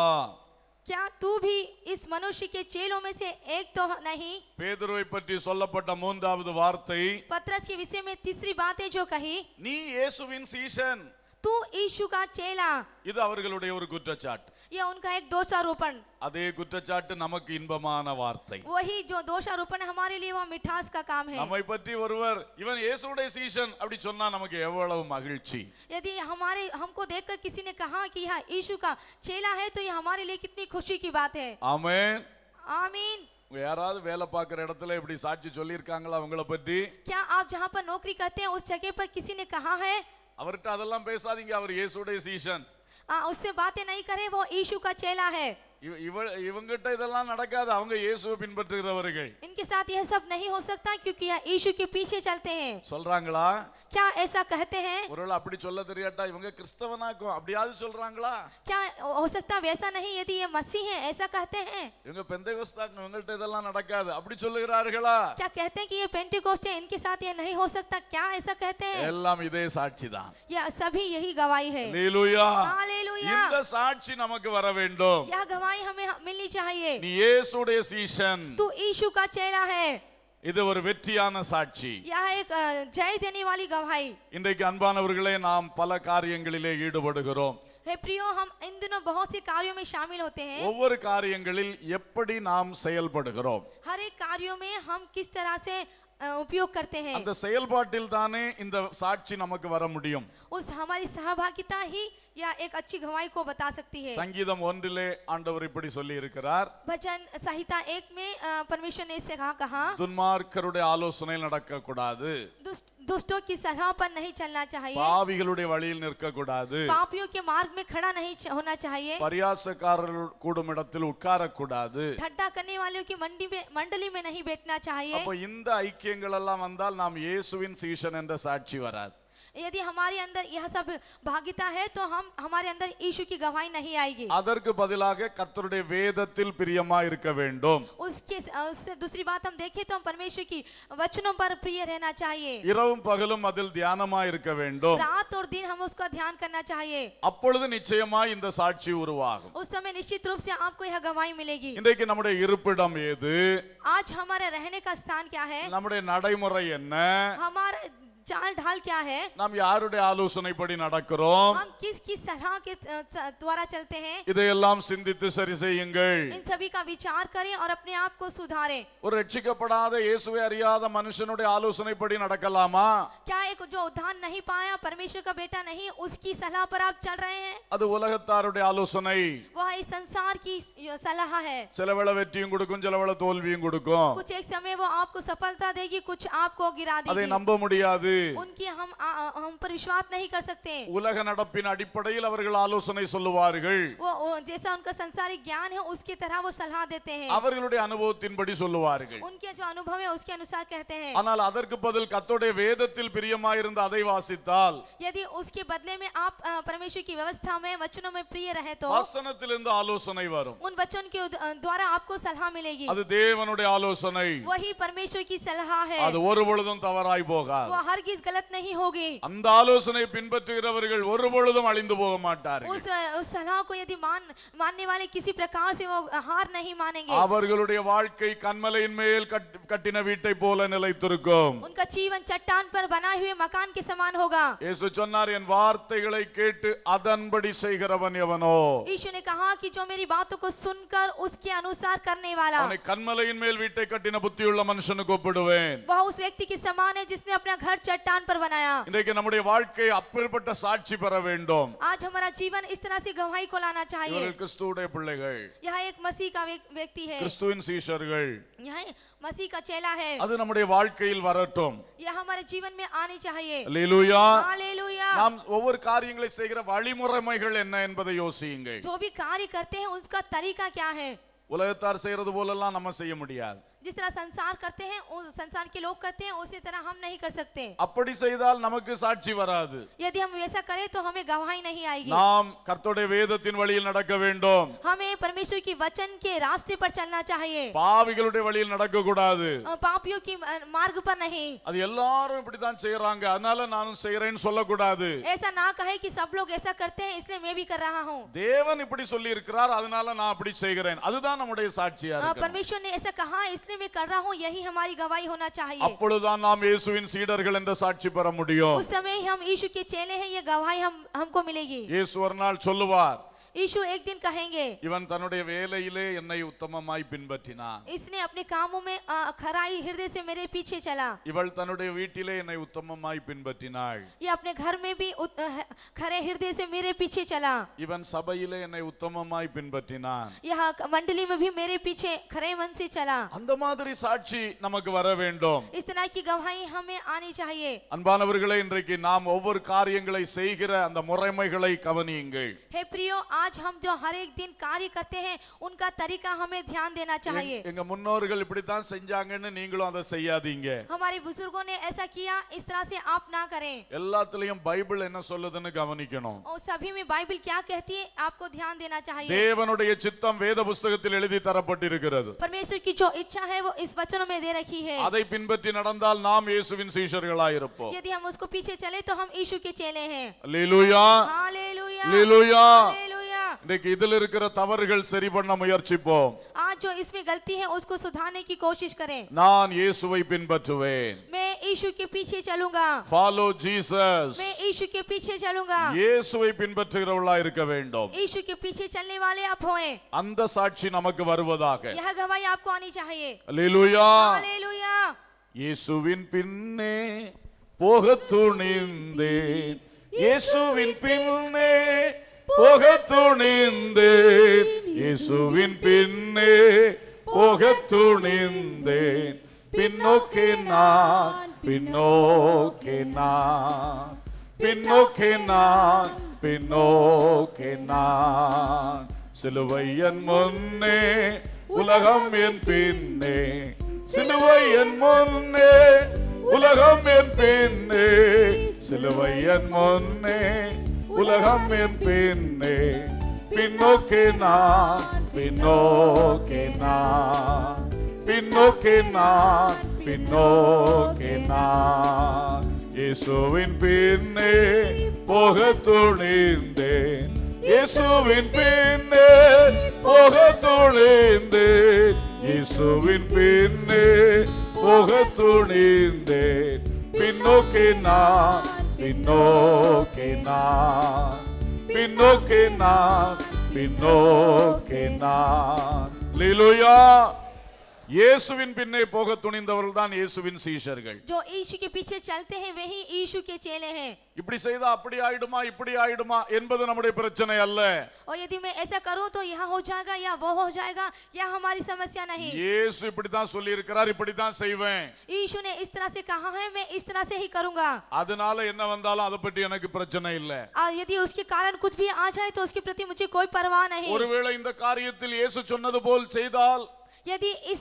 B: क्या तू भी इस मनुष्य के चेलों में से एक तो नहीं?
A: பேதுருவை பற்றி சொல்லப்பட்ட மூன்றாவது வார்த்தை,
B: पतरस के विषय में तीसरी बात है जो कही,
A: நீ இயேசுவின் சீஷன்.
B: तू यीशु का चेला.
A: இது அவர்களுடைய ஒரு குற்றச்சாட்டு.
B: यह उनका एक दोषारोपण.
A: அதே குற்றச்சாட்டு நமக்கு இன்பமான வார்த்தை.
B: वही जो दोषारोपण हमारे लिए वह मिठास का काम है.
A: நம்மை பற்றி ஒருவர் இவன் இயேசுவுடைய சீஷன் அப்படி சொன்னா நமக்கு எவ்வளவு மகிழ்ச்சி.
B: यदि हमको देखकर किसी ने कहा कि यह यीशु का चेला है तो यह हमारे लिए कितनी खुशी की बात है.
A: ஆமென்.
B: आमीन.
A: யாராவது வேலை பார்க்குற இடத்துல இப்படி சாட்சி சொல்லியிருக்காங்களா உங்களை பற்றி?
B: क्या आप जहाँ पर नौकरी करते हैं उस जगह पर किसी ने कहा है?
A: அவர்கிட்ட அதெல்லாம் பேசாதீங்க, அவர் இயேசுடைய சீஷன்.
B: उससे बातें नहीं करें, वो यीशु का चेला है.
A: இவங்கிட்ட இதெல்லாம் நடக்காது, அவங்க இயேசுவை பின்பற்றுகிறவர்கள்.
B: इनके साथ यह सब नहीं हो सकता क्योंकि यह यीशु के पीछे चलते हैं.
A: சொல்றாங்களா?
B: क्या ऐसा कहते हैं?
A: ஒருவேளை அப்படி சொல்ல தெரியாட்டா இவங்க கிறிஸ்தவனாக்கும் அப்படியாவது சொல்றாங்களா?
B: क्या हो सकता वैसा नहीं, यदि ये मसीह है ऐसा कहते हैं?
A: இவங்க பெந்தேகோஸ்தாக்கும் இவங்கள்ட்ட இதெல்லாம் நடக்காது அப்படி சொல்லுகிறார்களா?
B: क्या कहते हैं कि ये पेंटिकोस्ट है, इनके साथ ये नहीं हो सकता, क्या ऐसा कहते हैं?
A: எல்லாம் இதே சாட்சி தான்.
B: यह सभी यही गवाही है.
A: ஹalleluya.
B: हालेलुया.
A: இந்த சாட்சி நமக்கு வர வேண்டும்.
B: यह गवाही हमें मिलनी चाहिए.
A: நீ இயேசுடைய சீஷன்.
B: तू यीशु का चेला है.
A: இது ஒரு வெற்றியான சாட்சி.
B: यह एक जय देने वाली गवाही.
A: இன்றைக்கு அன்பானவர்களே, நாம் பல காரியங்களிலே ஈடுபடுகிறோம்.
B: हे प्रियो, हम इन दिनों बहुत से कार्यों में शामिल होते हैं.
A: ஒவ்வொரு காரியங்களில் எப்படி நாம் செயல்படுகிறோம்,
B: हर एक कार्यों में हम किस तरह से उपयोग करते हैं,
A: அந்த செயல்பாட்டில் தானே இந்த சாட்சி நமக்கு வர முடியும்.
B: उस हमारी सहभागिता ही या एक अच्छी गवाही को बता सकती है.
A: சங்கீதம் 1 ஆண்டவர் இப்படி சொல்லி இருக்கிறார்,
B: भजन संहिता 1 में परमेश्वर ने इससे कहा,
A: துன்மார்க்கருடைய ஆலோசனை நடக்க கூடாது,
B: दुष्टों की सलाह पर नहीं चलना चाहिए,
A: பாவிகளுடைய வழியில் நிற்க கூடாது,
B: पापियों के मार्ग में खड़ा नहीं होना चाहिए,
A: பரியாசக்காரர்கள் கூடும் இடத்தில் உட்கார கூடாது.
B: ठट्टा करने वालों की मंडली में नहीं बैठना चाहिए.
A: அப்ப இந்த ஐக்கியங்கள் எல்லாம் வந்தால் நாம் இயேசுவின் சீஷன் என்ற சாட்சி வராது.
B: यदि हमारे अंदर यह सब भागिता है तो हमारे अंदर यीशु की गवाही नहीं आएगी.
A: அதற்கு பதிலாக கர்த்தருடைய வேதத்தில் பிரியமா இருக்க வேண்டும்.
B: उससे दूसरी बात हम देखें तो हम परमेश्वर की वचनों पर प्रिय रहना चाहिए.
A: இரவும் பகலும் அதில் தியானமா இருக்க வேண்டும்.
B: रात और दिन हम उसका ध्यान करना चाहिए.
A: அப்பொழுது நிச்சயமாய் இந்த சாட்சி உருவாகும்.
B: उस समय निश्चित रूप से आपको यह गवाही मिलेगी.
A: இன்றைக்கு நம்முடைய இருப்பிடம் ஏது?
B: आज हमारे रहने का स्थान क्या है?
A: நம்முடைய நடைமுறை என்ன?
B: हमारा चाल ढाल क्या है?
A: நாம் யாருடைய ஆலோசனைப்படி நடக்கிறோம்?
B: हम किसकी सलाह के द्वारा चलते हैं?
A: இதையெல்லாம் சிந்தித்து சரி செய்யுங்கள்.
B: इन सभी का विचार करें और अपने आप को सुधारें.
A: ஒரு ரட்சிக்கப்படாத இயேசுவை அறியாத மனுஷனுடைய ஆலோசனைப்படி நடக்கலாமா?
B: क्या एक जो उद्धार नहीं पाया, परमेश्वर का बेटा नहीं, उसकी सलाह पर आप चल रहे हैं?
A: அது உலகத்தாருடைய ஆலோசனை.
B: वह इस संसार की सलाह है.
A: சிலவேளை வெற்றியும் கொடுக்கும், சிலவேளை தோல்வியும் கொடுக்கும்.
B: कुछ एक समय वो आपको सफलता देगी, कुछ आपको गिरा
A: அதை
B: देगी.
A: நம்ப முடியாது.
B: उनकी हम पर विश्वास नहीं कर सकते.
A: உலக நடப்பின் அடிப்படையில் அவர்கள் ஆலோசனை சொல்லுவார்கள்.
B: वो जैसा उनका संसारिक ज्ञान है उसकी तरह वो सलाह देते हैं.
A: அவர்களுடைய அனுபவத்தின்படி சொல்லுவார்கள்.
B: उनके जो अनुभव है उसके अनुसार कहते हैं.
A: ஆனால் அதற்கு பதில் கர்த்தருடைய வேதத்தில் பிரியமாயிருந்த அதை வாசித்தால்,
B: यदि उसके बदले में आप परमेश्वर की व्यवस्था में वचनों में प्रिय रहे तो
A: வசனத்திலிருந்து ஆலோசனை வரும்.
B: उन वचन के द्वारा आपको सलाह मिलेगी.
A: அது தேவனுடைய ஆலோசனை.
B: वही परमेश्वर की सलाह है.
A: அது ஒருபொழுதும் தவறாய் போகாது.
B: वो हरगिज गलत नहीं होगी.
A: அந்த ஆலோசனை பின்பற்றுகிறவர்கள் ஒருபொழுதும் அழிந்து போக மாட்டார்கள்.
B: उस सलाह को यदि मानने वाले किसी प्रकार से वो हार नहीं मानेंगे.
A: அவர்களுடைய வாழ்க்கை கன்மலையின் மேல் கட்டின வீட்டை போல நிலைத்திருக்கும்.
B: उनका जीवन चट्टान पर बनाए हुए मकान के समान होगा.
A: இயேசு சொன்னார், என் வார்த்தைகளை கேட்டு அதன்படி செய்கிறவன் எவனோ,
B: यीशु ने कहा कि जो मेरी बातों को सुनकर उसके अनुसार करने वाला,
A: அவனை கன்மலையின் மேல் வீட்டை கட்டின புத்தியுள்ள மனுஷனுக்கு ஒப்பிடுவேன்.
B: वह उस व्यक्ति के समान है जिसने अपना घर चट्टान पर बनाया.
A: இன்றைக்கு நம்முடைய வாழ்க்கை அப்பேற்பட்ட சாட்சி பெற வேண்டும்.
B: आज हमारा जीवन इस तरह से गवाही को लाना चाहिए.
A: இவர்கள் கிறிஸ்துவுடைய பிள்ளைகள்,
B: यह एक मसीह का व्यक्ति है,
A: கிறிஸ்துவின் சீஷர்கள்.
B: यह मसीह का चेला है.
A: அது நம்முடைய வாழ்க்கையில் வரட்டும்.
B: यह हमारे जीवन में आनी चाहिए.
A: அல்லேலூயா.
B: हालेलुया.
A: நாம் ஒவ்வொரு காரியங்களை செய்கிற வழிமுறைமைகள் என்ன என்பதை யோசியுங்கள்.
B: जो भी कार्य करते हैं उसका तरीका क्या है?
A: உலகத்தார் செய்யறது போலெல்லாம் நம்ம செய்ய முடியாது.
B: जिस तरह संसार करते हैं संसार के लोग करते हैं उसी तरह हम नहीं कर सकते.
A: அப்படி செய்தால் நமக்கு சாட்சி வராது.
B: यदि हम वैसा करें तो हमें गवाही नहीं आएगी.
A: நாம் கர்த்தருடைய வேதத்தின் வழியில் நடக்க வேண்டும்.
B: हमें परमेश्वर की वचन के रास्ते पर चलना चाहिए.
A: பாவிகளுடைய வழியில் நடக்க கூடாது.
B: पापियों की मार्ग पर नहीं.
A: அது எல்லாரும் இப்படி தான் செய்றாங்க, அதனால நானும் செய்றேன்னு சொல்லக்கூடாது.
B: ऐसा ना कहे कि सब लोग ऐसा करते हैं इसलिए मैं भी कर रहा हूँ.
A: தேவன் இப்படி சொல்லி இருக்கிறார், அதனால நான் அப்படி செய்கிறேன். அதுதான் நம்முடைய சாட்சியா இருக்கு.
B: परमेश्वर ने ऐसा कहा इसलिए मैं कर रहा हूँ, यही हमारी गवाही होना चाहिए.
A: அப்பொழுதுதான் நாம் இயேசுவின் சீடர்கள் என்ற சாட்சி பெற முடியும்.
B: उस समय हम यीशु के चेले हैं, ये गवाही हमको मिलेगी.
A: இயேசு ஒரு நாள் சொல்லுவார்,
B: यीशु एक दिन कहेंगे,
A: இவன் தன்னுடைய வேலையிலே என்னை உத்தமமாய் பின்பற்றினான்.
B: इसने अपने कामों में खराई हृदय से मेरे पीछे चला.
A: இவள் தன்னுடைய வீட்டிலே என்னை உத்தமமாய் பின்பற்றினாள்.
B: ये अपने घर में भी खरे हृदय से मेरे पीछे चला.
A: இவன் சபையிலே என்னை உத்தமமாய் பின்பற்றினான்.
B: यह मंडली में भी मेरे पीछे खरे मन से चला.
A: அந்த மாதிரி சாட்சி நமக்கு வர வேண்டும்.
B: इस तरह की गवाही हमें आनी चाहिए.
A: அன்பானவர்களே, இன்றைக்கு நாம் ஒவ்வொரு காரியங்களை செய்கிற அந்த முறைமைகளை கவனியுங்கள்.
B: हे प्रियो, आज हम जो हर एक दिन कार्य करते हैं उनका तरीका हमें ध्यान देना चाहिए।
A: எங்க முன்னோர்கள் இப்படித்தான் செஞ்சாங்கன்னு நீங்களும் அதை செய்யாதீங்க.
B: हमारे बुजुर्गों ने ऐसा किया, इस तरह से आप ना करें।
A: எல்லாத்துலயும் பைபிள் என்ன சொல்லுதுன்னு கவனிக்கணும்.
B: और सभी में बाइबल क्या कहती है आपको ध्यान देना चाहिए।
A: தேவனுடைய சித்தம் வேத புஸ்தகத்தில் எழுதி தரப்பட்டிருக்கிறது.
B: परमेश्वर की जो इच्छा है वो इस वचनों में दे रखी है।
A: அதை பின்பற்றி நடந்தால் நாம் இயேசுவின் சீஷர்களாய் இருப்போம்.
B: यदि हम उसको पीछे चले तो हम यीशु के चेले हैं।
A: அல்லேலூயா,
B: हालेलुया,
A: அல்லேலூயா.
B: हालेलुया।
A: இன்னைக்கு இதில் இருக்கிற தவறுகள் சரி பண்ண முயற்சிப்போம்.
B: आज जो इसमें गलती है उसको सुधारने की कोशिश करें।
A: நான் இயேசுவை பின்பற்றுவேன்.
B: मैं यीशु के पीछे चलूंगा।
A: Follow Jesus.
B: मैं यीशु के पीछे चलूंगा।
A: இயேசுவை பின்பற்றுகிறவர்களாய் இருக்க வேண்டும்.
B: यीशु के पीछे चलने वाले आप होएं।
A: அந்த சாட்சி நமக்கு வருவதாக.
B: यह गवाही आपको आनी चाहिए।
A: அல்லேலூயா.
B: हालेलुया।
A: இயேசுவின் பின்னே போகத் துணிந்தேன். இயேசுவின் பின்னே போகத் துணிந்தேன். இயேசுவின் பின்னே போகத் துணிந்தேன். பின்னோக்கே நான், பின்னோக்கே நான், பின்னோக்கே நான், பின்னோக்கே நான். சிலுவை என் முன்னே, உலகம் என் பின்னே. சிலுவை என் முன்னே, உலகம் என் பின்னே. சிலுவை என் முன்னே, உலகம் என் பின்னே. பின்னோக்கே நான், பின்னோக்கே நான், பின்னோக்கே நான், பின்னோக்கே நான். இயேசுவின் பின்னே போகத் துணிந்தேன். இயேசுவின் பின்னே போகத் துணிந்தேன். இயேசுவின் பின்னே போகத் துணிந்தேன். பின்னோக்கே நான், பின்னோக்கே நான், பின்னோக்கே நான், பின்னோக்கே நான். அல்லேலூயா. இயேசுவின் பின்னே போக துணிந்தவர்கள் தான் இயேசுவின் சீஷர்கள்.
B: जो यीशु के पीछे चलते हैं वही यीशु के चेले हैं।
A: இப்படி செய்தா அப்படி ஆயிடுமா இப்படி ஆயிடுமா என்பது நம்முடைய பிரச்சனை அல்ல.
B: और यदि मैं ऐसा करूं तो यह हो जाएगा या वो हो जाएगा, यह हमारी समस्या नहीं।
A: இயேசு இப்படி தான் சொல்லி இருக்கிறார், இப்படி தான் செய்வேன்.
B: यीशु ने इस तरह से कहा है, मैं इस तरह से ही करूंगा।
A: அதனால என்ன வந்தாலும் அதை பற்றி எனக்கு பிரச்சனை இல்ல.
B: और यदि उसके कारण कुछ भी आ जाए तो उसके प्रति मुझे कोई परवाह नहीं।
A: ஒருவேளை இந்த காரியத்தில் இயேசு சொன்னது போல் செய்தால்,
B: यदि इस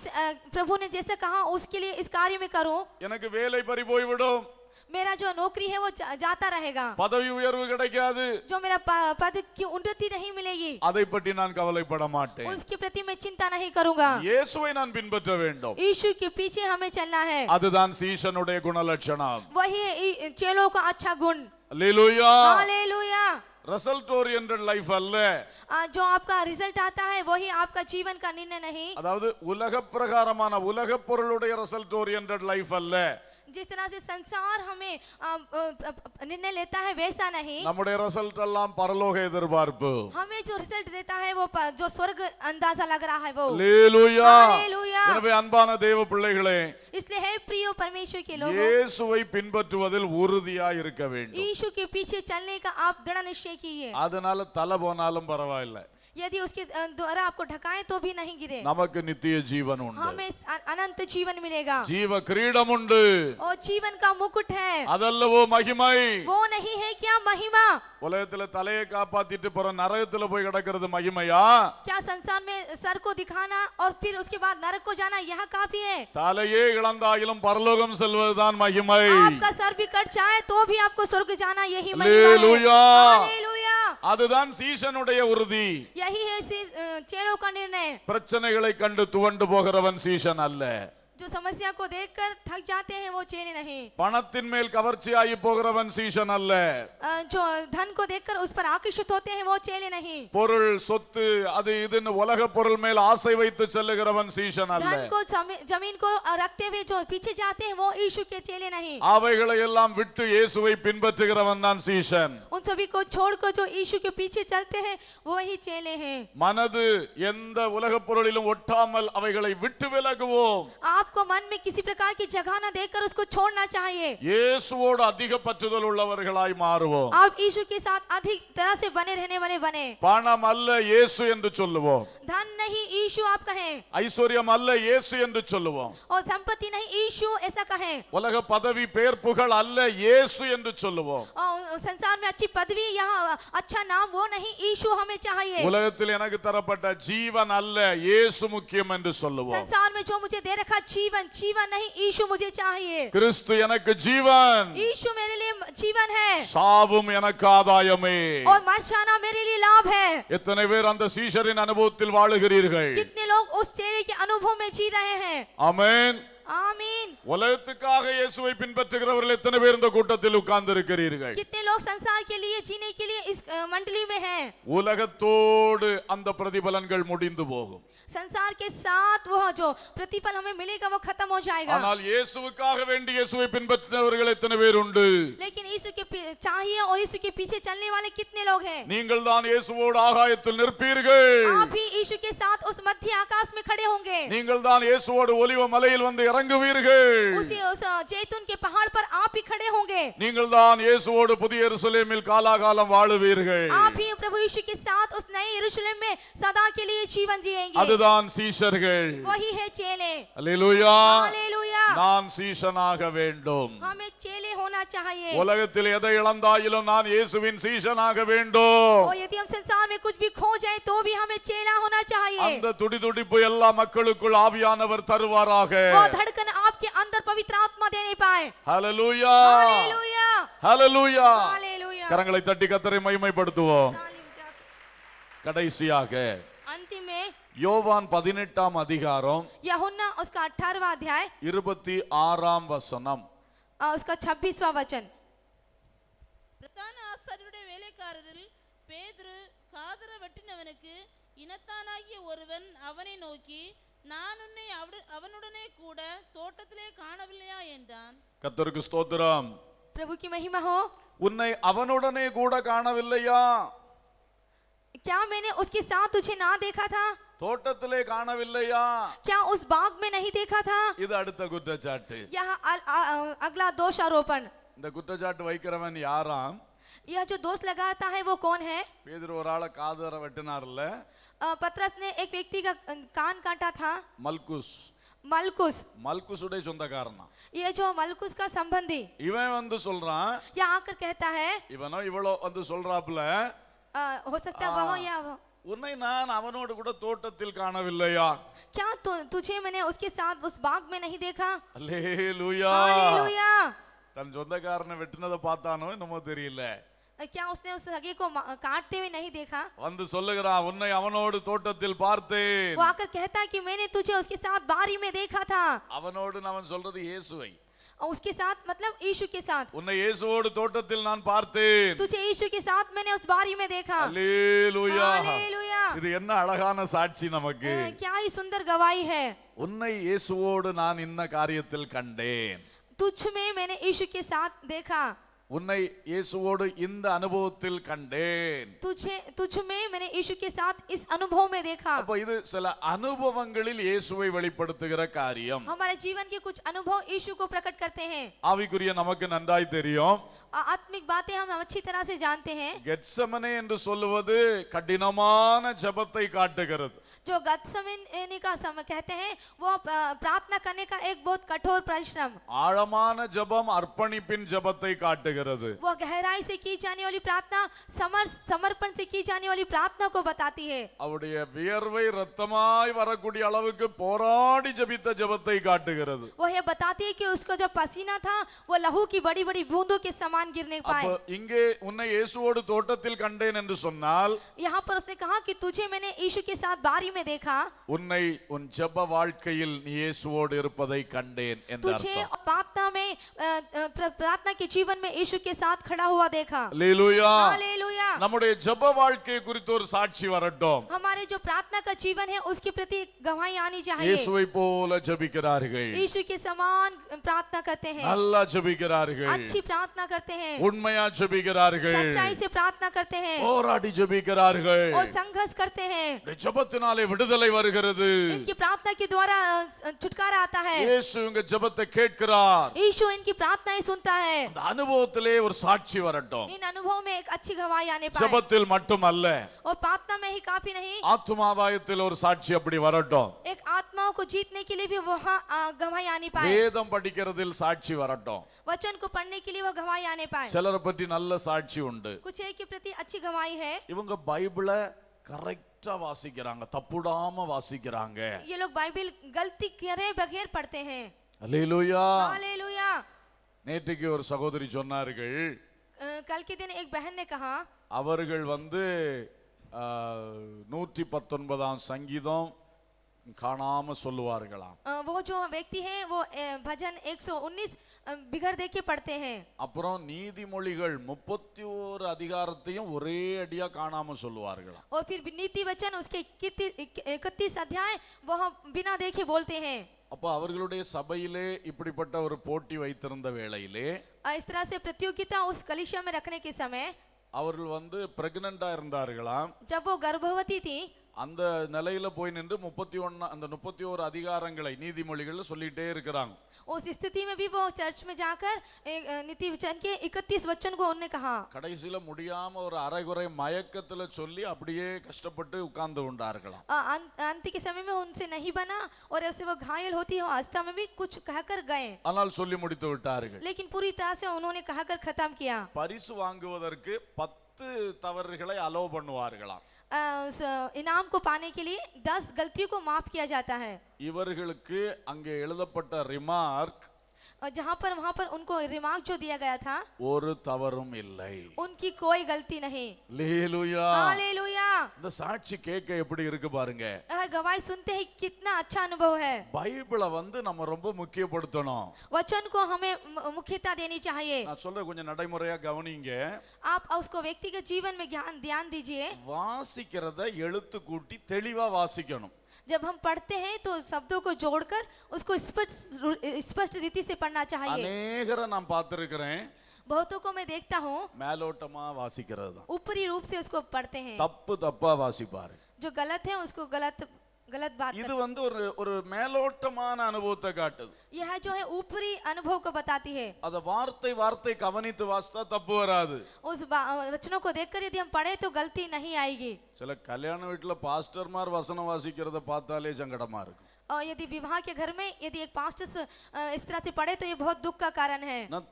B: प्रभु ने जैसे कहा उसके लिए इस कार्य में करूं,
A: எனக்கு வேலை பறி போய்விடும்,
B: मेरा जो नौकरी है वो जाता रहेगा,
A: பதவி உயர்வு கிடைக்காது,
B: जो मेरा पद की उन्नति नहीं मिलेगी,
A: அதை பற்றி நான் கவலைப்பட மாட்டேன்.
B: उसके प्रति मैं चिंता नहीं करूंगा।
A: இயேசுவை நான் பின்பற்ற வேண்டும்.
B: यीशु के पीछे हमें चलना है।
A: அதுதான் சீஷனுடைய குணலட்சணம்.
B: वही है चेलों का अच्छा गुण।
A: அல்லேலூயா.
B: हालेलुया।
A: ரிசல்ட் ஓரியன்டட் லைஃப் அல்ல.
B: जो आपका रिजल्ट आता है वही आपका जीवन का निर्णय नहीं।
A: அதாவது உலக பிரகாரமான உலக பொருளுடைய ரிசல்ட் ஓரியன்டட் லைஃப் அல்ல.
B: जिस तरह से संसार हमें निर्णय लेता है वैसा नहीं।
A: நம்முடைய ரிசல்ட் எல்லாம் பரலோக எதிர்பார்ப்பு.
B: हमें जो रिजल्ट देता है वो जो स्वर्ग अंदाजा लग रहा है वो।
A: அல்லேலூயா.
B: हालेलुया।
A: எனவே அன்பான தேவ பிள்ளைகளே,
B: इसलिए है प्रिय परमेश्वर के लोगों,
A: இயேசுவை பின்பற்றுவதில் உறுதியாய் இருக்க வேண்டும்.
B: यीशु के पीछे चलने का आप दृढ़ निश्चय कीजिए।
A: அதனால தலை போனாலும் பரவாயில்லை,
B: यदि उसके द्वारा आपको ढकाएं तो भी नहीं गिरे।
A: நமக்கு நித்திய ஜீவன் உண்டு,
B: हमें अनंत जीवन मिलेगा,
A: ஜீவ கிரீடம் உண்டு.
B: और जीवन का मुकुट है,
A: அதல்லவோ மகிமை.
B: वो नहीं है क्या महिमा?
A: உலகத்துல தலையை காப்பாத்திட்டு போற நரகத்துல போய் கிடக்கிறது மகிமையா?
B: क्या संसार में सर को दिखाना और फिर उसके बाद नरक को जाना यह काफी है?
A: தலையே இழந்தாயிலும் பரலோகம் செல்வதுதான் மகிமை.
B: आपका सर भी कट जाए तो भी आपको स्वर्ग जाना यही महिमा है।
A: அல்லேலூயா.
B: हालेलुया।
A: அதுதான் சீஷனுடைய உறுதி.
B: यही है चेलों का निर्णय।
A: பிரச்சனைகளை கண்டு துவண்டு போகிறவன் சீஷன் அல்ல.
B: जो समस्या को देखकर थक जाते हैं वो चेले नहीं।
A: பணத்தின் மேல் கவர்ச்சியாகி போகிறவன் சீஷன் அல்ல.
B: जो धन को देखकर उस पर आकर्षित होते हैं वो चेले नहीं।
A: பொருள் சொத்து அது இதுன்னு உலக பொருள் மேல் ஆசை வைத்து செல்லுகிறவன் சீஷன் அல்ல.
B: धन को जमीन को रखते हुए जो पीछे जाते हैं वो यीशु के चेले नहीं।
A: அவைகளை எல்லாம் விட்டு இயேசுவை பின்பற்றுகிறவன் தான் சீஷன்.
B: उन सभी को छोड़कर जो यीशु के पीछे चलते हैं वो ही चेले हैं।
A: மனது எந்த உலக பொருளிலும் ஒட்டாமல் அவைகளை விட்டு விலகுவோம்.
B: आपको मन में किसी प्रकार की जगह न देकर उसको छोड़ना चाहिए।
A: இயேசுவோடு அதிக பற்றுதல் உள்ளவர்களாய் மாறுவோம்.
B: आप यीशु के साथ अधिक तरह से बने रहने वाले बने।
A: பணம் அல்ல இயேசு என்று சொல்லுவோம்,
B: धन नहीं यीशु आप कहें,
A: ஐஸ்வர்யம் அல்ல இயேசு என்று சொல்லுவோம்,
B: और संपत्ति नहीं यीशु ऐसा कहें,
A: உலக பதவி பேர் புகழ் அல்ல இயேசு என்று சொல்லுவோம்.
B: और संसार में अच्छी पदवी या अच्छा नाम वो नहीं, यीशु हमें चाहिए।
A: உலகத்தில் எனக்கு தரப்பட்ட ஜீவன் அல்ல, இயேசு முக்கியம் என்று சொல்லுவோம்.
B: संसार में जो मुझे दे रखा जीवन, जीवन नहीं, यीशु मुझे चाहिए।
A: கிறிஸ்து எனக்கு ஜீவன்,
B: यीशु मेरे लिए जीवन है
A: சாவும் எனக்கு ஆதாயமே.
B: और मर जाना मेरे लिए लाभ है।
A: எத்தனை பேர் அந்த சீஷரின் அனுபவத்தில் வாழுகிறீர்கள்?
B: कितने लोग उस चेले के अनुभव में जी रहे हैं?
A: ஆமென்.
B: आमीन।
A: உலகத்துக்காக இயேசுவை பின்பற்றுகிறவர்கள் எத்தனை பேர் இந்த கூட்டத்தில் உட்கார்ந்து இருக்கிறீர்கள்?
B: कितने लोग संसार के लिए जीने के लिए इस मंडली में हैं?
A: உலகத்தோடு அந்த பிரதிபலன்கள் முடிந்து போகும்.
B: संसार के साथ वो जो प्रतिफल हमें मिलेगा वो खत्म हो जाएगा।
A: ஆனால் இயேசுவுக்காக வேண்டி இயேசுவை பின்பற்றினவர்கள் எத்தனை பேர் உண்டு?
B: लेकिन यीशु के चाहिए और यीशु के पीछे चलने वाले कितने लोग हैं?
A: நீங்கள் தான் இயேசுவோடு ஆகாயத்தில் நிற்பீர்கள்.
B: आप ही यीशु के साथ उस मध्य आकाश में खड़े होंगे।
A: நீங்கள் தான் இயேசுவோடு ஒலிவ மலையில் வந்து இறங்குவீர்கள்.
B: उस जैतून के पहाड़ पर आप ही खड़े होंगे।
A: நீங்கள் தான் இயேசுவோடு புதிய எருசலேமில் காலாகாலம் வாழுவீர்கள்.
B: आप ही प्रभु यीशु के साथ उस नए यरूशलेम में सदा के लिए जीवन जिएंगे।
A: அதுதான் சீஷர்கள்.
B: वही है चेले।
A: அல்லேலூயா.
B: हालेलुया।
A: நான் சீஷனாக வேண்டும்.
B: हमें चेले होना चाहिए।
A: உலகத்தில் எதை இழந்தாயிலும் நான் இயேசுவின் சீஷனாக வேண்டும்.
B: और यदि हम संसार में कुछ भी खो जाए तो भी हमें चेला होना चाहिए।
A: அந்த துடிதுடிப்பு எல்லா மக்களுக்குள் ஆவியானவர் தருவாராக.
B: वो धड़कन आपके अंदर पवित्र आत्मा देने पाए।
A: ஹalleluya.
B: हालेलुया।
A: ஹalleluya.
B: हालेलुया।
A: கரங்களை தட்டி கர்த்தரை மகிமைப்படுத்துவோம். கடைசியாக
B: अंतिम में
A: யோவான் 18ஆம் அதிகாரம்
B: यूहन्ना उसका 18वां अध्याय
A: 26ஆம் வசனம்.
B: उसका 26वां वचन।
C: பிரதான ஆசாரியருடைய வேலைக்காரரில் பேதுரு காதர வெட்டினவனுக்கு இனத்தானாகிய ஒருவன் அவனை நோக்கி, நான் உன்னை அவனுடனே கூட தோட்டத்திலே காணவில்லையா என்றான்.
A: கர்த்தருக்கு ஸ்தோத்திரம்.
B: प्रभु की महिमा हो।
A: உன்னை அவனுடனே கூட காணவில்லையா?
B: क्या मैंने उसके साथ तुझे ना देखा था?
A: தோட்டத்திலே காணவில்லையா?
B: क्या उस बाग में नहीं देखा था?
A: இது அடுத்த குற்றச்சாட்டு.
B: यह अगला दोष आरोपण।
A: இந்த குற்றச்சாட்டு வைக்கிறவன் யாராம்?
B: यह जो दोष लगाता है वो कौन है?
A: பேதுரு ஒரு ஆளை காதர வெட்டினார்ல,
B: पतरस ने एक व्यक्ति का कान काटा था।
A: மல்குஸ். மல்குசுடைய சொந்தக்காரனா.
B: ये जो मलकुस का संबंधी
A: இவன் வந்து சொல்றான்,
B: या आकर कहता है,
A: இவனோ இவளோ வந்து சொல்றாப்ல,
B: हो सकता है वह या वो,
A: உன்னை நான் அவனோடு கூட தோட்டத்தில் காணவில்லையா?
B: क्या तुझे मैंने उसके साथ उस बाग में नहीं देखा?
A: அல்லேலூயா.
B: हालेलुया।
A: தன் சொந்தக்காரனை வெட்டினதை பார்த்தானோ என்னமோ தெரியல,
B: क्या उसने उस सगे को काटते हुए नहीं देखा?
A: வந்து சொல்லுகிறான், உன்னை அவனோடு தோட்டத்தில் பார்த்தேன்.
B: वो आकर कहता है कि मैंने तुझे उसके साथ बारी में देखा था।
A: அவனோடு அவன் சொல்றது இயேசுவை.
B: और उसके साथ मतलब यीशु के साथ,
A: உன்னை இயேசுவோடு தோட்டத்தில் நான் பார்த்தேன்.
B: तुझे यीशु के साथ मैंने उस बारी में देखा।
A: அல்லேலூயா.
B: हालेलुया।
A: இது என்ன அழகான சாட்சி நமக்கு.
B: क्या ही सुंदर गवाही है।
A: உன்னை இயேசுவோடு நான் இன்ன காரியத்தில் கண்டேன்.
B: तुझ में मैंने यीशु के साथ देखा।
A: உன்னை இயேசுவோடு இந்த அனுபவத்தில் கண்டேன்.
B: तुझ में मैंने यीशु के साथ इस अनुभव में देखा।
A: அப்ப இது சில அனுபவங்களில் இயேசுவை வெளிப்படுத்துகிற காரியம்.
B: हमारे जीवन के कुछ अनुभव यीशु को प्रकट करते हैं।
A: ஆவிக்குரிய நமக்கு நன்றாய் தெரியும்.
B: आत्मिक बातें हम अच्छी तरह से जानते हैं।
A: கெத்செமனே என்று சொல்லுவது கடினமான ஜெபத்தை காட்டுகிறது.
B: जो गत्समने का समय कहते हैं वो प्रार्थना करने का एक बहुत कठोर परिश्रम।
A: ஆழமான ஜெபம் அர்ப்பணிப்பின் ஜெபத்தை காட்டுகிறது.
B: वो गहराई से की जाने वाली प्रार्थना, समर्पण से की जाने वाली प्रार्थना को बताती है।
A: அவருடைய வியர்வை ரத்தமாய் வரக்கூடிய அளவுக்கு போராடி ஜெபித்த ஜெபத்தை காட்டுகிறது.
B: वो ये बताती है कि उसको जब पसीना था वो लहू की बड़ी बड़ी बूंदों के समान गिरने पाए।
A: அப்ப இங்கே உன்னை இயேசுவோடு தோட்டத்தில் கண்டேன் என்று சொன்னால்,
B: यहाँ पर उसने कहा कि तुझे मैंने यीशु के साथ बारी में देखा।
A: உன்னை உன் ஜெப வாழ்க்கையில் நீ இயேசுவோடு இருப்பதை கண்டேன் என்று
B: तुझे
A: அர்த்தம்.
B: प्रार्थना के जीवन में यीशु के साथ खड़ा हुआ देखा।
A: அல்லேலூயா.
B: हालेलुया।
A: நம்முடைய ஜெப வாழ்க்கை குறித்து ஒரு சாட்சி வரட்டும்.
B: हमारे जो प्रार्थना का जीवन है उसके प्रति गवाही आनी चाहिए।
A: இயேசுவை போல ஜெபிக்கிறார்கள்,
B: यीशु के समान प्रार्थना करते हैं,
A: நல்லா ஜெபிக்கிறார்கள்,
B: अच्छी प्रार्थना करते हैं,
A: உண்மையா ஜெபிக்கிறார்கள்,
B: सच्चाई से प्रार्थना करते हैं
A: போராடி ஜெபிக்கிறார்கள்.
B: और संघर्ष करते हैं।
A: ஜெபத்தினாலே விடுதலை வருகிறது.
B: इनकी प्रार्थना के द्वारा छुटकारा आता है।
A: இயேசு உங்க ஜெபத்தை கேட்கிறார்.
B: यीशु इनकी प्रार्थनाएं सुनता है।
A: அந்த அனுபவத்திலே ஒரு சாட்சி வரட்டும்.
B: इन अनुभव में एक अच्छी गवाही आने पाए।
A: ஜெபத்தில் மட்டுமல்ல,
B: और प्रार्थना में ही काफी नहीं,
A: ஆத்துமாதாயத்தில் ஒரு சாட்சி அப்படி வரட்டும்.
B: एक आत्माओं को जीतने के लिए भी वहाँ गवाही आनी पाए,
A: வேதம் படிக்கிறதில் சாட்சி வரட்டும்.
B: वचन को पढ़ने के लिए वो गवाही आने पाए।
A: சிலரை பற்றி நல்ல சாட்சி உண்டு.
B: कुछ एक के प्रति अच्छी गवाही है,
A: இவங்க பைபிளை கரெக்டா வாசிக்கிறாங்க, தப்புடாம வாசிக்கிறாங்க.
B: ये लोग बाइबल गलती करे बगैर पढ़ते हैं।
A: அல்லேலூயா.
B: हालेलुया।
A: நேற்றுக்கு ஒரு சகோதரி சொன்னார்கள்,
B: कल के दिन एक बहन ने कहा
A: அவர்கள் 119 சங்கீதம் காணாம சொல்லுவார்களாம்.
B: वो जो व्यक्ति है वो भजन 119 बिगड़ दे के पढ़ते हैं।
A: அப்புறம் நீதிமொழிகள் 31 அதிகாரத்தையும் ஒரே அடியா காணாம சொல்லுவார்களாம்.
B: और फिर नीति वचन उसके 31 अध्याय वह बिना देखे बोलते हैं।
A: அப்ப அவர்களுடைய சபையிலே இப்படிப்பட்ட ஒரு போட்டி வைத்திருந்த வேளையிலே
B: इस तरह से प्रतियोगिता उस कलीसिया में रखने के समय
A: அவர்கள் பிரெக்னண்டா இருந்தார்களாம்.
B: जब वो गर्भवती थी,
A: அந்த நிலையில போய் நின்று 31 அதிகாரங்களை நீதிமொழிகள் சொல்லிட்டே இருக்கிறாங்க.
B: उस स्थिति में भी वो चर्च में जाकर नीति वचन के 31 वचन को उन्होंने कहा।
A: கடைசியில முடியாம ஒரு அரைகுறை மயக்கத்துல சொல்லி அப்படியே கஷ்டப்பட்டு உட்கார்ந்து கொண்டார்களாம்.
B: अंत के समय में उनसे नहीं बना और ऐसे वो घायल होती है, अवस्था में भी कुछ कहकर गए,
A: ஆனால் சொல்லி முடித்து விட்டார்கள்.
B: लेकिन पूरी तरह से उन्होंने कहकर खत्म किया।
A: பரிசு வாங்குவதற்கு 10 தவறுகளை அலோ பண்ணுவார்களாம்.
B: उस इनाम को पाने के लिए 10 गलतियों को माफ किया जाता है।
A: இவர்களுக்கு அங்கே எழுதப்பட்ட ரிமார்க்,
B: जहाँ पर वहाँ पर उनको रिमार्क जो दिया गया था,
A: ஒரு தவறும் இல்லை.
B: उनकी कोई गलती नहीं।
A: அல்லேலூயா.
B: हालेलुया।
A: இந்த சாட்சி கேட்க எப்படி இருக்கு பாருங்க.
B: गवाही सुनते ही कितना अच्छा अनुभव है।
A: பைபிளை நம்ம ரொம்ப முக்கியப்படுத்தணும்.
B: वचन को हमें मुख्यता देनी चाहिए।
A: நான் சொல்ற கொஞ்சம் நடைமுறையா கவனிங்க.
B: आप उसको व्यक्तिगत जीवन में ध्यान दीजिए।
A: வாசிக்கிறத எழுத்து கூட்டி தெளிவா வாசிக்கணும்.
B: जब हम पढ़ते हैं तो शब्दों को जोड़कर उसको स्पष्ट रीति से पढ़ना चाहिए।
A: अनेகரை நான் பார்த்திருக்கிறேன்,
B: बहुतों को मैं देखता हूँ
A: மேலோட்டமா வாசிக்கிறது தான்.
B: ऊपरी रूप से उसको पढ़ते हैं,
A: தப்பா வாசிப்பாரு.
B: जो गलत है उसको गलत बात
A: இது ஒரு மேலோட்டமான அனுபவத்தை காட்டுது.
B: यह जो है ऊपरी अनुभव को बताती है।
A: அத வார்த்தை கவனித்து வாசித்தா தப்பு வராது.
B: उस वचनों को देखकर यदि हम पढ़े तो गलती नहीं आएगी।
A: சில கல்யாண வீட்டுல பாஸ்டர்மார் வசனம் வாசிக்கிறத பார்த்தாலே சங்கடமா இருக்கு.
B: और यदि विवाह के घर में यदि एक पास्टर इस तरह से पढ़े तो ये बहुत दुख का कारण है।
A: நான்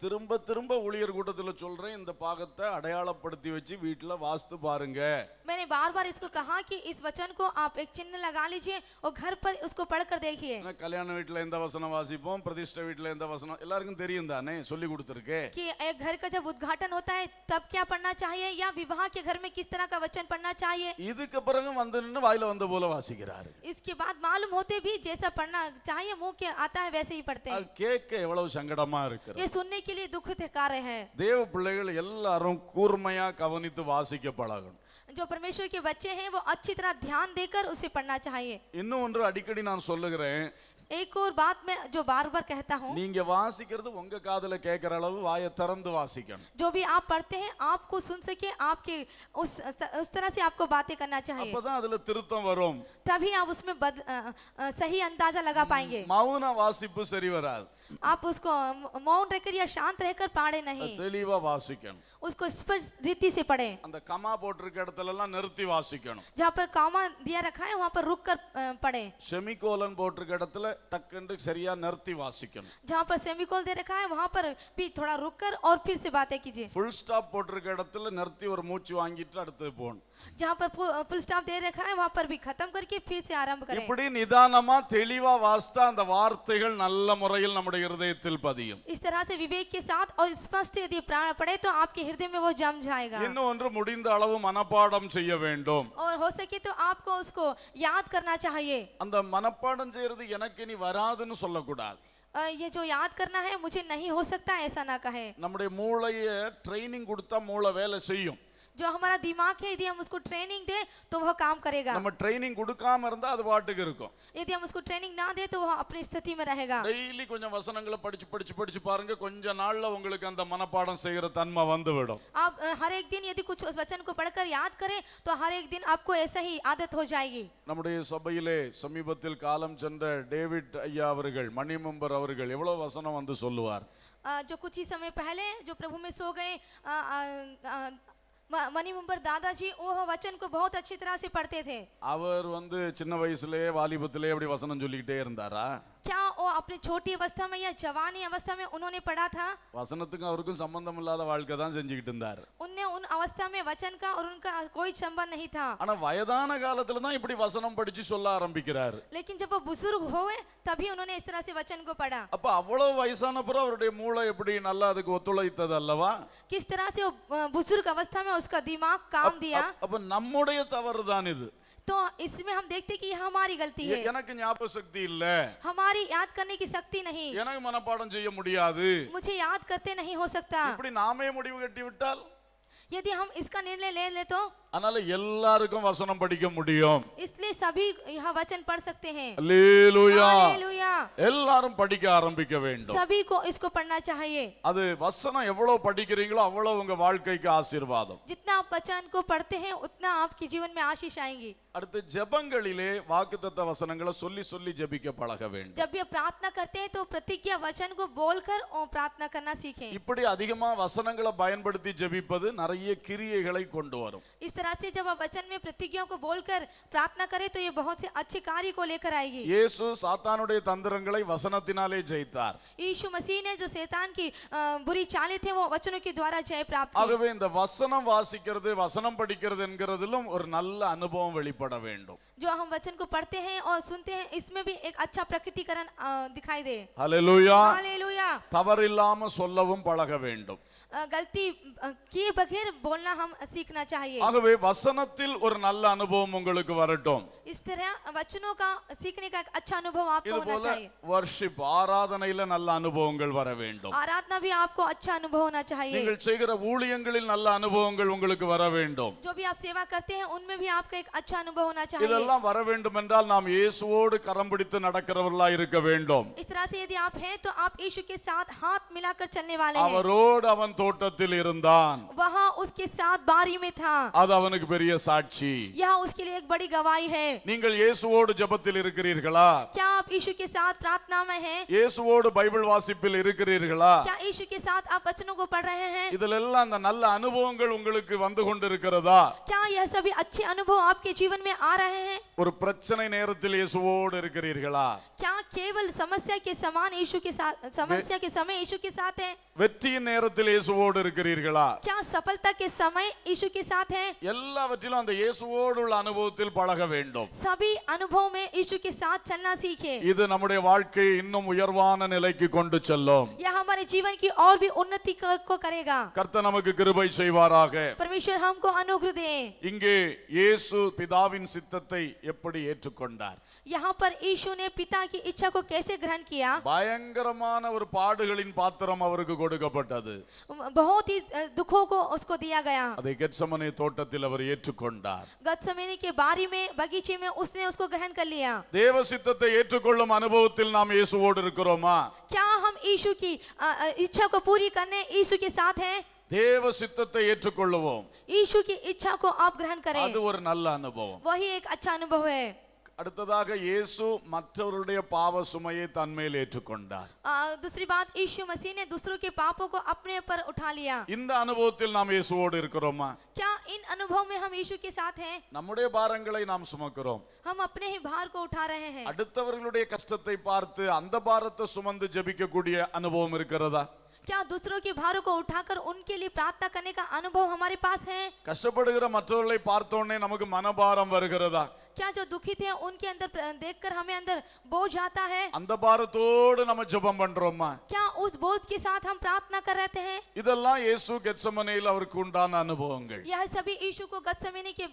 A: திரும்ப ஊழியர் கூட்டத்துல சொல்றேன், இந்த பாகத்தை அடையாளப்படுத்தி வச்சு வீட்டுல வாஸ்து பாருங்க.
B: मैंने बार-बार इसको कहा कि इस वचन को आप एक चिन्ह लगा लीजिए और घर पर उसको पढ़कर देखिए।
A: கல்யாண வீட்டுல எந்த வசனம் வாசிப்போம், பிரதிஷ்டை வீட்டுல எந்த வசனம் எல்லாருக்கும் தெரியும் தானே, சொல்லி கொடுத்திருக்கேன்.
B: कि एक घर का जब उद्घाटन होता है तब क्या पढ़ना चाहिए या विवाह के घर में किस तरह का वचन पढ़ना चाहिए।
A: இதுக்கு பிறகு நின்னு வாயில வந்த போல வாசிக்கிறாரு.
B: इसके बाद मालूम होते भी जैसा पढ़ना चाहिए मुंह के आता है वैसे ही पढ़ते हैं।
A: அது கேட்க எவ்வளவு சங்கடமா இருக்கு.
B: ये सुनने के लिए दुख कार्य है।
A: தேவ பிள்ளைகள் எல்லாரும் கூர்மையா கவனித்து வாசிக்க பழகணும்.
B: जो परमेश्वर के बच्चे हैं वो अच्छी तरह ध्यान देकर उसे पढ़ना चाहिए।
A: இன்னும் ஒன்று அடிக்கடி நான் சொல்லுகிறேன்,
B: एक और बात मैं जो बार-बार कहता हूँ,
A: நீங்க வாசிக்கிறது உங்க காதுல கேட்கிற அளவு வாயை திறந்து வாசிக்கணும்.
B: जो भी आप पढ़ते हैं आपको सुन सके, आपके उस तरह से आपको बातें करना चाहिए,
A: அப்பதான் அதுல திருத்தம் வரும்.
B: तभी आप उसमें सही अंदाजा लगा पाएंगे।
A: மௌன வாசிப்பு சரி வராது.
B: आप उसको मौन रहकर या शांत रहकर पढ़े नहीं,
A: தெளிவா வாசிக்கணும்.
B: उसको स्पष्ट रीति से पढ़े।
A: அந்த கமா போட்டிருக்க இடத்துல எல்லாம் நிறுத்தி வாசிக்கணும்.
B: जहाँ पर कॉमा दिया रखा है वहाँ पर रुक कर पढ़े।
A: செமிகோலன் போட்டிருக்க இடத்துல டக்குன்னு சரியா நிறுத்தி வாசிக்கணும்.
B: जहाँ पर सेमीकोल दे रखा है वहाँ पर भी थोड़ा रुक कर और फिर से बातें कीजिए।
A: ஃபுல் ஸ்டாப் போட்டிருக்க இடத்துல நிறுத்தி ஒரு மூச்சு வாங்கிட்டு அடுத்து போகணும்.
B: जहाँ पर फुल स्टॉप दे रखा है वहाँ पर भी खत्म करके फिर से आरंभ करें।
A: இப்படி நிதானமா தெளிவா வாசித்தா அந்த வார்த்தைகள் நல்ல முறையில் நம்முடைய இருதயத்தில் பதியும்.
B: इस तरह से विवेक के साथ और स्पष्ट यदि पढ़े तो आपके हृदय में वो जम जाएगा।
A: இன்னும் ஒன்று, முடிந்த அளவு மனப்பாடம் செய்ய வேண்டும்.
B: और हो सके तो आपको उसको याद करना चाहिए।
A: அந்த மனப்பாடம் செய்யறது எனக்கு இனி வராதுன்னு சொல்லக்கூடாது.
B: ये जो याद करना है मुझे नहीं हो सकता ऐसा ना कहे।
A: நம்முடைய மூளைய ட்ரைனிங் கொடுத்தா மூளை வேலை செய்யும்.
B: जो हमारा दिमाग है यदि हम उसको ट्रेनिंग दे तो वह काम करेगा।
A: நம்ம ட்ரைனிங் கொடுக்காம இருந்தா அது பாட்டுக்கு இருக்கும்.
B: यदि हम उसको ट्रेनिंग ना दे तो वह अपनी स्थिति में रहेगा।
A: டெய்லி கொஞ்சம் வசனங்களை படிச்சு பாருங்க, கொஞ்ச நாள்ல உங்களுக்கு அந்த மனப்பாடம் செய்யற தன்மை வந்துவிடும்.
B: आप हर एक दिन यदि कुछ उस वचन को पढ़कर याद करें तो हर एक दिन आपको ऐसा ही आदत हो जाएगी।
A: நம்முடைய சபையிலே சமீபத்தில் காலம் சென்ற டேவிட் ஐயா அவர்கள், மணிமெம்பர் அவர்கள் எவ்வளவு வசனம் வந்து சொல்லுவார்.
B: जो कुछ ही समय पहले जो प्रभु में सो गए मनी मुंबर दादाजी वो वचन को बहुत अच्छी तरह से पढ़ते थे।
A: அவர் சின்ன வயசுலயே வாலிபத்திலே அப்படி வசனம் சொல்லிக்கிட்டே இருந்தாரா?
B: क्या वो अपनी छोटी अवस्था में या जवानी अवस्था में उन्होंने पढ़ा था?
A: வசனத்துக்கும் அவருக்கும் சம்பந்தம் இல்லாத வாழ்க்கை தான் செஞ்சுக்கிட்டு இருந்தார்.
B: उनने उन अवस्था में वचन का और उनका कोई संबंध नहीं था।
A: ஆனா வயதான காலத்துல தான் இப்படி வசனம் படிச்சு சொல்ல ஆரம்பிக்கிறார்.
B: लेकिन जब वो बुजुर्ग हुए तभी उन्होंने इस तरह से वचन को पढ़ा।
A: அப்ப அவ்வளவு வயசான பிறகு அவருடைய மூளை எப்படி நல்லா அதுக்கு ஒத்துழைத்தது அல்லவா?
B: किस तरह से वो बुजुर्ग अवस्था में उसका दिमाग काम दिया।
A: அப்ப நம்முடைய தவறு தான் இது.
B: तो इसमें हम देखते कि यह हमारी गलती है।
A: எனக்கு ஞாபக சக்தி இல்ல,
B: हमारी याद करने की शक्ति नहीं,
A: எனக்கு மனப்பாடம் செய்ய முடியாது,
B: मुझे याद करते नहीं हो सकता।
A: இப்படி நாமே முடிவு கட்டி விட்டால்,
B: यदि हम इसका निर्णय ले तो
A: அதனால எல்லாருக்கும் வசனம் படிக்க முடியும்.
B: इसलिए सभी यह वचन पढ़ सकते हैं।
A: அல்லேலூயா.
B: हालेलुया।
A: எல்லாரும் படிக்க ஆரம்பிக்க வேண்டும்.
B: सभी को इसको पढ़ना चाहिए।
A: அது வசனம் எவ்வளவு படிக்கிறீங்களோ அவ்வளவு உங்க வாழ்க்கைக்கு ஆசீர்வாதம்.
B: जितना आप वचन को पढ़ते हैं उतना आपके जीवन में आशीष आएंगी।
A: அடுத்து ஜெபங்களிலே வாக்குத்தத்த வசனங்களை சொல்லி சொல்லி ஜெபிக்க பழக வேண்டும்.
B: जब ये प्रार्थना करते हैं तो प्रतिज्ञा वचन को बोलकर और प्रार्थना करना सीखें।
A: இப்படி அதிகமா வசனங்களை பயன்படுத்தி ஜெபிப்பது நிறைய கிரியைகளை கொண்டு வரும்.
B: इस तरह से जब आप वचन में प्रतिज्ञाओं को बोलकर प्रार्थना करें तो ये बहुत से अच्छे कार्य को लेकर आएगी।
A: இயேசு சாத்தானுடைய தந்திரங்களை வசனத்தினாலே ஜெயித்தார்.
B: यीशु मसीह ने जो शैतान की बुरी चालें थे वो वचनों के द्वारा जय प्राप्त की।
A: ஆகவே இந்த வசனம் வாசிக்கிறது வசனம் படிக்கிறது என்கிறதிலும் ஒரு நல்ல அனுபவம் வெளிப்பட வேண்டும்.
B: जो हम वचन को पढ़ते हैं और सुनते हैं इसमें भी एक अच्छा प्रकटीकरण दिखाई दे।
A: ஹல்லேலூயா.
B: हालेलुया।
A: தவறில்லாம சொல்லவும் பழக வேண்டும்.
B: गलती किए बगैर बोलना हम सीखना चाहिए।
A: ஆகவே வசனத்தில் ஒரு நல்ல அனுபவம் உங்களுக்கு வரட்டும்.
B: इस तरह वचनों का सीखने का एक अच्छा अनुभव आपको
A: இது
B: होना
A: போல
B: चाहिए।
A: வர்ஷிப் ஆராதனையில நல்ல அனுபவங்கள் வர வேண்டும்.
B: आराधना भी आपको अच्छा अनुभव होना चाहिए।
A: நீங்கள் செய்கிற ஊழியங்களில் நல்ல அனுபவங்கள் உங்களுக்கு வர வேண்டும்.
B: जो भी आप सेवा करते हैं उनमें भी आपका एक अच्छा अनुभव होना चाहिए।
A: இதெல்லாம் வர வேண்டும் என்றால் நாம் இயேசுவோடு கரம் பிடித்து நடக்கிறவர்களாய் இருக்க வேண்டும்.
B: इस तरह से यदि आप हैं तो आप यीशु के साथ हाथ मिलाकर चलने वाले हैं।
A: அவரோடு அவன் தோட்டத்தில் இருந்தான்.
B: वहाँ उसके साथ बारी में था।
A: அது அவனுக்கு பெரிய சாட்சி.
B: यह उसके लिए एक बड़ी गवाही है।
A: நீங்கள் இயேசுவோடு ஜெபத்தில் இருக்கிறீர்களா?
B: क्या आप यीशु के साथ प्रार्थना में हैं?
A: இயேசுவோடு பைபிள் வாசிப்பில் இருக்கிறீர்களா?
B: क्या यीशु के साथ आप वचनों को पढ़ रहे हैं?
A: இதிலெல்லாம் அந்த நல்ல அனுபவங்கள் உங்களுக்கு வந்து கொண்டிருக்கிறதா?
B: क्या यह सभी अच्छे अनुभव आपके जीवन में आ रहे हैं?
A: ஒரு பிரச்சனை நேரத்தில் இயேசுவோடு இருக்கிறீர்களா?
B: क्या केवल समस्या के समान यीशु के साथ समस्या के समय यीशु के साथ हैं?
A: வெற்றியின் நேரத்தில் இயேசுவோடு இருக்கிறீர்களா?
B: क्या सफलता के समय यीशु के साथ हैं?
A: எல்லாவற்றிலும் அந்த இயேசுவோடு உள்ள அனுபவத்தில் பழக வேண்டும்.
B: सभी अनुभव में यीशु के साथ चलना सीखें।
A: இது நம்முடைய வாழ்க்கையை இன்னும் உயர்வான நிலைக்கு கொண்டு செல்லும்.
B: यह हमारे जीवन की और भी उन्नति को करेगा।
A: கர்த்தர் நமக்கு கிருபை செய்வாராக.
B: परमेश्वर हमको अनुग्रह दे।
A: இங்கே இயேசு பிதாவின் சித்தத்தை எப்படி ஏற்றுக்கொண்டார்?
B: यहाँ पर यीशु ने पिता की इच्छा को कैसे ग्रहण किया?
A: பயங்கரமான ஒரு பாடுகளின் பாத்திரம் அவருக்கு கொடுக்கப்பட்டது.
B: बहुत ही दुखों को उसको दिया गया।
A: அதை கெத்செமனே தோட்டத்தில் அவர் ஏற்றுக்கொண்டார்.
B: गत्सेमने के बारी में बगीचे में उसने उसको ग्रहण कर लिया।
A: தேவ சித்தத்தை ஏற்றுக்கொள்ளும் அனுபவத்தில் நாம் இயேசுவோடு இருக்கிறோமா?
B: क्या हम यीशु की इच्छा को पूरी करने यीशु के साथ हैं?
A: தேவ சித்தத்தை ஏற்றுக்கொள்ளுவோம்.
B: यीशु की इच्छा को आप ग्रहण करें।
A: அது ஒரு நல்ல அனுபவம்.
B: वही एक अच्छा अनुभव है।
A: அடுத்ததாக இயேசு மற்றவருடைய பாவ சுமையை தன்மேல் ஏற்றுக்கொண்டார்.
B: दूसरी बात यीशु मसीह ने दूसरों के पापों को अपने ऊपर उठा लिया।
A: இந்த அனுபவத்தில் நாம் இயேசுவோடு இருக்கிறோமா?
B: क्या इन अनुभव में हम यीशु के साथ हैं?
A: நம்முடைய பாரங்களை நாம் சுமக்கிறோம்.
B: हम अपने ही भार को उठा रहे हैं।
A: அடுத்தவர்களுடைய கஷ்டத்தை பார்த்து அந்த பாரத்தை சுமந்து ஜெபிக்கக்கூடிய அனுபவம் இருக்கிறதா?
B: क्या दूसरों के भारों को उठाकर उनके लिए प्रार्थना करने का अनुभव हमारे पास है?
A: கஷ்டப்படுகிற மற்றவர்களை பார்த்தோன்னே நமக்கு மனபாரம் வருகிறதா?
B: क्या जो दुखित हैं उनके अंदर देखकर हमें अंदर बोझ आता है?
A: அந்த பாரத்தோடு நம்ம ஜெபம் பண்றோமா?
B: क्या उस बोझ के साथ हम प्रार्थना कर रहे हैं?
A: இதெல்லாம் இயேசு கெத்செமனேயில் அவருக்கு உண்டான அனுபவங்கள்.
B: यह सभी यीशु को गत्सेमने के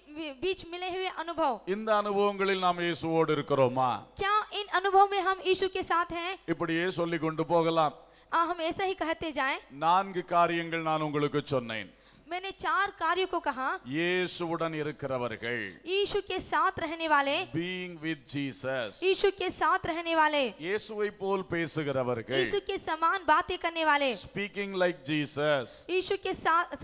B: बीच मिले हुए अनुभव।
A: இந்த அனுபவங்களில் நாம் இயேசுவோடு இருக்கிறோமா?
B: क्या इन अनुभव में हम यीशु के साथ हैं?
A: இப்படியே சொல்லி கொண்டு போகலாம்.
B: हम ऐसा ही कहते जाएं।
A: 4 காரியங்கள் நான் உங்களுக்கு சொன்னேன்.
B: मैंने 4 कार्यों को कहा।
A: இயேசுவுடன் இருக்கிறவர்கள்,
B: यीशु के साथ रहने वाले,
A: being with Jesus,
B: यीशु के साथ रहने वाले,
A: இயேசுவை போல் பேசுகிறவர்கள்,
B: यीशु के समान बातें करने वाले,
A: speaking like Jesus,
B: यीशु के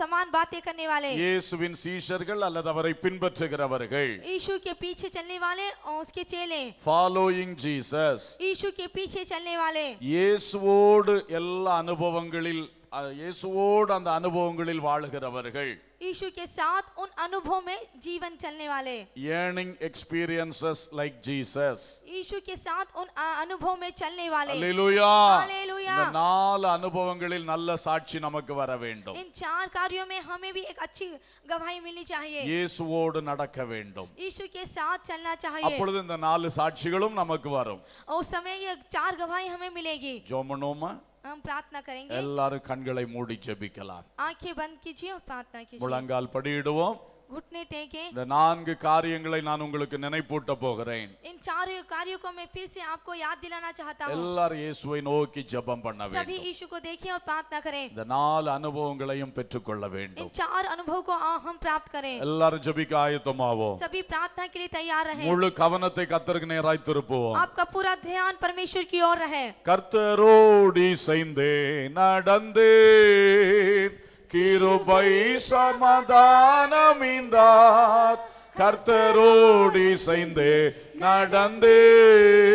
B: समान बातें करने वाले,
A: இயேசுவின் சீஷர்கள் அல்லது அவரை பின்பற்றுகிறவர்கள்,
B: यीशु के पीछे चलने वाले और उसके चेले,
A: following Jesus,
B: यीशु के पीछे चलने वाले,
A: இயேசுவோடு எல்லா அனுபவங்களில் இயேசுவோடு அந்த அனுபவங்களில் வாழுகிறவர்கள்,
B: यीशु के साथ उन अनुभव में जीवन चलने वाले,
A: yearning experiences like Jesus.
B: यीशु के साथ उन अनुभव में चलने वाले।
A: அல்லேலூயா.
B: हालेलुया।
A: இந்த 4 அனுபவங்களில் நல்ல சாட்சி நமக்கு வர வேண்டும்.
B: इन 4 कार्यों में हमें भी एक अच्छी गवाही मिलनी चाहिए।
A: இயேசுவோடு நடக்க வேண்டும்.
B: यीशु के साथ चलना चाहिए।
A: அப்பொழுது இந்த 4 சாட்சிகளும் நமக்கு வரும்.
B: उस समय ये 4 गवाही हमें मिलेगी।
A: ஜெபமனோமா?
B: हम प्रार्थना करेंगे।
A: எல்லாரும் கண்களை மூடி ஜெபிக்கலாம்.
B: आंखें बंद कीजिए और प्रार्थना कीजिए।
A: முழங்கால் படியிடுவோம்.
B: घुटने टेके।
A: இந்த 4 காரியங்களை நான் உங்களுக்கு நினைப்பூட்ட போகிறேன்.
B: इन 4 कार्यों को मैं फिर से आपको याद दिलाना चाहता हूँ।
A: எல்லாரும் இயேசுவை நோக்கி ஜெபம் பண்ண
B: सभी
A: வேண்டும்.
B: यीशु को देखें और प्रार्थना करें।
A: இந்த 4 அனுபவங்களையும் பெற்றுக்கொள்ள
B: इन
A: வேண்டும்.
B: 4 अनुभव को हम प्राप्त करें।
A: எல்லாரும் ஜெபிக்க ஆயத்தமாவோம்.
B: सभी प्रार्थना के लिए तैयार रहे।
A: முழு கவனத்தை கர்த்தருக்கு நேராய் திருப்புவோம்.
B: आपका पूरा ध्यान परमेश्वर की ओर रहे।
A: கர்த்தரோடு இசைந்தே நடந்தேன், கிருபை சமாதானம் இந்தார். கர்த்தரோடு இசைந்தே நடந்தேன்,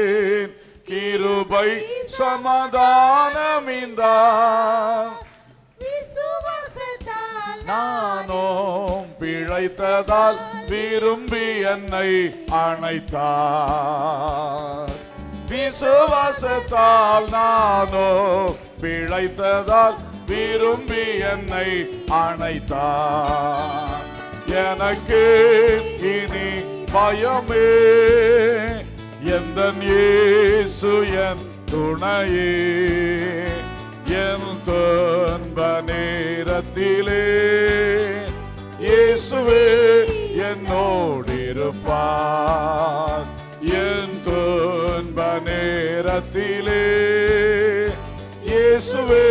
A: கிருபை சமாதானம் இந்தார். நானும் பிழைத்ததால் விரும்பி என்னை அணைத்தார். விசுவாசத்தால் நானோ பிழைத்ததால் விரும்பி என்னை அணைத்தார். எனக்கு இனி பயமே, எந்தன் இயேசு என் துணையே. என் துன்ப நேரத்திலே இயேசுவே என்னோடு இருப்பார். என் துன்ப நேரத்திலே இயேசுவே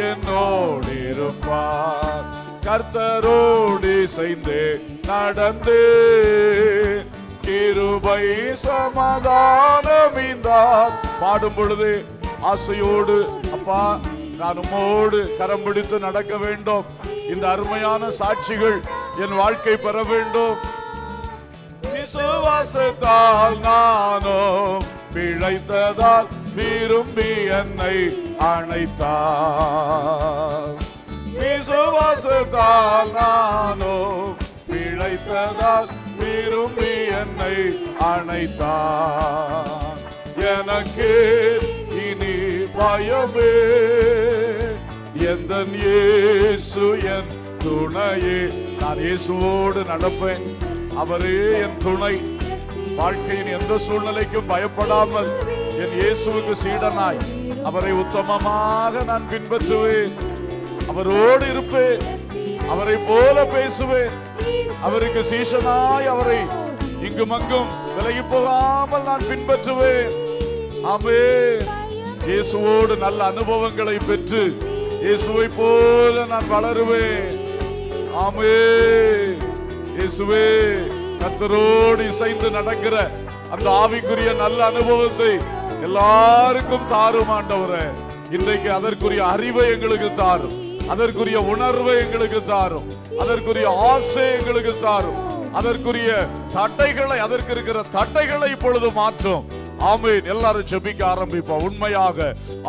A: என்னோடு இருப்பார். கர்த்தரோடு இசைந்தே நடந்தே, கிருபை சமாதானம் இந்தார். பாடும் பொழுது ஆசையோடு, அப்பா நான் உம்மோடு கரம் பிடித்து நடக்க வேண்டும், இந்த அருமையான சாட்சிகள் என் வாழ்க்கை பெற வேண்டும். விசுவாசத்தால் நானும் பிழைத்ததால் விரும்பி என்னை அணைத்தார். விசுவாசத்தால் நானும் பிழைத்ததால் விரும்பி என்னை அணைத்தார். எனக்கு இனி பயமே, எந்தன் இயேசு என் துணையே. நான் இயேசுவோடு நடப்பேன், அவரே என் துணை. வாழ்க்கையின் எந்த சூழ்நிலைக்கும் பயப்படாமல் என் இயேசுவுக்கு சீடனாய் அவரை உத்தமமாக நான் பின்பற்றுவேன். அவரோடு இருப்பேன், அவரை போல பேசுவேன். அவருக்கு சீஷனாய் அவரை இங்கும் அங்கும் விலகி போகாமல் நான் பின்பற்றுவேன். ஆமென். இயேசுவோடு நல்ல அனுபவங்களை பெற்று இயேசுவை போல நான் வளருவேன். ஆமென். இயேசுவே, கர்த்தரோடு இசைந்து நடக்கிற அந்த ஆவிக்குரிய நல்ல அனுபவத்தை எல்லாருக்கும் தாரும் ஆண்டவரே. இன்றைக்கு அதற்குரிய அறிவை எங்களுக்கு தாரும், அதற்குரிய உணர்வை எங்களுக்கு தாரும், அதற்குரிய ஆசை எங்களுக்கு தாரும், அதற்குரிய தடைகளை, அதற்கு இருக்கிற தடைகளை இப்பொழுது மாற்றும். ஆமென். எல்லாரும் ஜெபிக்க ஆரம்பிப்போம். உண்மையாக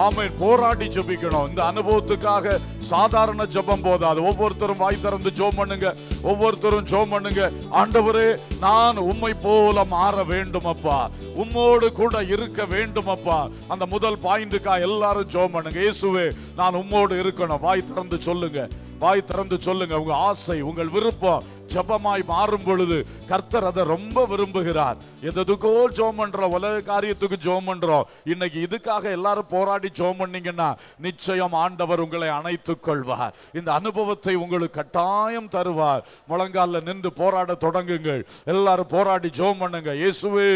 A: ஆமென் போராடி ஜெபிக்கணும். இந்த அனுபவத்துக்காக சாதாரண ஜெபம் போதாது. ஒவ்வொருத்தரும் வாய் திறந்து ஜெபம் பண்ணுங்க. ஒவ்வொருத்தரும் ஜெபம் பண்ணுங்க. ஆண்டவரே, நான் உம்மை போல மாற வேண்டும் அப்பா, உம்மோடு கூட இருக்க வேண்டும் அப்பா. அந்த முதல் பாயிண்ட்க்கா எல்லாரும் ஜெபம் பண்ணுங்க. இயேசுவே, நான் உம்மோடு இருக்கணும். வாய் திறந்து சொல்லுங்க, வாய் திறந்து சொல்லுங்க. உங்க ஆசை, உங்கள் விருப்பம் ஜெபமாய் மாறும் பொழுது கர்த்தர் அதை ரொம்ப விரும்புகிறார். எதுக்கோ ஜெபம் பண்றோம், உலக காரியத்துக்கு ஜெபம் பண்றோம். இன்னைக்கு இதுக்காக எல்லாரும் போராடி ஜெபம் பண்ணீங்கன்னா நிச்சயம் ஆண்டவர் உங்களை அணைத்துக் கொள்வார். இந்த அனுபவத்தை உங்களுக்கு கட்டாயம் தருவார். முழங்கால நின்று போராட தொடங்குங்கள். எல்லாரும் போராடி ஜெபம் பண்ணுங்க. இயேசுவே,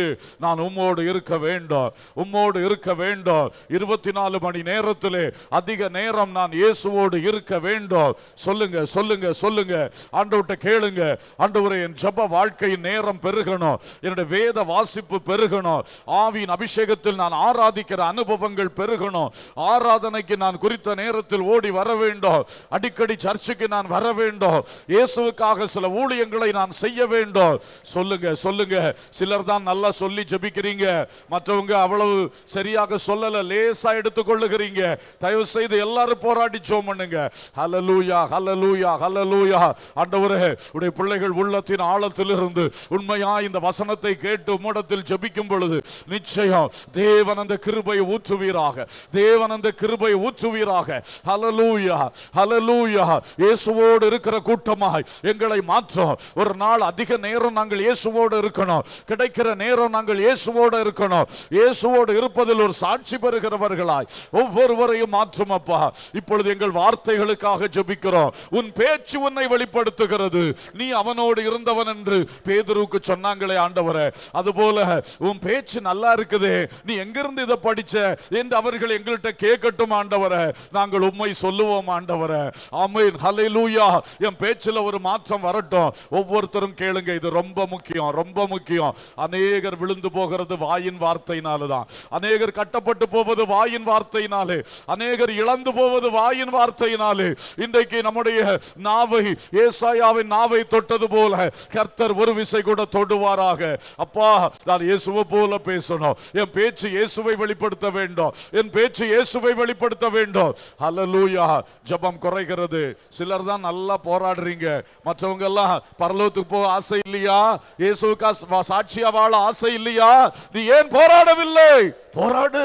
A: நான் உம்மோடு இருக்க வேண்டும், உம்மோடு இருக்க வேண்டும். 24 மணி நேரத்திலே அதிக நேரம் நான் இயேசுவோடு இருக்க வேண்டும். சொல்லுங்க, சொல்லுங்க, சொல்லுங்க. ஆண்டவர்ட்ட கேளுங்க. ஆண்டவரே என் ஜெப வாழ்க்கையின் நேரம் பெருகணும், என்னுடைய வேத வாசிப்பு பெருகணும், ஆவியின் அபிஷேகத்தில் நான் ஆராதிக்கிற அனுபவங்கள் பெருகணும், ஆராதனைக்கு நான் குறித்த நேரத்தில் ஓடி வர வேண்டும், அடிக்கடி சர்ச்சுக்கு நான் வர வேண்டும், இயேசுவுக்காக சில ஊழியங்களை நான் செய்ய வேண்டும். சொல்லுங்க சொல்லுங்க. சிலர் தான் நல்லா சொல்லி ஜெபிக்கிறீங்க, மற்றவங்க அவ்வளவு சரியாக சொல்லல, லேசா எடுத்துக்கொள்ளுகிறீங்க. தயவு செய்து எல்லாரும் போராடி ஜெபம் பண்ணுங்க. ஹல்லேலூயா ஹல்லேலூயா ஹல்லேலூயா. ஆண்டவரே உடைய பிள்ளைகள் உள்ளத்தின் ஆழத்திலிருந்து உண்மையா இந்த வசனத்தை கேட்டு உம்மிடத்தில் ஜெபிக்கும் பொழுது நிச்சயம் தேவன் அந்த கிருபையை ஊற்றுவீராக, தேவன் அந்த கிருபையை ஊற்றுவீராக. ஹல்லேலூயா ஹல்லேலூயா. இயேசுவோடு இருக்கிற கூட்டமாய் எங்களை மாற்றும். ஒரு நாள் அதிக நேரம் நாங்கள் இயேசுவோடு இருக்கணும், கிடைக்கிற நேரம் நாங்கள் இயேசுவோடு இருக்கணும். இயேசுவோடு இருப்பதில் ஒரு சாட்சி பெறுகிறவர்களாய் ஒவ்வொருவரையும் மாற்றும் அப்பா. இப்பொழுது எங்கள் வார்த்தைகளுக்காக ஜெபிக்கிறோம். உன் பேச்சு உன்னை வெளிப்படுத்துகிறது, நீ அவனோடு இருந்தவன் என்று பேதுருவுக்கு சொன்னாங்களே ஆண்டவரே, அதுபோல உன் பேச்சு நல்லா இருக்குதே, நீ எங்கிருந்து இதை படிச்ச என்று அவர்கள் எங்கள்கிட்ட கேட்கட்டும் ஆண்டவரே. நாங்கள் உம்மை சொல்லுவோம் ஆண்டவரே. ஆமென் ஹல்லேலூயா. என் பேச்சில் ஒரு மாற்றம் வரட்டும். ஒவ்வொருத்தரும் கேளுங்க, இது ரொம்ப முக்கியம், ரொம்ப முக்கியம். அநேகர் விழுந்து போகிறது வாயின் வார்த்தையினால்தான், அநேகர் கட்டப்பட்டு போவது வாயின் வார்த்தையினாலே, அநேகர் இழந்து போவது வாயின் வார்த்தையினாலே. இன்றைக்கு நம்முடைய நாவை, ஏசாயாவின் நாவை தொட்டது போல கர்த்தர் ஒரு விசை கூட தொடுவாராக. அப்பா, நான் இயேசுவை போல பேசணும், என் பேச்சு இயேசுவை வெளிப்படுத்த வேண்டும், என் பேச்சு இயேசுவை வெளிப்படுத்த வேண்டும். ஹல்லேலூயா. ஜெபம் குறைகிறது. சிலர் தான் நல்லா போராடுறீங்க, மற்றவங்க எல்லாம் பரலோகத்துக்கு போக ஆசை இல்லையா? இயேசுவுக்கு சாட்சியா வாழ ஆசை இல்லையா? நீ ஏன் போராடவில்லை? போராடு,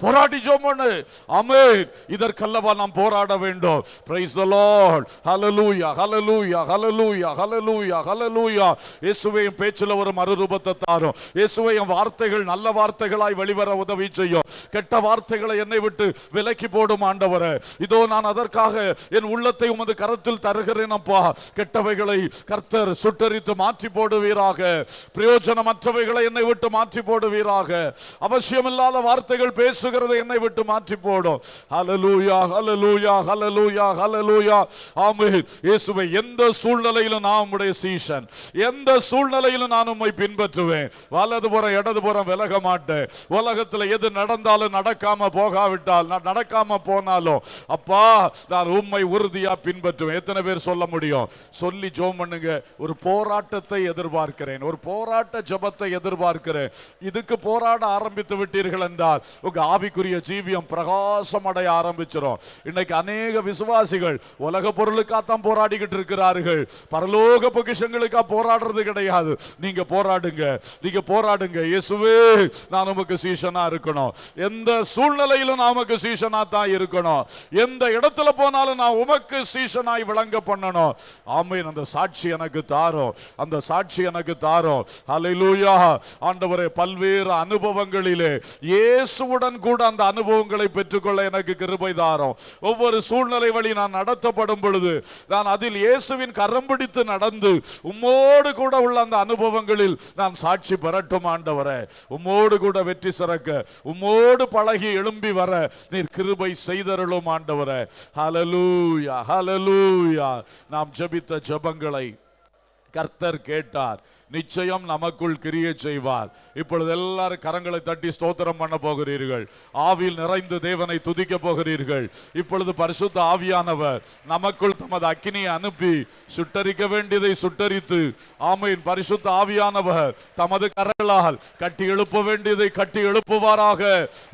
A: போராடி ஜெபம் பண்ணு. ஆமென். இதற்கல்லவா நாம் போராட வேண்டும். Praise the lord. Hallelujah hallelujah hallelujah hallelujah hallelujah. இயேசுவே என் பேச்சில் ஒரு மறுரூபத்தை தாரும். இயேசுவே என் வார்த்தைகள் நல்ல வார்த்தைகளாய் வெளிவர உதவி செய்யும். கெட்ட வார்த்தைகளை என்னை விட்டு விலக்கி போடும் ஆண்டவரே. இதோ நான் அதற்காக என் உள்ளத்தை உமது கரத்தில் தருகிறேன் அப்பா. கெட்டவைகளை கர்த்தர் சுட்டரித்து மாற்றி போடுவீராக, பிரயோஜனமற்றவைகளை என்னை விட்டு மாற்றி போடுவீராக, அவசியமில்லாத வார்த்தைகள் பேசுகிறது என்னை விட்டு மாற்றி போடும். ஹல்லேலூயா ஹல்லேலூயா ஹல்லேலூயா ஹல்லேலூயா. ஆமென். இயேசுவே, எந்த சூழ்நிலையிலும் நான் உம்முடைய சீஷன், எந்த சூழ்நிலையிலும் நான் உம்மை பின்பற்றுவேன். வலதுபுறம் இடதுபுறம் விலக மாட்டேன். உலகத்தில் எது நடந்தாலும் நடக்காம போகாவிட்டால், நான் நடக்காம போனாலும் அப்பா நான் உம்மை உறுதியா பின்பற்றுவேன். எத்தனை பேர் சொல்ல முடியும்? சொல்லி ஜெபம் பண்ணுங்க. ஒரு போராட்டத்தை எதிர்பார்க்கிறேன், ஒரு போராட்ட ஜெபத்தை எதிர்பார்க்கிறேன். இதுக்கு போராட ஆரம்பித்து விட்டீர்கள் என்றால் உங்க ஆவிக்குரிய ஜீவியம் பிரகாசம் அடைய ஆரம்பிச்சிடும். இன்னைக்கு அநேக விசுவாசிகள் உலக பொருளுக்காத்தான் போராடிக்கிட்டு இருக்கிறார்கள், பரலோக பொக்கிஷங்களுக்கா போராடுறது கிடையாது. நீங்க போராடுங்க, நீங்க போராடுங்க. இயேசுவே, நான் உமக்கு சீஷனா இருக்கணும், எந்த சூழ்நிலையிலும் நான் உமக்கு சீஷனா தான் இருக்கணும், எந்த இடத்துல போனாலும் நான் உமக்கு சீஷனாய் விளங்க பண்ணணும். ஆமென். அந்த சாட்சி எனக்கு தாரும், அந்த சாட்சி எனக்கு தாரும். ஹல்லேலூயா. ஆண்டவரே, பல்வேறு அனுபவங்களிலே இயேசுவுடன் கூட அந்த அனுபவங்களை பெற்றுக்கொள்ள எனக்கு கிருபை தாரும். ஒவ்வொரு சூழ்நிலை வழி நான் நடத்தப்படும் பொழுது நான் அதில் இயேசுவின் கரம் பிடித்து நடந்து உம்மோடு கூட உள்ள அந்த அனுபவங்களில் நான் சாட்சி பெறட்டும் ஆண்டவரே. உம்மோடு கூட வெற்றி சிறக்க, உம்மோடு பழகி எழும்பி வர நீர் கிருபை செய்தருளும் ஆண்டவரே. ஹல்லேலூயா ஹல்லேலூயா. நாம் ஜெபித்த ஜெபங்களை கர்த்தர் கேட்டார், நிச்சயம் நமக்குள் கிரியை செய்வார். இப்பொழுது எல்லாரும் கரங்களை தட்டி ஸ்தோத்திரம் பண்ண போகிறீர்கள், ஆவியில் நிறைந்து தேவனை துதிக்க போகிறீர்கள். இப்பொழுது பரிசுத்த ஆவியானவர் நமக்குள் தமது அக்கினியை அனுப்பி சுட்டரிக்க வேண்டியதை சுட்டரித்து, ஆமென், பரிசுத்த ஆவியானவர் தமது கரங்களால் கட்டி எழுப்ப வேண்டியதை கட்டி எழுப்புவாராக.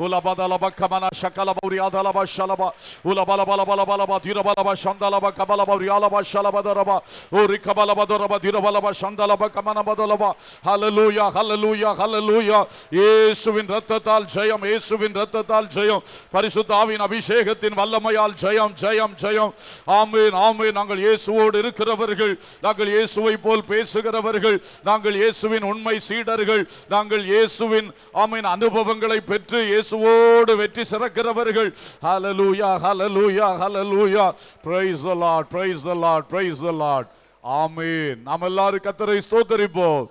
A: உலபதலப கமன ஷகலப உரியாதலப ஷலப உலபலபலபலபலப திரபலப ஷந்தலப கபலப உரியாலப ஷலபதரப ஓரி கபலபதரப திரபலப ஷந்தலப கமன பதலபா. ஹல்லேலூயா ஹல்லேலூயா ஹல்லேலூயா. இயேசுவின் இரத்தத்தால் ஜெயம், இயேசுவின் இரத்தத்தால் ஜெயம், பரிசுத்த ஆவியின் அபிஷேகத்தின் வல்லமையால் ஜெயம் ஜெயம் ஜெயம். ஆமென் ஆமென். நாங்கள் இயேசுவோடு இருக்கிறவர்கள், நாங்கள் இயேசுவை போல் பேசுகிறவர்கள், நாங்கள் இயேசுவின் உண்மை சீடர்கள், நாங்கள் இயேசுவின் ஆமென் அனுபவங்களை பெற்று இயேசுவோடு வெற்றி சிறக்கிறவர்கள். Hallelujah hallelujah hallelujah. Praise the lord, praise the lord, praise the lord. Amen. நாம் எல்லாரும் கர்த்தரை ஸ்தோத்திரிப்போம்.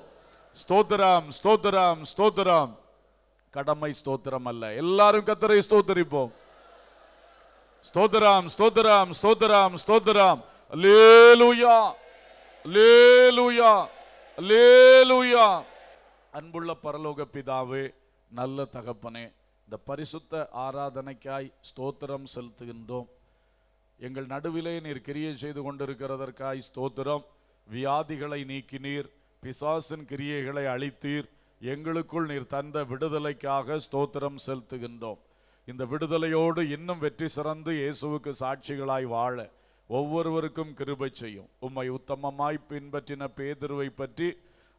A: ஸ்தோத்திரம் ஸ்தோத்திரம் ஸ்தோத்திரம். கடமை ஸ்தோத்திரம் அல்ல, எல்லாரும் கர்த்தரை ஸ்தோத்திரிப்போம். ஸ்தோத்திரம் ஸ்தோத்திரம் ஸ்தோத்திரம் ஸ்தோத்திரம். அல்லேலூயா அல்லேலூயா, அல்லேலூயா. அன்புள்ள பரலோக பிதாவே, நல்ல தகப்பனே, இந்த பரிசுத்த ஆராதனைக்காய் ஸ்தோத்திரம் செலுத்துகின்றோம். எங்கள் நடுவிலே நீர் கிரியை செய்து கொண்டிருக்கிறதற்காய் ஸ்தோத்திரம். வியாதிகளை நீக்கினீர், பிசாசின் கிரியைகளை அழித்தீர், எங்களுக்குள் நீர் தந்த விடுதலைக்காக ஸ்தோத்திரம் செலுத்துகின்றோம். இந்த விடுதலையோடு இன்னும் வெற்றி சிறந்து இயேசுவுக்கு சாட்சிகளாய் வாழ ஒவ்வொருவருக்கும் கிருபை செய்யும். உம்மை உத்தமமாய் பின்பற்றின பேதுருவை பற்றி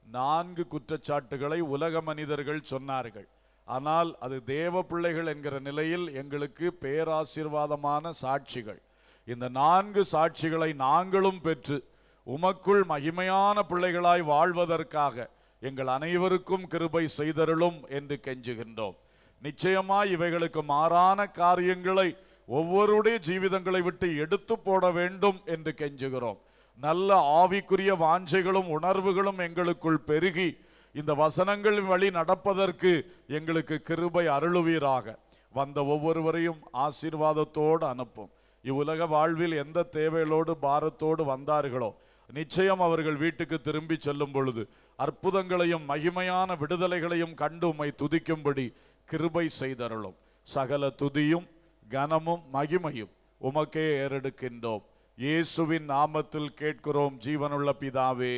A: 4 குற்றச்சாட்டுகளை உலக மனிதர்கள் சொன்னார்கள். ஆனால் அது தேவ பிள்ளைகள் என்கிற நிலையில் எங்களுக்கு பேராசீர்வாதமான சாட்சிகள். இந்த 4 சாட்சிகளை நாங்களும் பெற்று உமக்குள் மகிமையான பிள்ளைகளாய் வாழ்வதற்காக எங்கள் அனைவருக்கும் கிருபை செய்தருளும் என்று கெஞ்சுகின்றோம். நிச்சயமாய் இவைகளுக்கு மாறான காரியங்களை ஒவ்வொருடைய ஜீவிதங்களை விட்டு எடுத்து போட வேண்டும் என்று கெஞ்சுகிறோம். நல்ல ஆவிக்குரிய வாஞ்சைகளும் உணர்வுகளும் எங்களுக்குள் பெருகி இந்த வசனங்கள் வழி நடப்பதற்கு எங்களுக்கு கிருபை அருளுவீராக. வந்த ஒவ்வொருவரையும் ஆசீர்வாதத்தோடு அனுப்பும். இவ்வுலக வாழ்வில் எந்த தேவைகளோடு பாரத்தோடு வந்தார்களோ நிச்சயம் அவர்கள் வீட்டுக்கு திரும்பி செல்லும் பொழுது அற்புதங்களையும் மகிமையான விடுதலைகளையும் கண்டு உம்மை துதிக்கும்படி கிருபை செய்தருளும். சகல துதியும் கனமும் மகிமையும் உமக்கே ஏறெடுக்கின்றோம். இயேசுவின் நாமத்தில் கேட்கிறோம் ஜீவனுள்ள பிதாவே,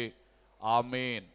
A: ஆமேன்.